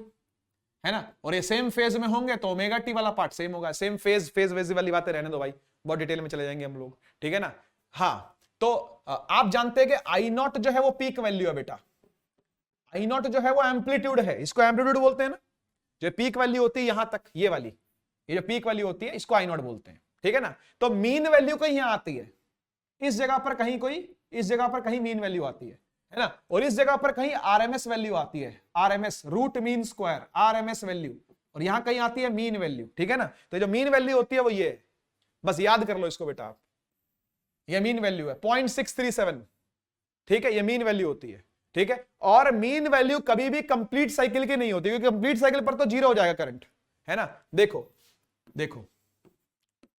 है ना, और ये सेम फेज में होंगे तो ओमेगा टी वाला पार्ट सेम होगा, सेम फेज वाली बातें रहने दो भाई, बहुत डिटेल में चले जाएंगे हम लोग, ठीक है ना। हाँ, तो आप जानते हैं कि आई नॉट जो है वो पीक वैल्यू है बेटा, आई नॉट जो है वो एम्पलीट्यूड है, इसको एम्पलीट्यूड बोलते हैं ना, जो पीक वैल्यू होती है यहां तक, ये वाली, ये जो पीक वैल्यू होती है इसको आई नॉट बोलते हैं, ठीक है ना। तो मीन वैल्यू कहीं यहां आती है, इस जगह पर कहीं कोई, इस जगह पर कहीं मीन वैल्यू आती है ना, और इस जगह पर कहीं आरएमएस वैल्यू आती है, RMS root mean square, RMS value, और यहां कहीं आती है मीन वैल्यू, ठीक है ना। तो जो मीन वैल्यू होती है वो ये, बस याद कर लो इसको बेटा आप, ये मीन वैल्यू है 0.637, ठीक है, ये मीन वैल्यू होती है, ठीक है। और मीन वैल्यू कभी भी कंप्लीट साइकिल की नहीं होती, क्योंकि कंप्लीट साइकिल पर तो जीरो हो जाएगा करंट, है ना। देखो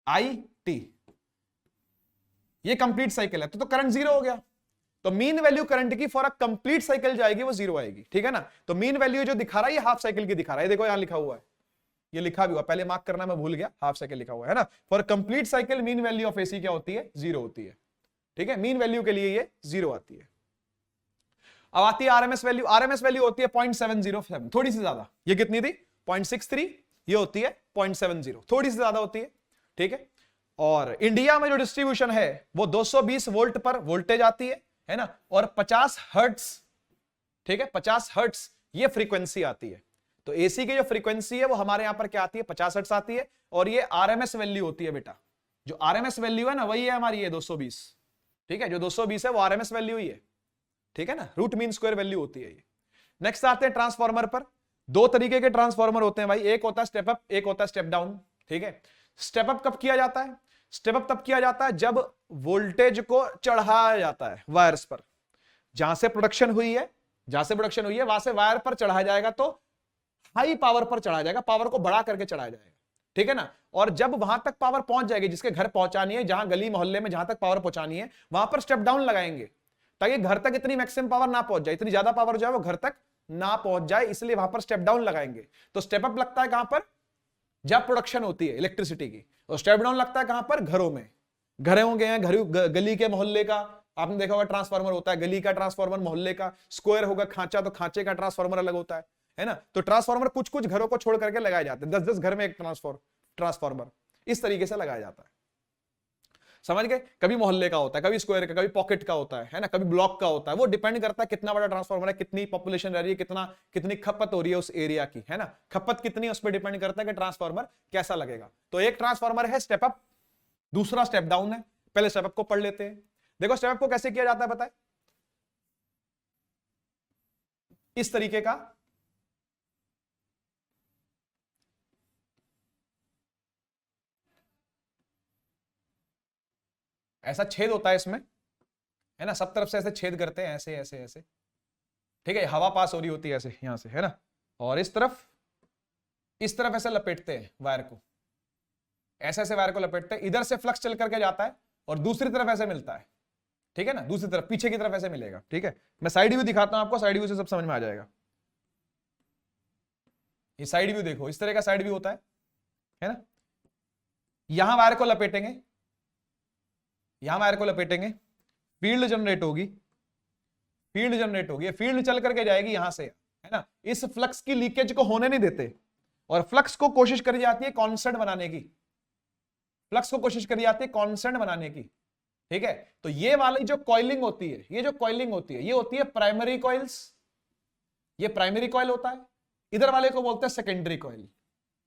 आई टी, ये कंप्लीट साइकिल है तो करंट जीरो हो गया, तो मीन वैल्यू करंट की फॉर अ कंप्लीट साइकिल जाएगी, वो जीरो आएगी, ठीक है ना। तो मीन वैल्यू जो दिखा रहा है ये हाफ साइकिल की दिखा रहा है, देखो यहां लिखा हुआ है, ये लिखा भी हुआ, पहले मार्क करना मैं भूल गया, हाफ साइकिल लिखा हुआ है ना। For complete cycle mean value of AC क्या होती है, जीरो होती है, ठीक है, मीन वैल्यू के लिए ये जीरो आती है। अब आती है आरएमएस वैल्यू, आरएमएस वैल्यू होती है 0.707, थोड़ी सी ज्यादा, ये कितनी थी 0.63, ये होती है 0.70, थोड़ी सी ज्यादा होती है, ठीक है। और इंडिया में जो डिस्ट्रीब्यूशन है वो 220 वोल्ट पर वोल्टेज आती है ना, और 50 हर्ट्ज, ठीक है, 50 हर्ट्ज ये फ्रीक्वेंसी आती है। तो एसी की जो फ्रीक्वेंसी है वो हमारे यहां पर क्या आती है, 50 हर्ट्ज आती है, और ये आरएमएस वैल्यू होती है बेटा, जो आरएमएस वैल्यू है ना वही है हमारी ये 220, ठीक है, जो 220 है वो आरएमएस वैल्यू ही है, ठीक है ना, रूट मीन स्क्वायर वैल्यू होती है ये। नेक्स्ट आते हैं ट्रांसफार्मर पर, दो तरीके के ट्रांसफार्मर होते हैं भाई, एक होता है स्टेप अप, एक होता है स्टेप डाउन, ठीक है। स्टेप अप कब किया जाता है, स्टेप अप तब किया जाता है जब वोल्टेज को चढ़ाया जाता है वायर्स पर, जहां से प्रोडक्शन हुई है, वहां से वायर पर चढ़ाया जाएगा, तो हाई पावर पर चढ़ाया जाएगा, पावर को बढ़ा करके चढ़ाया जाएगा, ठीक है ना। और जब वहां तक पावर पहुंच जाएगी, जिसके घर पहुंचानी है, जहां गली मोहल्ले में जहां तक पावर पहुंचानी है, वहां पर स्टेप डाउन लगाएंगे, ताकि घर तक इतनी मैक्सिमम पावर ना पहुंच जाए, इतनी ज्यादा पावर जो है वो घर तक ना पहुंच जाए, इसलिए वहां पर स्टेप डाउन लगाएंगे। तो स्टेप अप लगता है कहां पर, जब प्रोडक्शन होती है इलेक्ट्रिसिटी की, तो स्टेप डाउन लगता है कहां पर? घरों में। घरों के हैं, गली के मोहल्ले का आपने देखा होगा ट्रांसफार्मर होता है, गली का ट्रांसफार्मर, मोहल्ले का। स्क्वायर होगा खांचा, तो खांचे का ट्रांसफार्मर अलग होता है ना। तो ट्रांसफार्मर कुछ कुछ घरों को छोड़ करके लगाए जाते हैं, 10-10 घर में एक ट्रांसफार्मर इस तरीके से लगाया जाता है। समझ गए? कभी मोहल्ले का होता है, कभी स्क्वायर का, कभी पॉकेट का होता है ना, कभी ब्लॉक का होता है। वो डिपेंड करता है कितना बड़ा ट्रांसफार्मर है, कितनी पॉपुलेशन रह रही है, कितनी खपत हो रही है उस एरिया की, है ना। खपत कितनी है उस पर डिपेंड करता है कि ट्रांसफार्मर कैसा लगेगा। तो एक ट्रांसफार्मर है स्टेप अप, दूसरा स्टेप डाउन है। पहले स्टेप अप को पढ़ लेते हैं। देखो स्टेप अप को कैसे किया जाता है बताए? इस तरीके का ऐसा छेद होता है इसमें, है ना। सब तरफ से ऐसे छेद करते हैं, ऐसे ऐसे ऐसे, ठीक है। हवा पास हो रही होती है ऐसे यहां से, है ना। और इस तरफ ऐसे लपेटते हैं वायर को, ऐसे ऐसे वायर को लपेटते हैं। इधर से फ्लक्स चल करके जाता है और दूसरी तरफ ऐसे मिलता है, ठीक है ना। दूसरी तरफ पीछे की तरफ ऐसे मिलेगा, ठीक है। मैं साइड व्यू दिखाता हूं आपको, साइड व्यू से सब समझ में आ जाएगा। ये साइड व्यू देखो, इस तरह का साइड व्यू होता है ना। यहां वायर को लपेटेंगे, यहां वायर को लपेटेंगे, फील्ड जनरेट होगी, फील्ड चल करके जाएगी यहां से, है ना। इस फ्लक्स की लीकेज को होने नहीं देते और फ्लक्स को कोशिश करी जाती है कांस्टेंट बनाने की, ठीक है। तो ये वाली जो कॉइलिंग होती है, ये होती है प्राइमरी कॉइल्स, ये प्राइमरी कॉइल होता है। इधर वाले को बोलते हैं सेकेंडरी कॉइल,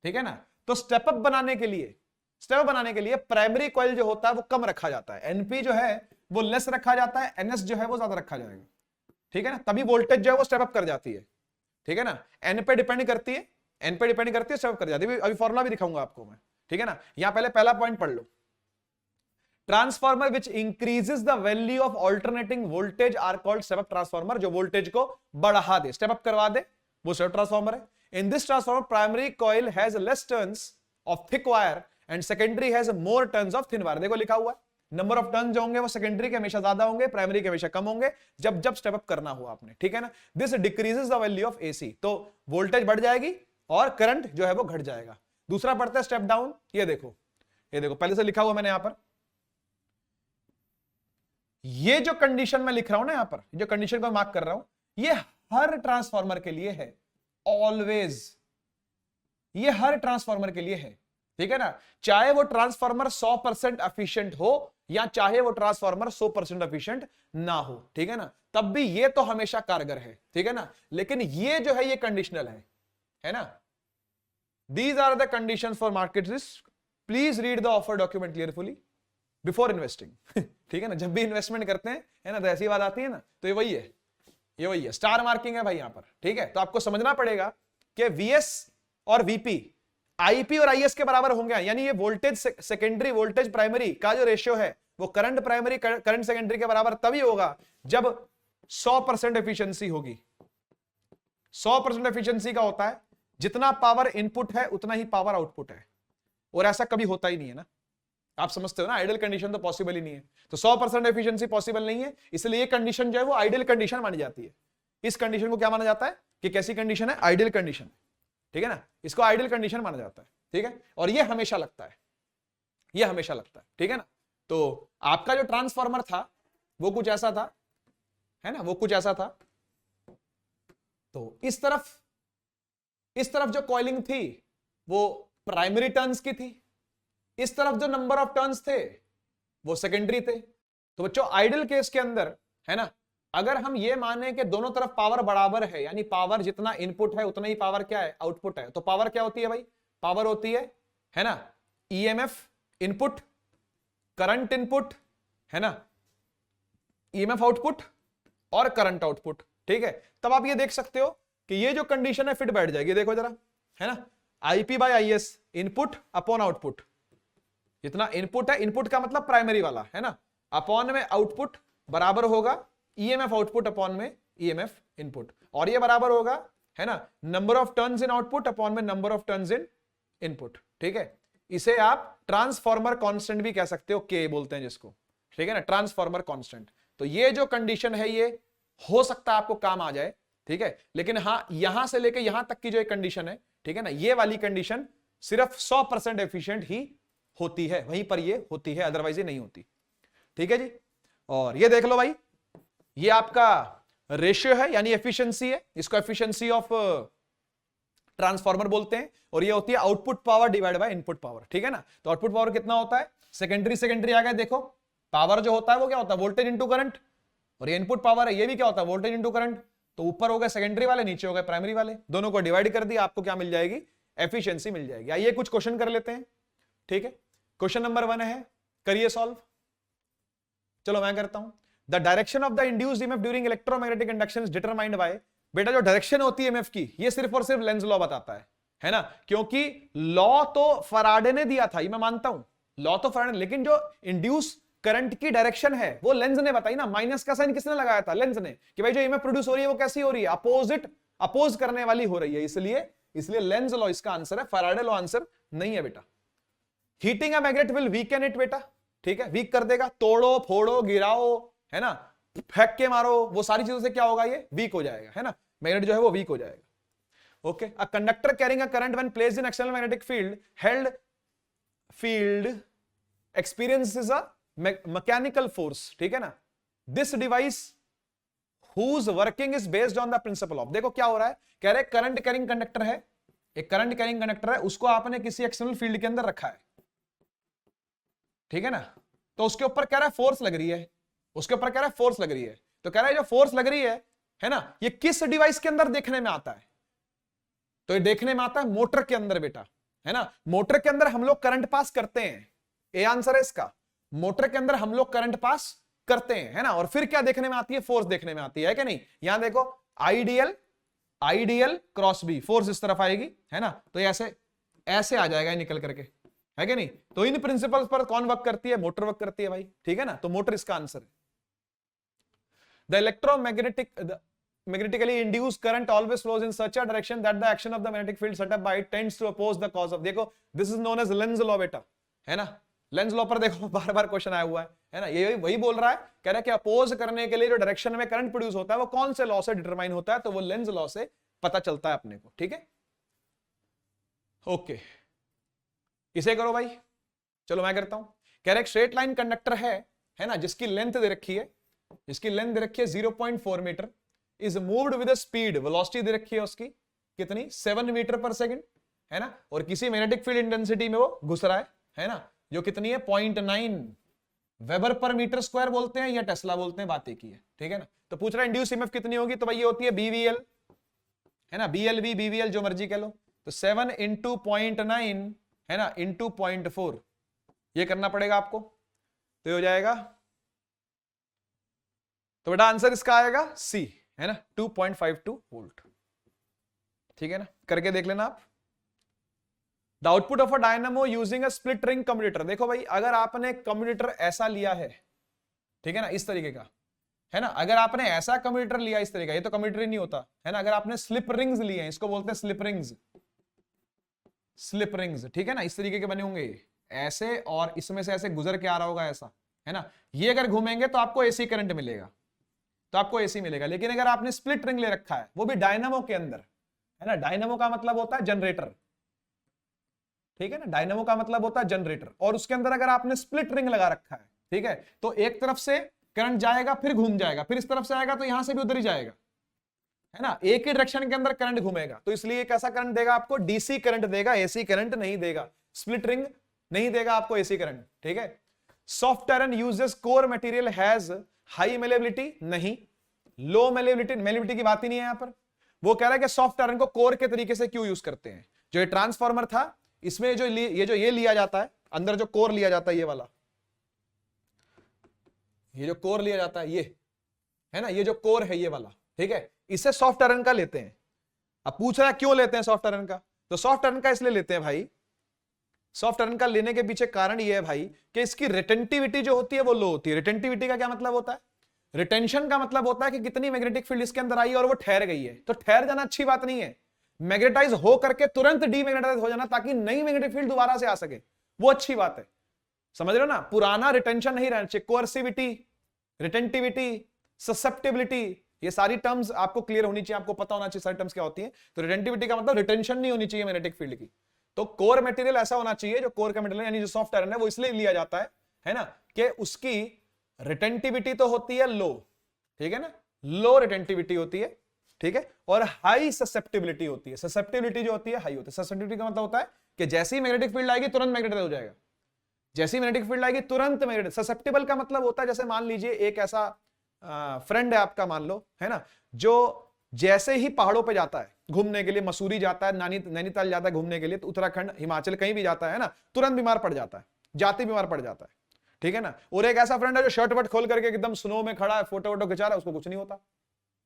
ठीक है ना। तो स्टेप अप बनाने के लिए प्राइमरी कॉइल जो होता है वो कम रखा जाता है, एनपी जो है वो लेस रखा जाता है, एनएस जो है वो ज्यादा रखा जाएगा, ठीक है ना। तभी वोल्टेज जो है वो स्टेप अप कर जाती है, ठीक है ना। एन पे डिपेंड करती है, स्टेप अप कर जाती है। अभी फॉर्मूला भी दिखाऊंगा आपको मैं, ठीक है ना। यहां पहले पहला पॉइंट पढ़ लो, transformer which increases the value of alternating voltage are called step up transformer. जो वोल्टेज को बढ़ा दे, स्टेप अप करवा दे, वो स्टेप ट्रांसफार्मर है। In this transformer primary coil has less turns of thick wire and secondary has more turns of thin wire. देखो लिखा हुआ है, नंबर ऑफ टर्न जो होंगे वो सेकेंडरी के हमेशा ज्यादा होंगे, प्राइमरी के हमेशा कम होंगे जब जब स्टेप अप करना हो आपने, ठीक है ना। This decreases the value of AC, तो वोल्टेज बढ़ जाएगी और करंट जो है वो घट जाएगा। दूसरा पढ़ते हैं स्टेप डाउन। ये देखो पहले से लिखा हुआ मैंने यहां पर, ये जो कंडीशन मैं लिख रहा हूं ना, यहां पर जो कंडीशन को मार्क कर रहा हूं, ये हर ट्रांसफार्मर के लिए है, ऑलवेज, ये हर ट्रांसफार्मर के लिए है, ठीक है ना। चाहे वो ट्रांसफार्मर 100% एफिशिएंट हो या चाहे वो ट्रांसफार्मर 100% एफिशिएंट ना हो, ठीक है ना, तब भी ये तो हमेशा कारगर है, ठीक है ना। लेकिन ये जो है ये कंडीशनल है ना। These are the conditions for market risk, please read the offer document carefully before investing ठीक है ना। जब भी इन्वेस्टमेंट करते हैं, है ना, तो ऐसी बात आती है ना, तो ये वही है, स्टार मार्किंग है भाई यहां पर, ठीक है। तो आपको समझना पड़ेगा कि वीएस और वीपी आईपी और आईएस के बराबर होंगे, यानी ये वोल्टेज सेकेंडरी वोल्टेज प्राइमरी का जो रेशियो है वो करंट प्राइमरी करंट सेकेंडरी के बराबर तभी होगा जब 100% एफिशिएंसी होगी। 100% एफिशिएंसी का होता है जितना पावर इनपुट है उतना ही पावर आउटपुट है, और ऐसा कभी होता ही नहीं है ना। आप समझते हो ना, आइडियल कंडीशन तो पॉसिबल ही नहीं है। तो 100% एफिशिएंसी पॉसिबल नहीं है, इसलिए ये कंडीशन जो है वो आइडियल कंडीशन मानी जाती है। इस कंडीशन को क्या माना जाता है कि कैसी कंडीशन है? आइडियल कंडीशन, ठीक है ना। इसको आइडियल कंडीशन माना जाता है, ठीक है। और ये हमेशा लगता है, ठीक है ना। तो आपका जो ट्रांसफार्मर था वो कुछ ऐसा था, है ना, वो कुछ ऐसा था। तो इस तरफ जो कॉइलिंग थी वो प्राइमरी टर्न्स की थी, इस तरफ जो नंबर ऑफ टर्न्स थे वो सेकेंडरी थे। तो बच्चों आइडियल केस के अंदर, है ना, अगर हम ये माने कि दोनों तरफ पावर बराबर है, यानी पावर जितना इनपुट है उतना ही पावर क्या है? आउटपुट है। तो पावर क्या होती है भाई? पावर होती है ना, ईएमएफ इनपुट, करंट इनपुट, है ना, ईएमएफ आउटपुट और करंट आउटपुट, ठीक है। तब आप ये देख सकते हो कि ये जो कंडीशन है फिट बैठ जाएगी। देखो जरा, है ना, IP by IS, input upon output. जितना इनपुट है, इनपुट का मतलब प्राइमरी वाला, है ना, अपॉन में आउटपुट बराबर होगा ईएमएफ आउटपुट अपॉन में ईएमएफ इनपुट, और ये बराबर होगा, है ना, number of turns in output upon में number of turns in input, ठीक है। इसे आप ट्रांसफार्मर कांस्टेंट भी कह सकते हो, के बोलते हैं जिसको, ठीक है ना, ट्रांसफार्मर कांस्टेंट। तो ये जो कंडीशन है ये हो सकता है आपको काम आ जाए, ठीक है। लेकिन हां, यहां से लेके यहां तक की जो एक कंडीशन है, ठीक है ना, ये वाली कंडीशन सिर्फ 100% एफिशिएंट ही होती है, वहीं पर ये होती है, अदरवाइज ये नहीं होती। ठीक है जी। और ये देख लो भाई, ये आपका रेशियो है यानी एफिशिएंसी है, इसको एफिशिएंसी ऑफ ट्रांसफार्मर बोलते हैं, और ये होती है output power divide by input power. ठीक है ना। तो आउटपुट पावर कितना होता है, सेकेंडरी आ गया, देखो पावर जो होता है वो क्या होता है, वोल्टेज इंटू करंट, और ये इनपुट पावर है, ये भी क्या होता है, वोल्टेज इंटू करंट। तो ऊपर हो गए सेकेंडरी वाले, नीचे हो गए प्राइमरी वाले, दोनों को डिवाइड कर दिया, आपको क्या मिल जाएगी, एफिशिएंसी मिल जाएगी। आइए कुछ क्वेश्चन कर लेते हैं। ठीक है, क्वेश्चन नंबर 1 है, करिए सॉल्व। चलो मैं करता हूं। The direction of the induced EMF during electromagnetic induction is determined by, बेटा जो डायरेक्शन होती है ईएमएफ की, ये सिर्फ और सिर्फ लेंज लॉ बताता है ना, क्योंकि लॉ तो फराडे ने दिया था, ये मैं मानता हूं, लॉ तो फराडे, लेकिन जो इंड्यूस करंट की डायरेक्शन है वो लेंज ने बताई ना। माइनस का साइन किसने लगाया था, लेंज ने, कि भाई जो ईएमएफ प्रोड्यूस हो रही है वो कैसी हो रही है, अपोज करने वाली हो रही है, इसलिए लेंज लॉ इसका आंसर है, फराडे लॉ आंसर नहीं है बेटा। Heating a magnet will weaken it बेटा, ठीक है, वीक कर देगा, तोड़ो फोड़ो गिराओ, है ना, फेंक के मारो, वो सारी चीजों से क्या होगा, ये वीक हो जाएगा, है ना, मैग्नेट जो है वो वीक हो जाएगा। Okay, a conductor carrying a current when placed in external magnetic field held field experiences a mechanical force. ठीक है ना, this device whose working is based on the principle of, देखो क्या हो रहा है, कह रहे करंट कैरिंग कंडक्टर है, एक करंट कैरिंग कंडक्टर है, उसको आपने किसी एक्सटर्नल फील्ड के अंदर रखा है। ठीक है ना, तो उसके ऊपर कह रहा है फोर्स लग रही है, उसके ऊपर कह रहा है फोर्स लग रही है, तो कह रहा है जो फोर्स लग रही है ना, ये किस डिवाइस के अंदर देखने में आता है, तो ये देखने में आता है मोटर के अंदर बेटा, है ना। मोटर के अंदर हम लोग करंट पास करते हैं, ये आंसर है इसका, मोटर के अंदर हम लोग करंट पास करते हैं, है ना, और फिर क्या देखने में आती है, फोर्स देखने में आती है कि नहीं। यहां देखो आइडियल क्रॉस बी, फोर्स इस तरफ आएगी, है ना, तो ऐसे ऐसे आ जाएगा निकल करके, है कि नहीं। तो इन प्रिंसिपल्स पर कौन वर्क करती है, मोटर वर्क करती है भाई। ठीक है ना, तो मोटर इसका आंसर है। The magnetically induced current always flows in such a direction that the action of the magnetic field set up by it tends to oppose the cause of, देखो this is known as Lenz law बेटा, है ना। Lenz law पर देखो बार बार question आया हुआ है ना, ये वही बोल रहा है, कह रहा है कि अपोज करने के लिए जो डायरेक्शन में करंट प्रोड्यूस होता है वो कौन से लॉ से डिटरमाइन होता है, तो वो लेंस लॉ से पता चलता है अपने को। ठीक है, ओके, इसे करो भाई। चलो मैं करता हूं। कह रहा है स्ट्रेट लाइन कंडक्टर है ना, जिसकी लेंथ दे रखी है, 0.4 meter, is moved with speed, velocity दे रखी है उसकी कितनी, 7 मीटर पर सेकंड, है ना, और किसी मैग्नेटिक फील्ड इंटेंसिटी में वो घुस रहा है ना, जो कितनी है 0.9 वेबर पर मीटर स्क्वायर बोलते हैं या टेस्ला बोलते हैं, बात एक ही है। ठीक है ना, तो पूछ रहा है इंड्यूस ईएमएफ कितनी होगी, तो भाई ये होती है बीवीएल, है ना, बीएलवी बीवीएल जो मर्जी कह लो, तो 7 इंटू 0.9, है ना, इंटू 0.4, ये करना पड़ेगा आपको, तो हो जाएगा, तो बेटा आंसर इसका आएगा सी, है ना, 2.52 वोल्ट। ठीक है ना, करके देख लेना आप। The output of a dynamo using a split ring commutator, देखो भाई अगर आपने कम्यूटेटर ऐसा लिया है, ठीक है ना, इस तरीके का, है ना, अगर आपने ऐसा कम्यूटेटर लिया इस तरीके का, ये तो कम्यूटेटर ही नहीं होता, है ना, अगर आपने स्लिप रिंग्स लिए हैं, इसको बोलते हैं स्लिप रिंग्स, ठीक है ना, इस तरीके के बने होंगे ऐसे, और इसमें से ऐसे गुजर के आ रहा होगा ऐसा, है ना, ये अगर घूमेंगे तो आपको एसी करंट मिलेगा, तो आपको एसी मिलेगा। लेकिन अगर आपने स्प्लिट रिंग ले रखा है, वो भी डायनामो के अंदर, है ना, डायनामो का मतलब होता है जनरेटर, ठीक है ना, डायनामो का मतलब होता है जनरेटर, और उसके अंदर अगर आपने स्प्लिट रिंग लगा रखा है, ठीक है, तो एक तरफ से करंट जाएगा, फिर घूम जाएगा, फिर इस तरफ से आएगा, तो यहां से भी उधर ही जाएगा, है ना, एक ही डायरेक्शन के अंदर करंट घूमेगा, तो इसलिए कैसा करंट देगा आपको, डीसी करंट देगा, एसी करंट नहीं देगा, स्प्लिट रिंग नहीं देगा आपको एसी करंट। ठीक है, soft iron uses core material has high malleability, नहीं, लो मेलेबिलिटी की बात ही नहीं है यहां पर। वो कह रहा है कि सॉफ्ट आयरन को कोर के तरीके से क्यों यूज करते हैं, जो ये ट्रांसफार्मर था इसमें जो ये लिया जाता है, अंदर जो कोर लिया जाता है, ये वाला, ये जो कोर लिया जाता है, ये है ना, ये जो कोर है ये वाला, ठीक है, इसे सॉफ्ट आयरन का लेते हैं। अब पूछ रहा है क्यों लेते हैं सॉफ्ट आयरन का, तो सॉफ्ट आयरन का इसलिए लेते हैं भाई, सॉफ्ट आयरन का लेने के पीछे कारण ये है भाई कि इसकी रिटेंटिविटी जो होती है वो लो होती है। रिटेंटिविटी का क्या मतलब होता है, रिटेंशन का मतलब होता है कि कितनी मैग्नेटिक फील्ड इसके अंदर आई और वो ठहर गई है। तो ठहर जाना अच्छी बात नहीं है, मैग्नेटाइज हो करके तुरंत डीमैग्नेटाइज हो जाना ताकि नई मैग्नेटिक फील्ड दोबारा से आ सके, वो अच्छी बात है। समझ रहे हो ना, पुराना रिटेंशन नहीं रहना चाहिए। कोर्सिविटी, रिटेंटिविटी, ससेप्टिबिलिटी, ये सारी टर्म्स आपको क्लियर होनी चाहिए, आपको पता होना चाहिए सारी टर्म्स क्या होती हैं। तो रिटेंटिविटी का मतलब रिटेंशन नहीं होनी चाहिए मैग्नेटिक फील्ड की, तो कोर मटेरियल ऐसा होना चाहिए, जो कोर का मटेरियल यानी जो सॉफ्ट आयरन है वो इसलिए लिया जाता है ना, कि उसकी रिटेंटिविटी तो होती है लो, ठीक है ना, लो रिटेंटिविटी होती है, ठीक है, और हाई ससेप्टिबिलिटी होती है। ससेप्टिबिलिटी जो होती है हाई होती है। ससेप्टिबिलिटी का मतलब होता है कि जैसी मैग्नेटिक फील्ड आएगी तुरंत मैग्नेटाइज हो जाएगा, जैसी मैग्नेटिक फील्ड आएगी तुरंत मैग्नेट। ससेप्टिबल का मतलब होता है, जैसे मान लीजिए एक ऐसा फ्रेंड है आपका, मान लो, है ना, जो जैसे ही पहाड़ों पे जाता है घूमने के लिए, मसूरी जाता है, नैनीताल जाता है घूमने के लिए, तो उत्तराखंड हिमाचल कहीं भी जाता है ना, तुरंत बीमार पड़ जाता है, जाते बीमार पड़ जाता है, ठीक है ना। और एक ऐसा फ्रेंड है जो शर्ट वर्ट खोल करके एकदम स्नो में खड़ा है, फोटो वोटो खिंचा रहा है, उसको कुछ नहीं होता,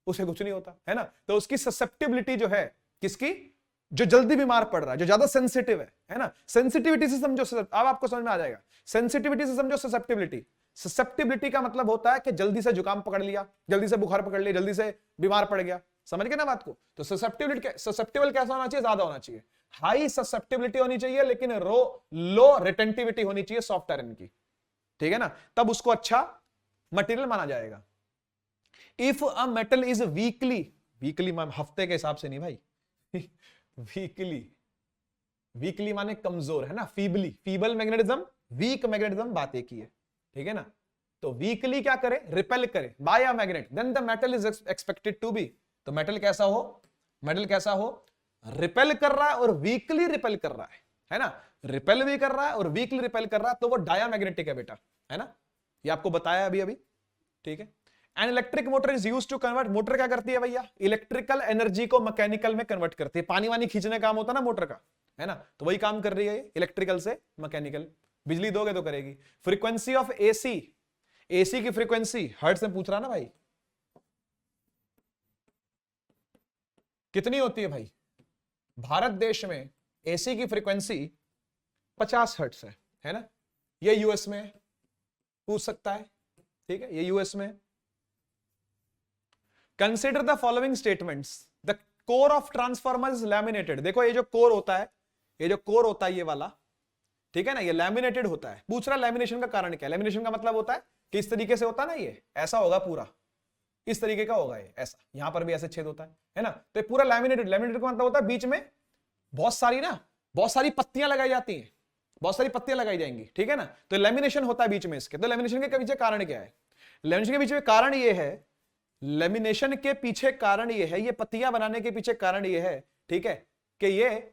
उसे कुछ नहीं होता, है ना। तो उसकी ससेप्टिबिलिटी जो है, किसकी, जो जल्दी बीमार पड़ रहा है, जो ज्यादा सेंसिटिव है ना। सेंसिटिविटी से समझो, अब आपको समझ में आ जाएगा। सेंसिटिविटी से समझो ससेप्टिबिलिटी। ससेप्टिबिलिटी का मतलब होता है कि जल्दी से जुकाम पकड़ लिया, जल्दी से बुखार पकड़ लिया, जल्दी से बीमार पड़ गया, समझ गए ना बात को। तो ससेप्टिबल कैसा होना चाहिए, ज्यादा होना चाहिए, हाई ससेप्टिबिलिटी होनी चाहिए, लेकिन लो रिटेंटिविटी होनी चाहिए सॉफ्ट आयरन की, ठीक है ना, तब उसको अच्छा मटेरियल माना जाएगा। If a metal is weekly ma'am हफ्ते के हिसाब से नहीं भाई, वीकली माने कमजोर, है ना, फीबल मैग्नेटिज्म, वीक मैग्नेटिज्म, बात एक ही है, ठीक है ना। तो वीकली क्या करे, रिपेल करे by a magnet, then the metal is expected to be, तो मेटल कैसा हो, रिपेल कर रहा है और वीकली रिपेल कर रहा है ना, रिपेल भी कर रहा है और वीकली रिपेल कर रहा है, तो वो डायामैग्नेटिक है बेटा, है ना, ये आपको बताया अभी, ठीक है। An electric motor is used to convert, motor क्या करती है भैया, इलेक्ट्रिकल एनर्जी को मैकेनिकल में कन्वर्ट करती है। पानी वानी खींचने का काम होता है ना मोटर का, है ना, तो वही काम कर रही है इलेक्ट्रिकल से मैकेनिकल, बिजली दोगे तो करेगी। फ्रीक्वेंसी ऑफ एसी की फ्रीक्वेंसी हर्ट्ज में पूछ रहा ना भाई, कितनी होती है भाई, भारत देश में एसी की फ्रीक्वेंसी 50 हर्ट्ज है ना, ये यूएस में पूछ सकता है, ठीक है, ये यूएस में। Consider the following statements, the core of transformer is laminated. देखो ये जो कोर होता है, ये वाला, ठीक है ना, ये लैमिनेटेड होता है। पूछ रहा लैमिनेशन का कारण क्या है। लैमिनेशन का मतलब होता है कि इस तरीके से होता है ना, ये ऐसा होगा, पूरा इस तरीके का होगा, ये ऐसा, यहां पर भी ऐसे छेद होता है ना, तो पूरा लैमिनेटेड। लैमिनेटेड का मतलब होता है बीच में बहुत सारी पत्तियां लगाई जाती हैं, बहुत सारी पत्तियां लगाई जाएंगी, ठीक है ना, तो लैमिनेशन होता है बीच में इसके। तो लैमिनेशन के पीछे कारण क्या है, लैमिनेशन के पीछे कारण ये है, लैमिनेशन के पीछे कारण ये है, ये पत्तियां बनाने के पीछे कारण ये है, ठीक है, कि ये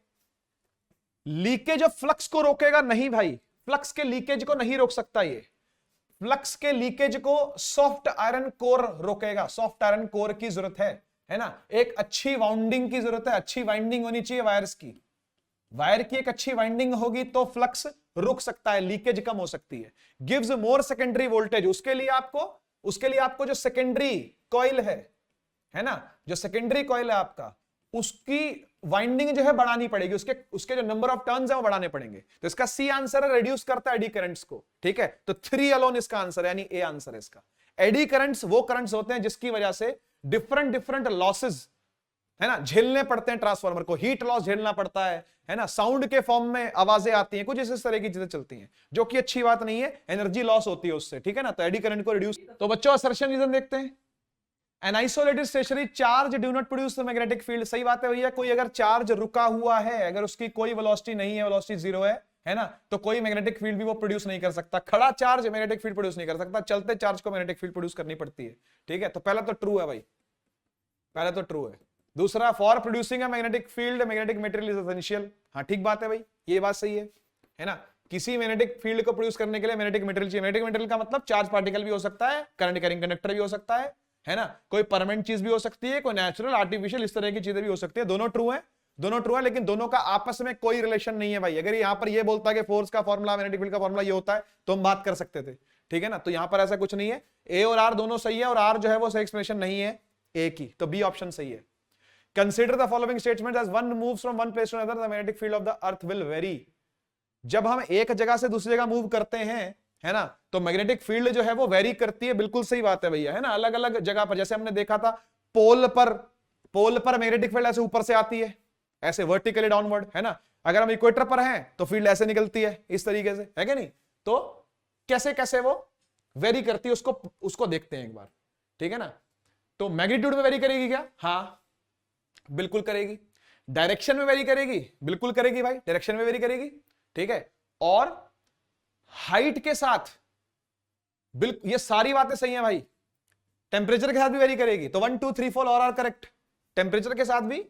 लीकेज ऑफ फ्लक्स को रोकेगा नहीं भाई, फ्लक्स के लीकेज को नहीं रोक सकता, ये फ्लक्स के लीकेज को सॉफ्ट आयरन कोर रोकेगा। सॉफ्ट आयरन कोर की जरूरत है ना, एक अच्छी वाउंडिंग की जरूरत है, अच्छी वाइंडिंग होनी चाहिए वायर्स की, वायर की एक अच्छी वाइंडिंग होगी तो फ्लक्स रुक सकता है, लीकेज कम हो सकती है। गिव्स मोर सेकेंडरी वोल्टेज, उसके लिए आपको जो सेकेंडरी कॉइल है ना, जो सेकेंडरी कॉइल है आपका, उसकी वाइंडिंग जो है बढ़ानी पड़ेगी, उसके जो नंबर ऑफ टर्न्स है वो बढ़ाने पड़ेंगे। तो इसका सी आंसर है, रिड्यूस करता है एडी करंट्स को, ठीक है, तो 3 अलोन इसका आंसर है, यानी ए आंसर है इसका। एडी करंट्स वो करंट्स होते हैं जिसकी वजह से डिफरेंट लॉसेस, है ना, झेलने पड़ते हैं ट्रांसफार्मर को, हीट लॉस झेलना पड़ता है ना, साउंड के फॉर्म में आवाजें आती हैं, कुछ इस तरह की चीजें चलती हैं, जो कि अच्छी बात नहीं है, एनर्जी लॉस होती है उससे, ठीक है ना, तो एडी करंट को रिड्यूस। तो बच्चों असर्शन रीजन देखते हैं। An isolated stationary charge do not produce the magnetic field, सही बात है भैया, कोई अगर चार्ज रुका हुआ है, अगर उसकी कोई वेलोसिटी नहीं है, वेलोसिटी 0 है ना, तो कोई मैग्नेटिक फील्ड भी वो प्रोड्यूस नहीं कर सकता। खड़ा चार्ज मैग्नेटिक फील्ड प्रोड्यूस नहीं कर सकता, चलते चार्ज को मैग्नेटिक फील्ड प्रोड्यूस करनी पड़ती है, ठीक है, तो पहला तो ट्रू है भाई, पहला तो ट्रू है। दूसरा, for producing a magnetic field magnetic material is essential, हाँ ठीक बात है भाई, ये बात सही है ना, किसी मैग्नेटिक फील्ड को प्रोड्यूस करने के लिए मैग्नेटिक मटेरियल चाहिए। मैग्नेटिक मटेरियल का मतलब चार्ज पार्टिकल भी हो सकता है, करंट कैरिंग कंडक्टर भी हो सकता है ना, कोई परमानेंट चीज भी हो सकती है, कोई नेचुरल आर्टिफिशियल इस तरह की चीजें भी हो सकती है। दोनों ट्रू है, लेकिन दोनों का आपस में कोई रिलेशन नहीं है भाई। अगर यहां पर ये बोलता है कि फोर्स का फॉर्मूला मैग्नेटिक फील्ड का फॉर्मूला ये होता है, तो हम बात कर सकते थे, ठीक है ना, तो यहां पर ऐसा कुछ नहीं है। ए और आर दोनों सही है, और आर जो है वो सही एक्सप्लेनेशन नहीं है ए की, तो बी ऑप्शन सही है। Consider the following statements as one moves from one place to another the magnetic field of the earth will vary. जब हम एक जगह से दूसरी जगह मूव करते हैं, है ना, तो मैग्नेटिक फील्ड जो है वो वेरी करती है, बिल्कुल सही बात है भैया, है ना, अलग अलग जगह पर, जैसे हमने देखा था पोल पर मैग्नेटिक फील्ड ऐसे ऊपर से आती है, ऐसे वर्टिकली डाउनवर्ड, है ना, अगर हम इक्वेटर पर हैं तो फील्ड ऐसे निकलती है इस तरीके से, है क्या नहीं, तो कैसे कैसे वो वेरी करती है उसको देखते हैं एक बार, ठीक है ना। तो मैग्नीट्यूड में वेरी करेगी क्या, हाँ बिल्कुल करेगी। डायरेक्शन में वेरी करेगी, बिल्कुल करेगी भाई, डायरेक्शन में वेरी करेगी, ठीक है। और हाइट के साथ बिल्कुल, ये सारी बातें सही हैं भाई। टेम्परेचर के साथ भी वेरी करेगी, तो 1 2 3 4 और आर करेक्ट। टेम्परेचर के साथ भी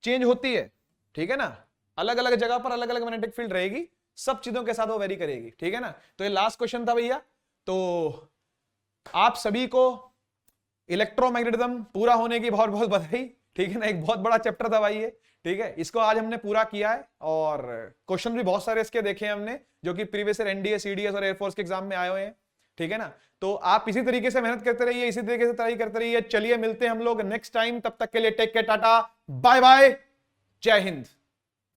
चेंज होती है, ठीक है ना, अलग अलग जगह पर अलग अलग मैग्नेटिक फील्ड रहेगी, सब चीजों के साथ वो वेरी करेगी, ठीक है ना। तो ये लास्ट क्वेश्चन था भैया। तो आप सभी को इलेक्ट्रोमैग्नेटिज्म पूरा होने की बहुत बहुत बधाई, ठीक है ना। एक बहुत बड़ा चैप्टर था भाई ये, ठीक है। इसको आज हमने पूरा किया है और क्वेश्चन भी बहुत सारे इसके देखे हैं हमने, जो कि प्रीवियस ईयर एनडीए, सीडीएस और एयरफोर्स के एग्जाम में आए हुए हैं, ठीक है ना। तो आप इसी तरीके से मेहनत करते रहिए, इसी तरीके से तैयारी करते रहिए। चलिए मिलते हैं हम लोग नेक्स्ट टाइम, तब तक के लिए take care, tata bye bye, जय हिंद।